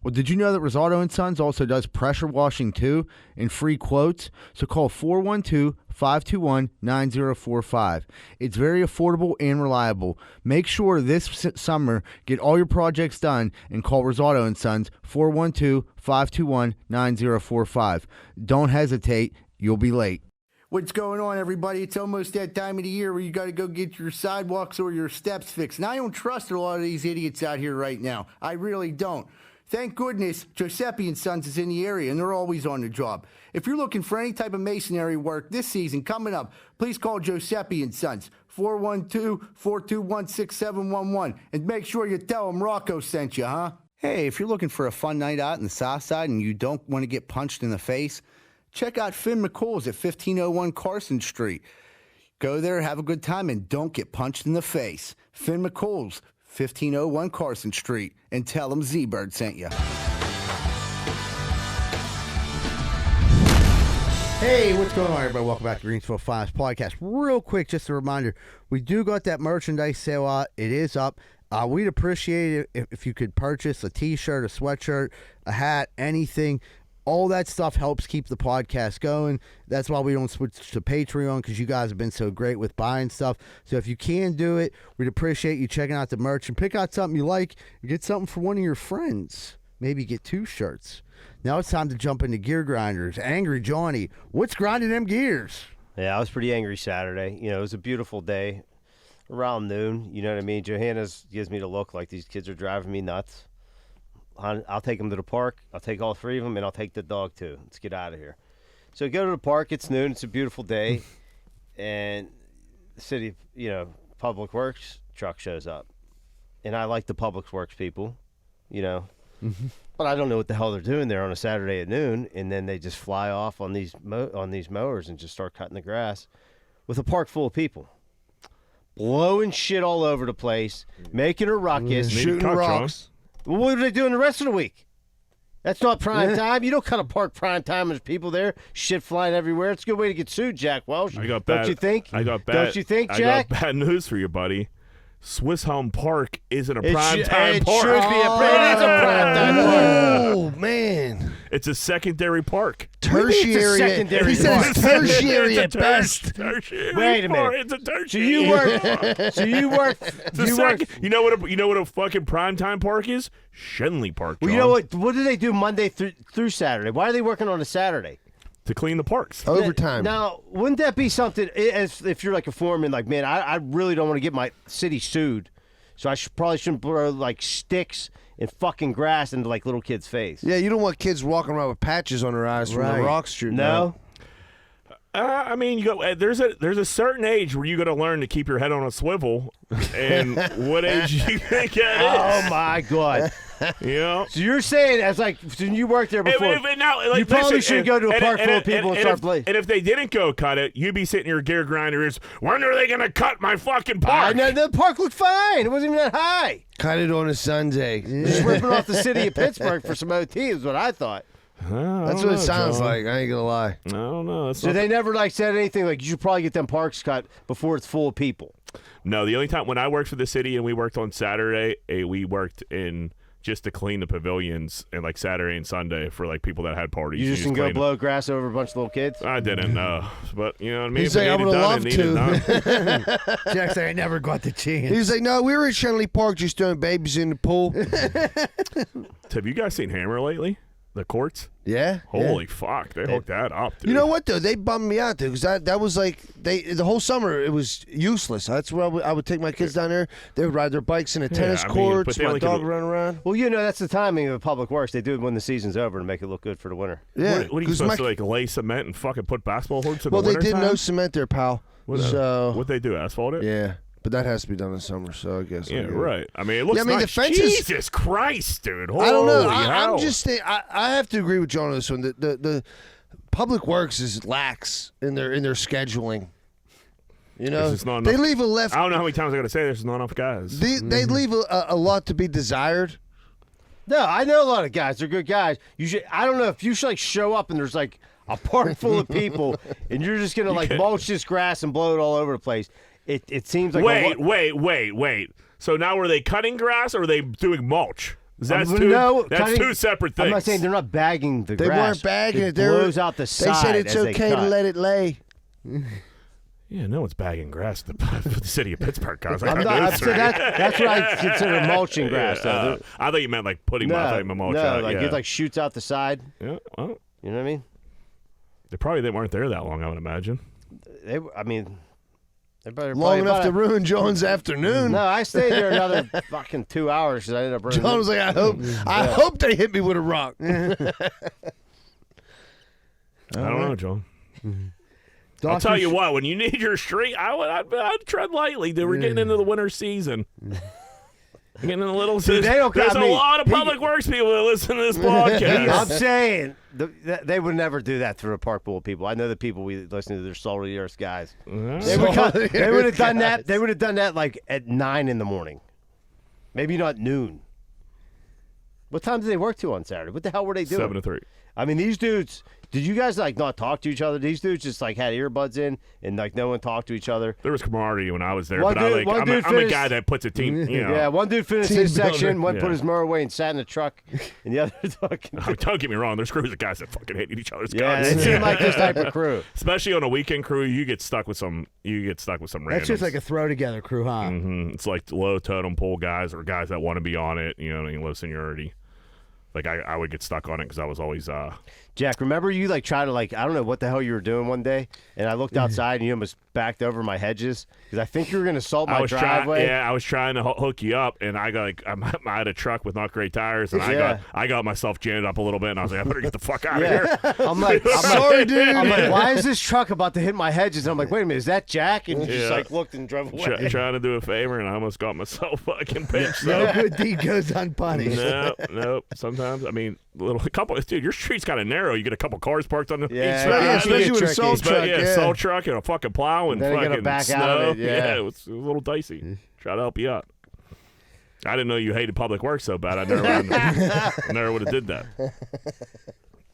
Well, did you know that Rosado & Sons also does pressure washing too and free quotes? So call 412-521-9045. It's very affordable and reliable. Make sure this summer get all your projects done and call Rosado & Sons 412-521-9045. Don't hesitate. You'll be late. What's going on, everybody? It's almost that time of the year where you got to go get your sidewalks or your steps fixed. And I don't trust a lot of these idiots out here right now. I really don't. Thank goodness Giuseppe & Sons is in the area, and they're always on the job. If you're looking for any type of masonry work this season coming up, please call Giuseppe & Sons, 412-421-6711. And make sure you tell them Rocco sent you, huh? Hey, if you're looking for a fun night out in the South Side and you don't want to get punched in the face, check out Finn McCool's at 1501 Carson Street. Go there, have a good time, and don't get punched in the face. Finn McCool's, 1501 Carson Street, and tell them Z-Bird sent you. Hey, what's going on, everybody? Welcome back to Greenfield Finest Podcast. Real quick, just a reminder, we do got that merchandise sale out. It is up. We'd appreciate it if you could purchase a T-shirt, a sweatshirt, a hat, anything. All that stuff helps keep the podcast going. That's why we don't switch to Patreon, because you guys have been so great with buying stuff. So if you can do it, we'd appreciate you checking out the merch and pick out something you like. Get something for one of your friends. Maybe get 2 shirts. Now it's time to jump into Gear Grinders. Angry Johnny, what's grinding them gears? Yeah, I was pretty angry Saturday. You know, it was a beautiful day around noon. You know what I mean? Johannes gives me the look like these kids are driving me nuts. I'll take them to the park. I'll take all 3 of them, and I'll take the dog, too. Let's get out of here. So go to the park. It's noon. It's a beautiful day. And the city, Public Works truck shows up. And I like the Public Works people, But I don't know what the hell they're doing there on a Saturday at noon. And then they just fly off on these mowers and just start cutting the grass with a park full of people. Blowing shit all over the place, making a ruckus. Shooting rocks. Well, what are they doing the rest of the week? That's not prime time. You don't cut a park prime time. There's people there, shit flying everywhere. It's a good way to get sued, Jack Welsh. Don't you think? Don't you think, Jack? I got bad news for you, buddy. Swiss Home Park isn't a prime time park. It should be it is a prime time park. Oh, man. It's a secondary park. Tertiary. Secondary he says park. tertiary at best. Tertiary. Wait a minute. It's a tertiary. You know what a fucking prime time park is? Shenley Park. John. Well, you know what? What do they do Monday through Saturday? Why are they working on a Saturday? To clean the parks. Overtime. Now, wouldn't that be something, as if you're like a foreman, like, man, I really don't want to get my city sued, so I probably shouldn't throw, like, sticks and fucking grass into, like, little kids' face. Yeah, you don't want kids walking around with patches on their eyes from the rocks shooting. No? I mean, there's a certain age where you got to learn to keep your head on a swivel, and what age you think that is? Oh my God! So you're saying, as like, when you worked there before, you probably shouldn't go to a park full of people and start playing. And if they didn't go cut it, you'd be sitting your gear grinders. When are they going to cut my fucking park? The park looked fine. It wasn't even that high. Cut it on a Sunday. Just ripping off the city of Pittsburgh for some OT is what I thought. That's what it sounds like. I ain't gonna lie. I don't know. So they never said anything like you should probably get them parks cut before it's full of people. No, the only time when I worked for the city and we worked on Saturday, we worked in just to clean the pavilions and like Saturday and Sunday for like people that had parties. You just didn't go blow grass over a bunch of little kids? I didn't, but you know what I mean? He's like, I would have loved to. Jack said, I never got the chance. He was like, no, we were at Shenley Park just doing babies in the pool. Have you guys seen Hammer lately? The courts? Yeah. Holy fuck, they hooked that up, dude. You know what though? They bummed me out, dude, because that was like the whole summer it was useless. That's where I would take my kids down there. They would ride their bikes in the tennis courts. My dog would run around. Well, that's the timing of Public Works. They do it when the season's over to make it look good for the winter. Yeah. What are you supposed to like lay cement and fucking put basketball hoops in the Well, they winter did no cement there, pal. What'd they do? Asphalt it? Yeah. But that has to be done in the summer, so I guess. Yeah, right. I mean, it looks I mean, nice. the fences, Jesus Christ, dude. Holy I don't know. hell. I'm just I have to agree with John on this one. The Public Works is lax in their scheduling. You know, they leave a left. I don't know how many times I got to say there's not enough guys. They leave a lot to be desired. No, I know a lot of guys. They're good guys. You should. I don't know if you should like show up and there's like a park full of people and you're just gonna like mulch this grass and blow it all over the place. It seems like wait. So now are they cutting grass or are they doing mulch? That's two separate things. I'm not saying they're not bagging the grass. They weren't bagging it. They blows out the side. They said it's okay to let it lay. Yeah, no one's bagging grass for the city of Pittsburgh, guys. That's what I consider mulching grass. I thought you meant like putting mulch out. Like it like shoots out the side. Yeah, well, you know what I mean? They weren't there that long, I would imagine. Long enough to ruin John's afternoon. No, I stayed there another fucking 2 hours because I ended up running. John was like, I hope they hit me with a rock. I don't know, John. I'll tell you what, when you need your street, I'd tread lightly. They were getting into the winter season. Getting in a little. There's a lot of Public Works people that listen to this podcast. I'm saying they would never do that through a park full of people. I know the people we listen to. They're salty earth guys. They would have done that. They would have done that like at 9 in the morning, maybe not noon. What time did they work to on Saturday? What the hell were they doing? 7 to 3. I mean, these dudes. Did you guys like not talk to each other? These dudes just like had earbuds in and like no one talked to each other. There was camaraderie when I was there, I'm a guy that puts a team. You know. Yeah, one dude finished his section, one put his mower away and sat in the truck, and the other fucking. Don't get me wrong. There's crews of guys that fucking hated each other's guns. Yeah, they seem like this type of crew. Especially on a weekend crew, you get stuck with some. Randoms. That's just like a throw together crew, huh? Mm-hmm. It's like low totem pole guys or guys that want to be on it. You know, low seniority. Like I would get stuck on it because I was always. Jack, remember you like try to like I don't know what the hell you were doing one day, and I looked outside and you almost backed over my hedges because I think you were going to salt my driveway. I was trying to hook you up, and I had a truck with not great tires, and I got myself jammed up a little bit, and I was like, I better get the fuck out of here. I'm sorry, dude. I'm like, why is this truck about to hit my hedges? And I'm like, wait a minute, is that Jack? And you just like looked and drove away. Trying to do a favor, and I almost got myself fucking pinched. No good deed goes unpunished. No. Sometimes, I mean, dude, your street's kind of narrow. You get a couple cars parked on the each side. Yeah, especially with a salt truck. Salt truck and a fucking plow and fucking back snow. Out of it, it was a little dicey. Try to help you out. I didn't know you hated Public Works so bad. I never would have did that.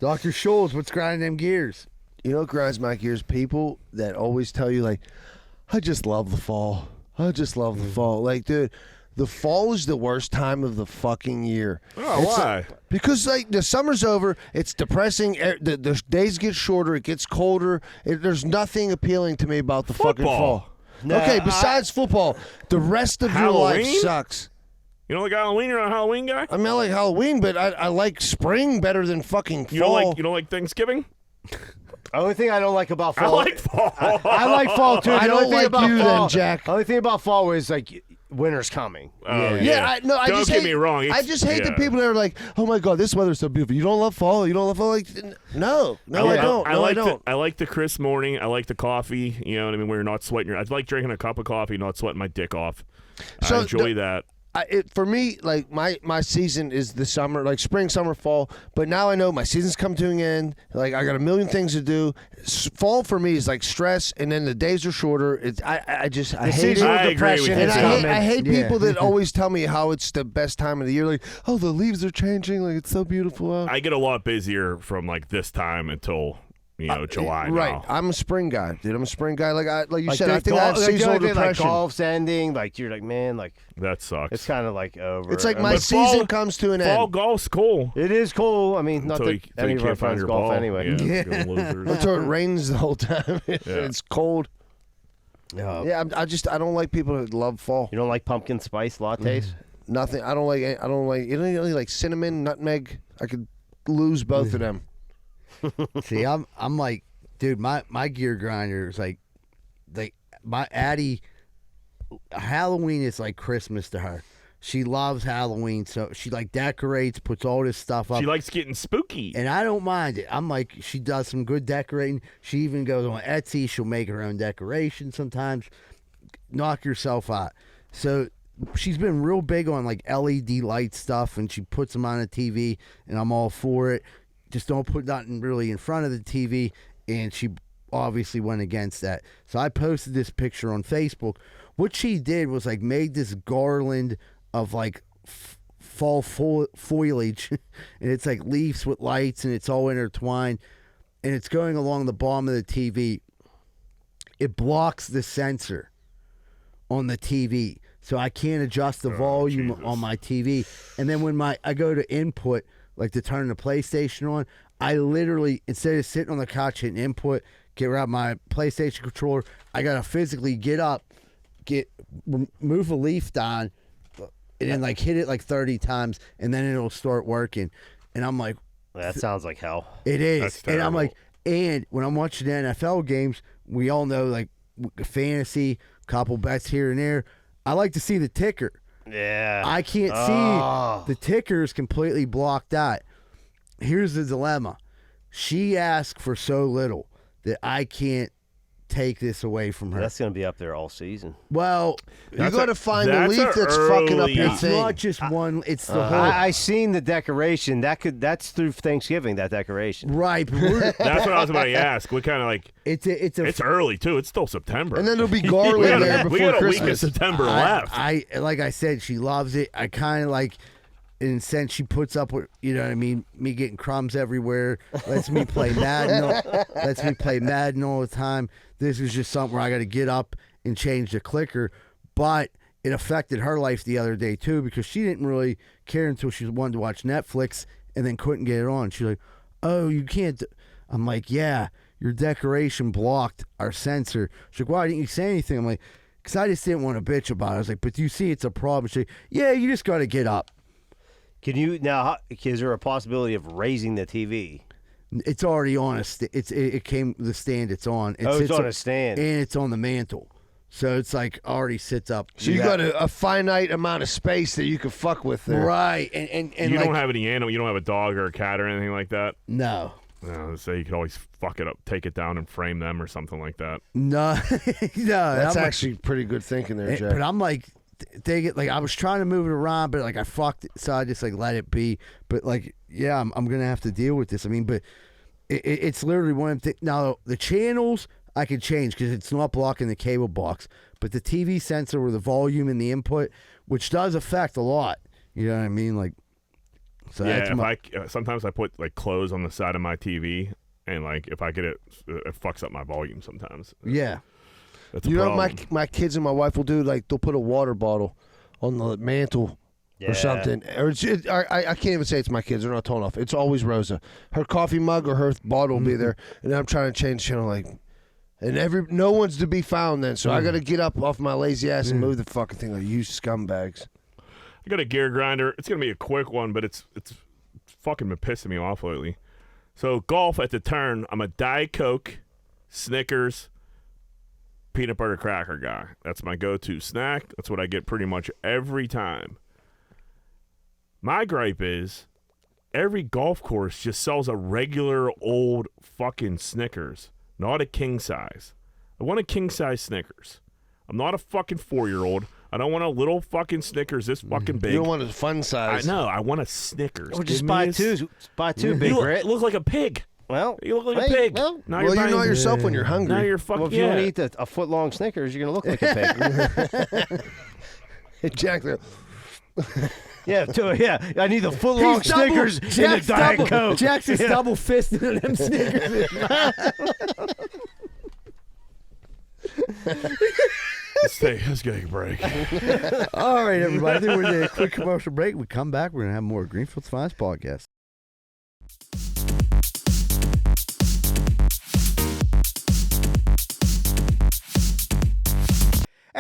Dr. Scholes, what's grinding them gears? You know what grinds my gears? People that always tell you, like, I just love the fall. I just love the fall. Like, dude, the fall is the worst time of the fucking year. Oh, why? Because, like, the summer's over. It's depressing. The days get shorter. It gets colder. There's nothing appealing to me about the fucking fall. No, okay, besides football, the rest of your life sucks. You don't like Halloween? You're not a Halloween guy? I mean, I like Halloween, but I like spring better than fucking fall. You don't like Thanksgiving? The only thing I don't like about fall. I like fall. I like fall too. I don't like you then, Jack. The only thing about fall is like winter's coming. I just get hate, me wrong. I just hate the people that are like, "Oh my god, this weather's so beautiful." You don't love fall? You don't love fall? Like, no, I don't. I don't. I like the crisp morning. I like the coffee. You know what I mean? Where you're not sweating. I like drinking a cup of coffee, not sweating my dick off. I enjoy that. For me, like my season is the summer, like spring, summer, fall. But now I know my season's come to an end. Like I got a million things to do. Fall for me is like stress, and then the days are shorter. I hate it. I agree with you. And I hate people that always tell me how it's the best time of the year. Like, oh, the leaves are changing. Like it's so beautiful out. I get a lot busier from like this time until. July. Right. now. I'm a spring guy, dude. I'm a spring guy. Like you said, I think I have seasonal depression. Like golf's ending. Like you're like, man, like that sucks. It's kind of like over. It's like my season comes to an end. Fall golf's cool. It is cool. I mean, not that any of our friends golf anyway. Until it rains the whole time. It's cold. Yeah. I don't like people that love fall. You don't like pumpkin spice lattes? Nothing. I don't like. You don't really like cinnamon, nutmeg. lose both of them. See, I'm like, dude, my gear grinder is like my Addie. Halloween is like Christmas to her. She loves Halloween, so she like decorates, puts all this stuff up. She likes getting spooky. And I don't mind it. I'm like, she does some good decorating. She even goes on Etsy. She'll make her own decorations sometimes. Knock yourself out. So she's been real big on like LED light stuff, and she puts them on the TV, and I'm all for it. Just don't put nothing really in front of the TV, and she obviously went against that. So I posted this picture on Facebook. What she did was like made this garland of like fall foliage, and it's like leaves with lights, and it's all intertwined, and it's going along the bottom of the TV. It blocks the sensor on the TV, so I can't adjust the volume on my TV. And then when I go to input, like to turn the PlayStation on, I literally, instead of sitting on the couch hitting input, get out my PlayStation controller, I gotta physically get up, move a leaf down, and then like hit it like 30 times, and then it'll start working. And I'm like, that sounds like hell. It is. And I'm like, and when I'm watching the NFL games, we all know like fantasy, couple bets here and there. I like to see the ticker. Yeah. I can't see the ticker is completely blocked out. Here's the dilemma. She asked for so little that I can't take this away from her. That's going to be up there all season. Well, you got to find the leaf that's fucking up your It's thing. not just one. It's the whole. I seen the decoration. That's through Thanksgiving. That decoration. Right. But That's what I was about to ask. What kind of like? It's early too. It's still September. And then there'll be garland there we before got a week of Christmas. September left. I like I said, she loves it. I kind of like, in a sense, she puts up with, you know what I mean, me getting crumbs everywhere. Lets me play Madden. Lets me play Madden all the time. This is just something where I got to get up and change the clicker. But it affected her life the other day too, because she didn't really care until she wanted to watch Netflix and then couldn't get it on. She's like, "Oh, you can't." I'm like, "Yeah, your decoration blocked our sensor." She's like, "Why didn't you say anything?" I'm like, "Because I just didn't want to bitch about it." I was like, "But do you see it's a problem?" She's like, "Yeah, you just got to get up." Can you now? Is there a possibility of raising the TV? It's already on it came the stand it's on. It's on a stand, and it's on the mantle, so it's like already sits up. So you got a finite amount of space that you can fuck with there, right? And you like, don't have any animal. You don't have a dog or a cat or anything like that. No. No, so you could always fuck it up, take it down, and frame them or something like that. No, that's actually pretty good thinking there, Jack. But I'm like, they get like I was trying to move it around, but like I fucked it, so I just like let it be. But like, yeah, I'm gonna have to deal with this. I mean, but it's literally one of the now the channels I can change because it's not blocking the cable box, but the TV sensor or the volume and the input, which does affect a lot. You know what I mean? Like, so yeah. Sometimes I put like clothes on the side of my TV, and like if I get it fucks up my volume sometimes. Yeah. That's you a know problem. what my kids and my wife will do? Like they'll put a water bottle on the mantle or something. Or I can't even say it's my kids. They're not tall enough. It's always Rosa. Her coffee mug or her bottle will be there, and then I'm trying to change the channel. Like, and no one's to be found then. So I got to get up off my lazy ass and move the fucking thing. Like, you scumbags. I got a gear grinder. It's gonna be a quick one, but it's fucking been pissing me off lately. So golf at the turn, I'm a Diet Coke, Snickers, peanut butter cracker guy. That's my go-to snack. That's what I get pretty much every time. My gripe is every golf course just sells a regular old fucking Snickers, not a king size. I want a king size Snickers. I'm not a fucking 4-year-old. I don't want a little fucking Snickers this fucking big. You don't want a fun size. I know. I want a Snickers. Or just buy two. Buy two, big Rit. You look like a pig. Well, you look like a pig. Well, now you're buying, not yourself when you're hungry. Now you're fucking. Well, if you want to eat a foot-long Snickers, you're going to look like a pig. Exactly. Yeah, I need the foot-long Snickers and a Diet Coke. Jackson's double fisted in them Snickers. Let's take a break. All right, everybody. I think we're going to a quick commercial break. We come back. We're going to have more Greenfield's Finest podcast.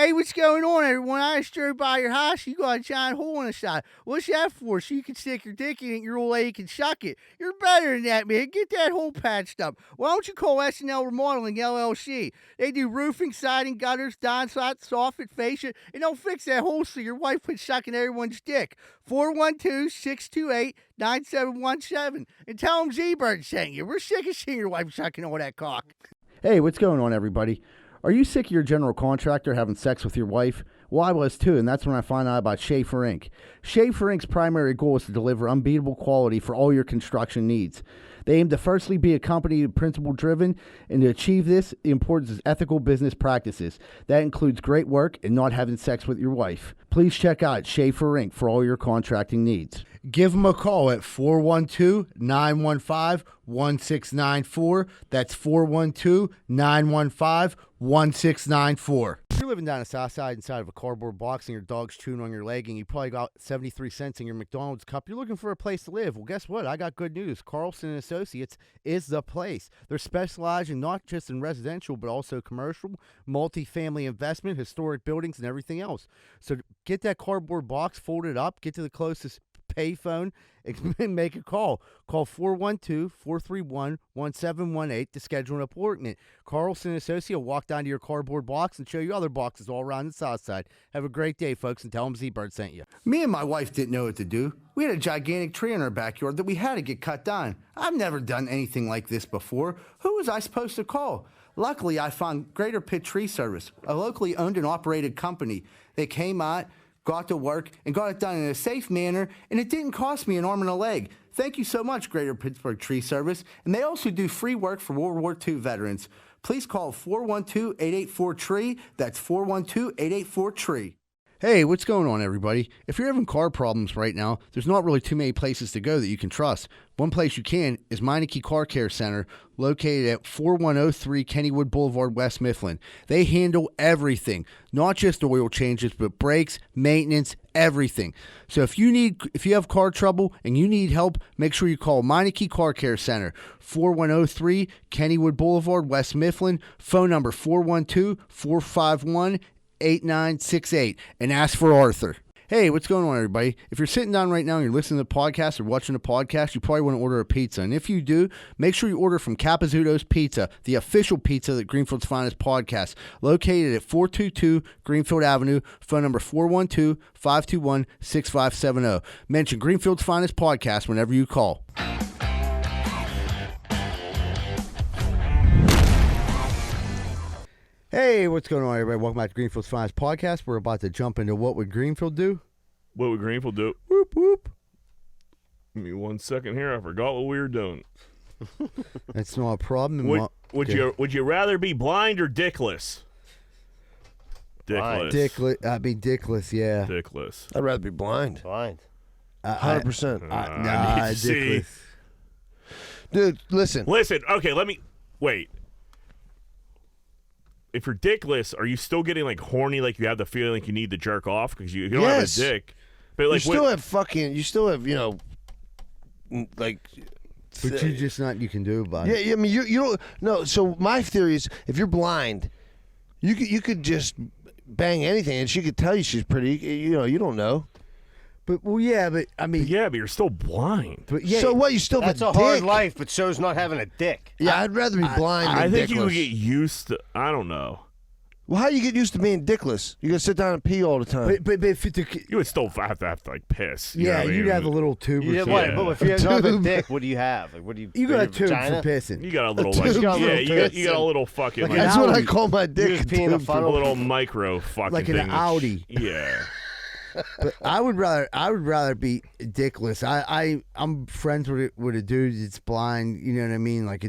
Hey, what's going on, everyone? I just drove by your house. You got a giant hole in the side. What's that for? So you can stick your dick in it and your old lady can suck it. You're better than that, man. Get that hole patched up. Why don't you call SNL Remodeling LLC? They do roofing, siding, gutters, downspout, soffit, fascia, and they'll fix that hole so your wife quit sucking everyone's dick. 412-628-9717. And tell them Z-Bird sent you. We're sick of seeing your wife sucking all that cock. Hey, what's going on, everybody? Are you sick of your general contractor having sex with your wife? Well, I was too, and that's when I found out about Schaefer Inc. Schaefer Inc.'s primary goal is to deliver unbeatable quality for all your construction needs. They aim to firstly be a company principle-driven, and to achieve this, the importance is ethical business practices. That includes great work and not having sex with your wife. Please check out Schaefer Inc. for all your contracting needs. Give them a call at 412-915-1694. That's 412-915-1694. If you're living down the south side inside of a cardboard box and your dog's chewing on your leg and you probably got 73 cents in your McDonald's cup, you're looking for a place to live. Well, guess what? I got good news. Carlson & Associates is the place. They're specializing not just in residential, but also commercial, multi-family investment, historic buildings, and everything else. So get that cardboard box, fold it up, get to the closest payphone, and make a call. Call 412-431-1718 to schedule an appointment. Carlson & Associates will walk down to your cardboard box and show you other boxes all around the south side. Have a great day, folks, and tell them Z-Bird sent you. Me and my wife didn't know what to do. We had a gigantic tree in our backyard that we had to get cut down. I've never done anything like this before. Who was I supposed to call? Luckily, I found Greater Pitt Tree Service, a locally owned and operated company. They came out, got to work, and got it done in a safe manner, and it didn't cost me an arm and a leg. Thank you so much, Greater Pittsburgh Tree Service. And they also do free work for World War II veterans. Please call 412-884-TREE. That's 412-884-TREE. Hey, what's going on, everybody? If you're having car problems right now, there's not really too many places to go that you can trust. One place you can is Meineke Car Care Center, located at 4103 Kennywood Boulevard, West Mifflin. They handle everything, not just oil changes, but brakes, maintenance, everything. So if you have car trouble and you need help, make sure you call Meineke Car Care Center, 4103 Kennywood Boulevard, West Mifflin. Phone number 412-451-8968, and ask for Arthur. Hey, what's going on, everybody? If you're sitting down right now and you're listening to the podcast or watching the podcast, you probably want to order a pizza. And if you do, make sure you order from Capizzuto's Pizza, the official pizza that Greenfield's Finest podcast, located at 422 Greenfield Avenue, phone number 412-521-6570. Mention Greenfield's Finest podcast whenever you call. Hey, what's going on, everybody? Welcome back to Greenfield's Finest Podcast. We're about to jump into What Would Greenfield Do? What would Greenfield do? Whoop, whoop. Give me 1 second here. I forgot what we were doing. That's not a problem. Would you rather be blind or dickless? Dickless. Dickless. I'd be dickless, yeah. Dickless. I'd rather be blind. Blind. 100%. Nah, dickless. Dude, listen. Okay, wait. If you're dickless, are you still getting like horny? Like you have the feeling like you need to jerk off because you don't have a dick. But like you still have like. But you just not. You can do about it. Yeah, I mean you don't. No, so my theory is if you're blind, you could just bang anything and she could tell you she's pretty. You don't know. But but I mean, but you're still blind. But yeah, so what? You still That's have a dick. hard life, but so's not having a dick. Yeah, I'd rather be blind I than think dickless. you would get used to. I don't know. Well, how do you get used to being dickless? You gotta sit down and pee all the time. but if it's You would still have to like piss. You know what I mean? you'd have a little tube. Yeah, or what? something. But if you don't have a dick, what do you have? Like, what do you? You got a tube for vagina? pissing. You got a little like You got a little you got a little fucking Like like, an That's what I Audi. call my You dick. just pee in a a funnel. little micro fucking Like an thing. Audi. Yeah. But I would rather be dickless. I'm friends with a dude that's blind. You know what I mean? Like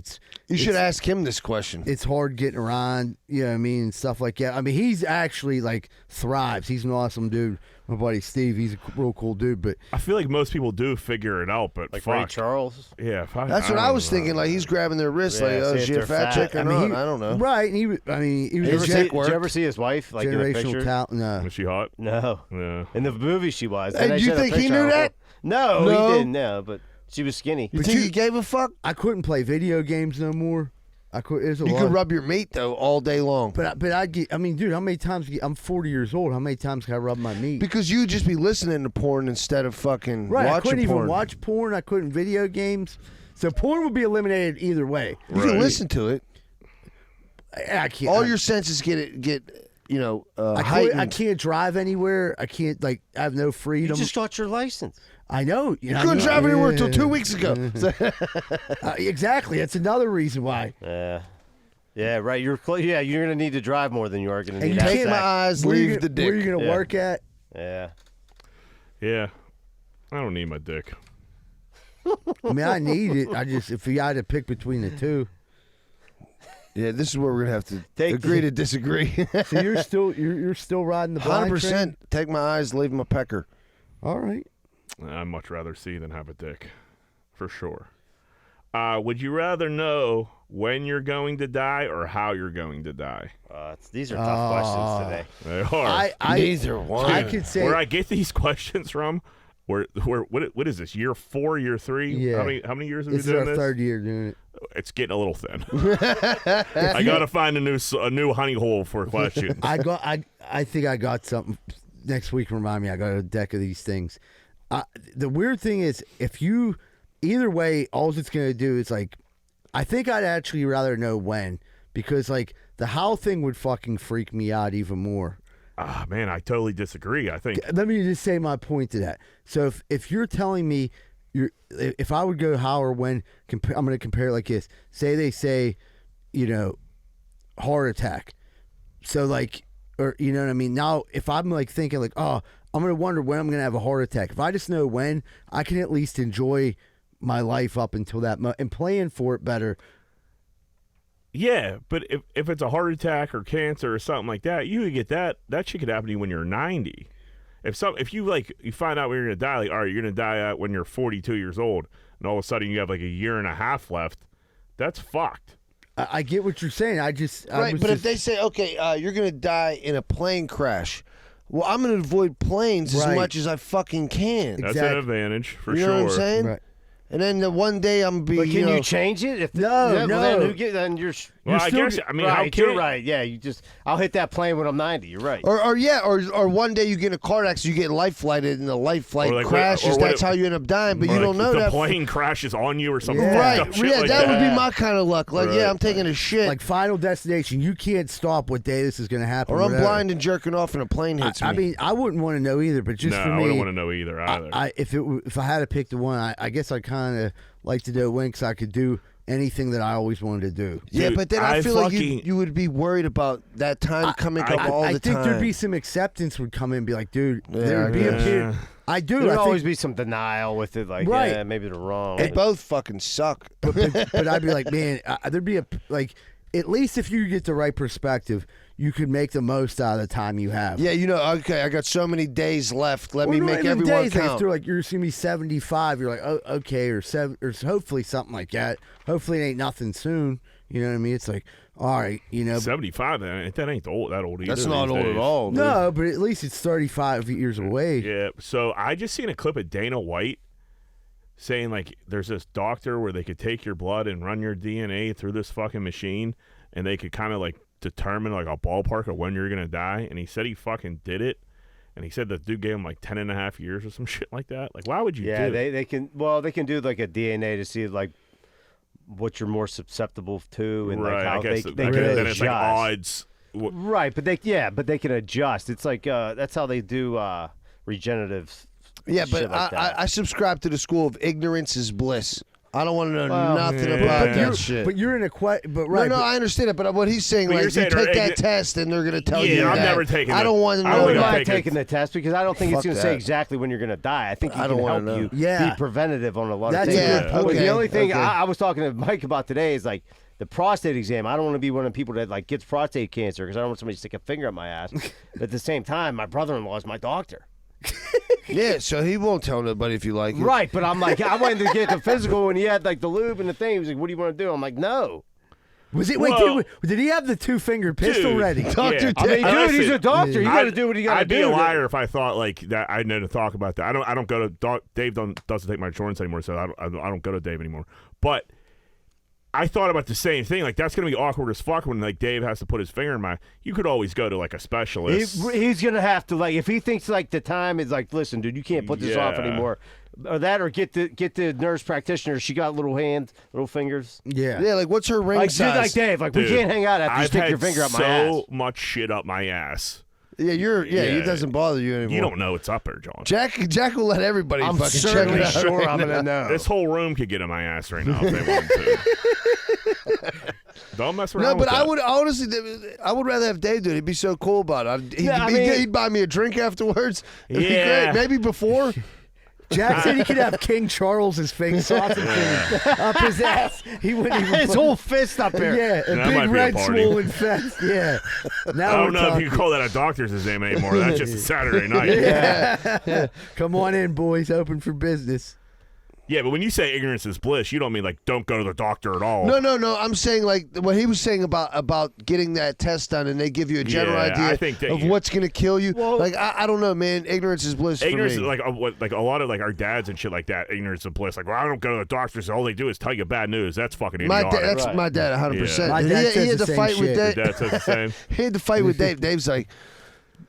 You should ask him this question. It's hard getting around. You know what I mean? And stuff like that. I mean, he's actually like thrives. He's an awesome dude. My buddy Steve, he's a real cool dude. But I feel like most people do figure it out, but Like fuck. Ray Charles. Yeah, fuck, That's what I don't was know. thinking. Like he's grabbing their wrists. Yeah, Like, see is if she a they're fat fat. chick or I mean, not? I don't know. Right? And he was Did you a ever see- jack did you ever see his wife like in a generational picture? talent. No. Was she hot? No. Yeah. In the movie she was. Hey, And I do you sent a think he picture knew of her. that? No, No? he didn't. No, but she was skinny. You think he gave a fuck? I couldn't play video games no more. I could. It's a You lot. could rub your meat though all day long. But I get. I mean, dude, how many times? I'm 40 years old. How many times can I rub my meat? Because you just be listening to porn instead of fucking Right. I watching couldn't porn. even watch porn. I couldn't video games. So porn would be eliminated either way. You can listen to it. I can't. All your senses get I can't drive anywhere. I can't I have no You freedom. just got your license. I know. You couldn't drive anywhere until 2 weeks ago. Exactly. That's another reason why. Yeah, right. You're gonna need to drive more than you are gonna And need. you that can't sack. my eyes, Where leave you, the dick. Where you gonna work at? Yeah. Yeah. I don't need my dick. I mean, I need it. I just if you had to pick between the two. Yeah, this is where we're gonna have to Take agree to disagree. So you're still riding the blind 100%. train? Take my eyes, leave my pecker. All right. I'd much rather see than have a dick, for sure. Would you rather know when you're going to die or how you're going to die? These are tough questions today. They are. Neither one. I could say Where I get these questions from, what is this, year 4, year 3? Yeah. How many years have this we is been our doing this? third year doing it. It's getting a little thin. I gotta find a new honey hole for questions. I think I got something next week. Remind me, I got a deck of these things. The weird thing is, if you either way, all it's gonna do is I think I'd actually rather know when, because the how thing would fucking freak me out even more. Man, I totally disagree. I think Let me just say my point to that. So if you're telling me if I would go how or when, I'm going to compare it like this. Say they say, heart attack. So or you know what I mean? Now, if I'm thinking oh, I'm going to wonder when I'm going to have a heart attack. If I just know when, I can at least enjoy my life up until that and plan for it better. yeah, but if it's a heart attack or cancer or something like that, you could get that shit could happen to you when you're 90. If you find out when you're gonna die, all right, you're gonna die when you're 42 years old, and all of a sudden you have a year and a half left, that's fucked. I get what you're saying. If they say, okay, you're going to die in a plane crash, well, I'm going to avoid planes as Right. much as I fucking can. That's Exactly. an advantage for You sure. know what I'm saying? Right. And then the one day I'm But be, can you change it? If No, yeah, no. Well, then you're. Well, I still- guess I mean, how Right, can you're right. Yeah, I'll hit that plane when I'm 90. You're right. or one day you get in a car accident, you get life flighted, and the life flight Or crashes. That's how you end up dying, but you don't know the that. plane crashes on you or something. Yeah. fucked up shit Yeah, like that would be that. my kind of luck. Right. Yeah, I'm taking a shit, Like Final Destination, you can't stop what day this is going to happen. or I'm whatever. blind and jerking off, and a plane hits me. I mean, I wouldn't want to know either, but just No, for I me, wouldn't want to know either. if I had to pick the one, I guess I kind of like to know when, because I could do anything that I always wanted to do. yeah, Dude, but then I I feel like fucking- you would be worried about that time coming up all I the think time. there'd be some acceptance would come in and be like, dude, Yeah, there'd be a yeah. period. I do. There'd I always think, be some denial with it, like, Right. yeah, maybe they're wrong. They both fucking suck. but I'd be like, man, there'd be at least if you get the right perspective, you could make the most out of the time you have. Yeah, okay, I got so many days left. Let Or me not make even everyone days, count. if they're like, you're gonna be 75, you're like, oh, okay, or hopefully something like that. Hopefully it ain't nothing soon. You know what I mean? It's like, all right, 75. That ain't that old either. That's not these old days. at all. Dude. No, but at least it's 35 years away. Yeah. So I just seen a clip of Dana White saying there's this doctor where they could take your blood and run your DNA through this fucking machine, and they could kind of determine a ballpark of when you're gonna die. And he said he fucking did it. And he said the dude gave him 10.5 years or some shit like that. Why would you yeah, do it? they can do a DNA to see what you're more susceptible to, and Right, how I guess they then can it's adjust. odds. Right, but they can adjust. It's that's how they do regenerative. Yeah, shit but like that. I subscribe to the school of ignorance is bliss. I don't want to know Well, nothing yeah. about But that shit. But you're in a no, right. I understand it, but what he's saying, But you're you saying take they're that test and they're going to tell Yeah, you I'm that. never taking I that. don't want to I I don't know wouldn't think I'm that. mind taking- taking the test because I don't think it's Fuck going to say that. exactly when you're going to die. I think I you don't can wanna help know. you Yeah. be preventative on a lot That's of a things. good Yeah, point. But the only thing okay. I was talking to Mike about today is the prostate exam. I don't want to be one of the people that gets prostate cancer because I don't want somebody to stick a finger up my ass. But at the same time, my brother-in-law is my doctor. Yeah, so he won't tell nobody if you like it. Right, but I'm like, I went to get the physical and he had the lube and the thing. He was like, "What do you want to do?" I'm like, "No." Was it? Well- Wait, did he have the 2-finger pistol Dude, ready? yeah. I mean, Listen, dude, he's a doctor. You got to do what you got to I'd do. be a liar if I thought that. I know to talk about that. I don't go to Dave. Doesn't take my insurance anymore, so I don't go to Dave anymore. But I thought about the same thing. Like, that's going to be awkward as fuck when, like, Dave has to put his finger in my... You could always go to, like, a specialist. He's going to have to, like, if he thinks, like, the time is like, listen, dude, you can't put this off anymore. Or that, or get the nurse practitioner. She got little fingers. Yeah. Yeah, like, what's her ring size? Like Dave, like, dude, we can't hang out after you stick your finger up my ass. so much shit up my ass. Yeah, it doesn't bother you anymore. You don't know it's up there, John. Jack will let everybody I'm fucking check certainly it out. sure right I'm going to know. This whole room could get in my ass right now if they wanted to. Don't mess around No, with but that. I would honestly, I would rather have Dave do it. He'd be so cool about it. He'd buy me a drink afterwards. It'd be great. Maybe before. Jack said he could have King Charles's face off up his ass. He wouldn't even his whole fist up there. Yeah, a That might big be a red party. swollen fist. Yeah. Now I we're don't know if talking. you can call that a doctor's name anymore. That's just a Saturday night. Yeah. Come on in, boys. Open for business. Yeah, but when you say ignorance is bliss, you don't mean like don't go to the doctor at all. No. I'm saying like what he was saying about getting that test done, and they give you a general idea I think that of what's going to kill you. Well, like I don't know, man. Ignorance is bliss. Ignorance for is me. like a lot of like our dads and shit like that. Ignorance of bliss. Like, well, I don't go to the doctor, so all they do is tell you bad news. That's fucking idiotic. That's my dad, 100%. Yeah. My dad he says had the to same fight with shit. Dave. Your dad says the same. He had to fight with Dave. Dave's like,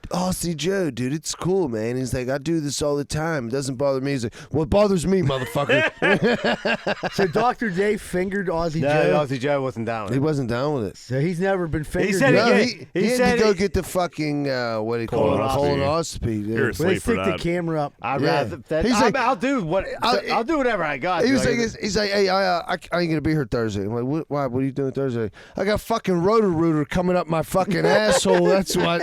Aussie Joe, dude, it's cool, man. He's like, I do this all the time. It doesn't bother me. He's like, well, it bothers me, motherfucker. So Dr. Dave fingered Aussie No, Joe. Aussie Joe wasn't down with He it. wasn't down with it. So he's never been fingered. said yet. No, Yeah, he had said to go it- get the fucking, what do you call it? Colonoscopy. Colonoscopy. You're Yeah. Well, they asleep for stick the that. camera up. I'd Yeah. rather that. He's like- I'll do whatever I got. He was dude. like, he's like, hey, I ain't gonna be here Thursday. I'm like, why? What are you doing Thursday? I got fucking rotor-rooter coming up my fucking asshole. That's what.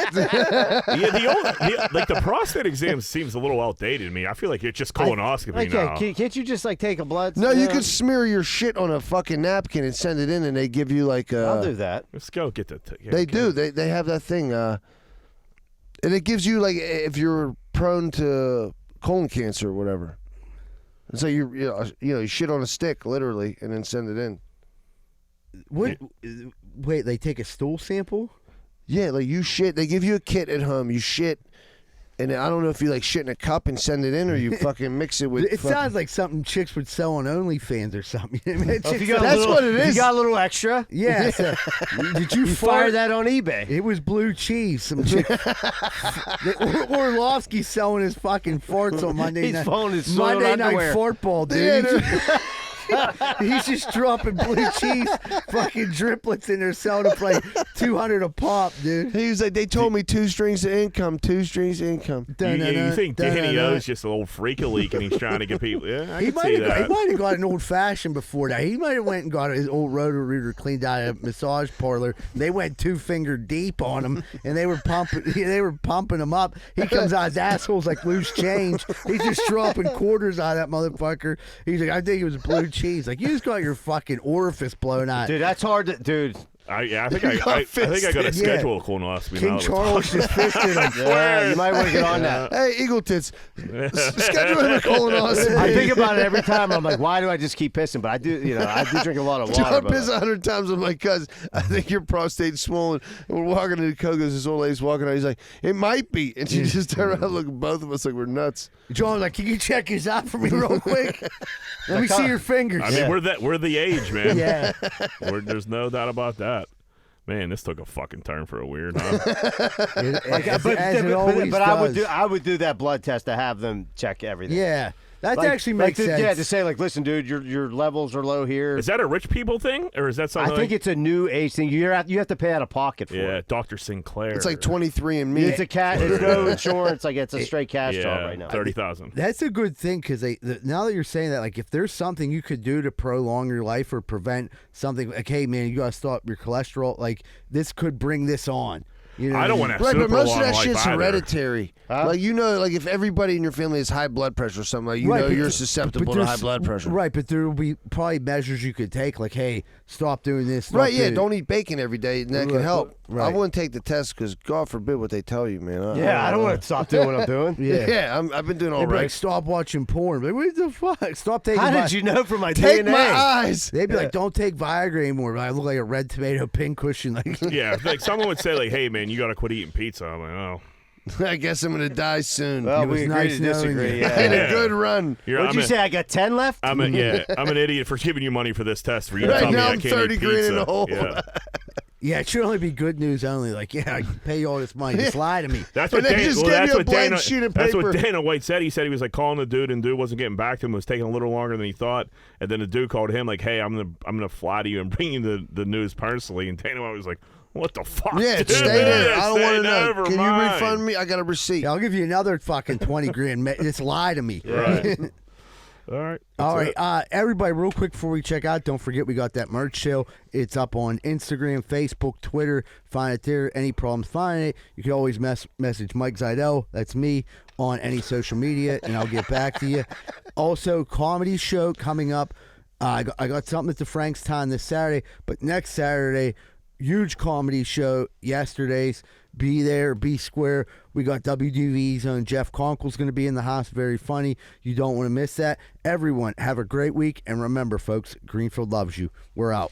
Yeah, the prostate exam seems a little outdated to me. I feel like it's just colonoscopy Like, now. can't you just like take a blood? No, you could smear your shit on a fucking napkin and send it in, and they give you like. I'll do that. Let's go get the. They do. They have that thing, and it gives you like if you're prone to colon cancer or whatever. And so you shit on a stick literally, and then send it in. What? Wait, they take a stool sample? Yeah, like you shit. They give you a kit at home. You shit, and I don't know if you like shit in a cup and send it in, or you fucking mix it with. It sounds like something chicks would sell on OnlyFans or something. That's what it is. You got a little extra. Yeah. So, did you Fire fire that on eBay. It was blue cheese. Some chick. Orlovsky's selling his fucking farts on Monday He's night. phoning his soiled Monday night underwear. fart ball, dude. He's just dropping blue cheese, fucking driplets in there, selling it for like $200 a pop, dude. He was like, they told me 2 streams of income, 2 streams of income. You think Danny O's just a little freak leak and he's trying to get people? Yeah, I He can see that. might have got an old fashioned before that. He might have went and got his old rotor-rooter cleaned out at a massage parlor. They went 2-finger deep on him, and they were pumping him up. He comes out, his asshole's like loose change. He's just dropping quarters out of that motherfucker. He's like, I think it was blue cheese. Like, you just got your fucking orifice blown out. Dude, that's hard to. Dude, I think I got to schedule a colonoscopy. King now. Charles just fisted him. yeah, you might want to get on that. Hey, Eagle Tits, schedule him a colonoscopy. I think about it every time. I'm like, why do I just keep pissing? But I do drink a lot of water. John but- pissed 100 times on my cousin. I think your prostate's swollen. And we're walking into Kogo's. This old lady's walking out. He's like, it might be. And she just turned around and looked at both of us like we're nuts. John's like, can you check his out for me real quick? Let me see your fingers. I mean, we're the age, man. Yeah. There's no doubt about that. Man, this took a fucking turn for a weird, huh? But I would do that blood test to have them check everything. Yeah. That Like- actually like makes to, sense. Yeah, to say like, listen, dude, your levels are low here. Is that a rich people thing, or is that something? I think it's a new age thing. You have to pay out of pocket for yeah, it. Dr. Sinclair. It's like 23andMe. It's a cat. It's no insurance. Like it's a straight cash job right now. 30,000. That's a good thing because now that you're saying that, like, if there's something you could do to prolong your life or prevent something, like, hey, man, you got to stop your cholesterol, like, this could bring this on. You know I don't want to have Right, super but most of long that life shit's either. hereditary. Like, like if everybody in your family has high blood pressure or something, like, you know but you're susceptible to high blood pressure. Right, but there will be probably measures you could take, like, hey, stop doing this. Stop Right, yeah, doing- don't eat bacon every day, and that can Right, help. right. I wouldn't take the test because, God forbid, what they tell you, man. Yeah, I don't want to stop doing what I'm doing. Yeah. I've been doing all They'd be right. like, stop watching porn. But what the fuck? Stop taking How Vi- did you know from my Take DNA? my eyes. They'd be like, don't take Viagra anymore. But I look like a red tomato pincushion. Like, Yeah, like someone would say, like, "Hey, man, you got to quit eating pizza." I'm like, "Oh, I guess I'm gonna die soon. Well, It was we agree nice to knowing disagree. you. I had Yeah. a good run. What'd you say? I got 10 left. I'm an idiot for giving you money for this test. For you to Right tell me now I I'm can't 30 eat grand in pizza. the hole. Yeah. Yeah, it should only be good news only. Like, yeah, I can pay you all this money. Just lie to me. That's And what they Dana, just well, gave that's you a what blank Dana, sheet of that's paper. what Dana White said. He said he was like calling the dude, and dude wasn't getting back to him. It was taking a little longer than he thought. And then the dude called him like, "Hey, I'm gonna fly to you and bring you the news personally." And Dana White was like, "What the fuck? Yeah, dude? stay there. I don't Stay want to know. never Can mind." you refund me? I got a receipt. Yeah, I'll give you another fucking 20 grand. Just lie to me. Right. All right. All That's right, it. everybody, real quick before we check out, don't forget we got that merch show. It's up on Instagram, Facebook, Twitter. Find it there. Any problems finding it, you can always message Mike Zidell, that's me, on any social media, and I'll get back to you. Also, comedy show coming up. I got something at the Frankstown this Saturday, but next Saturday, huge comedy show. Yesterday's. Be there, be square. We got WDV's own Jeff Conkle's going to be in the house. Very funny. You don't want to miss that. Everyone, have a great week. And remember, folks, Greenfield loves you. We're out.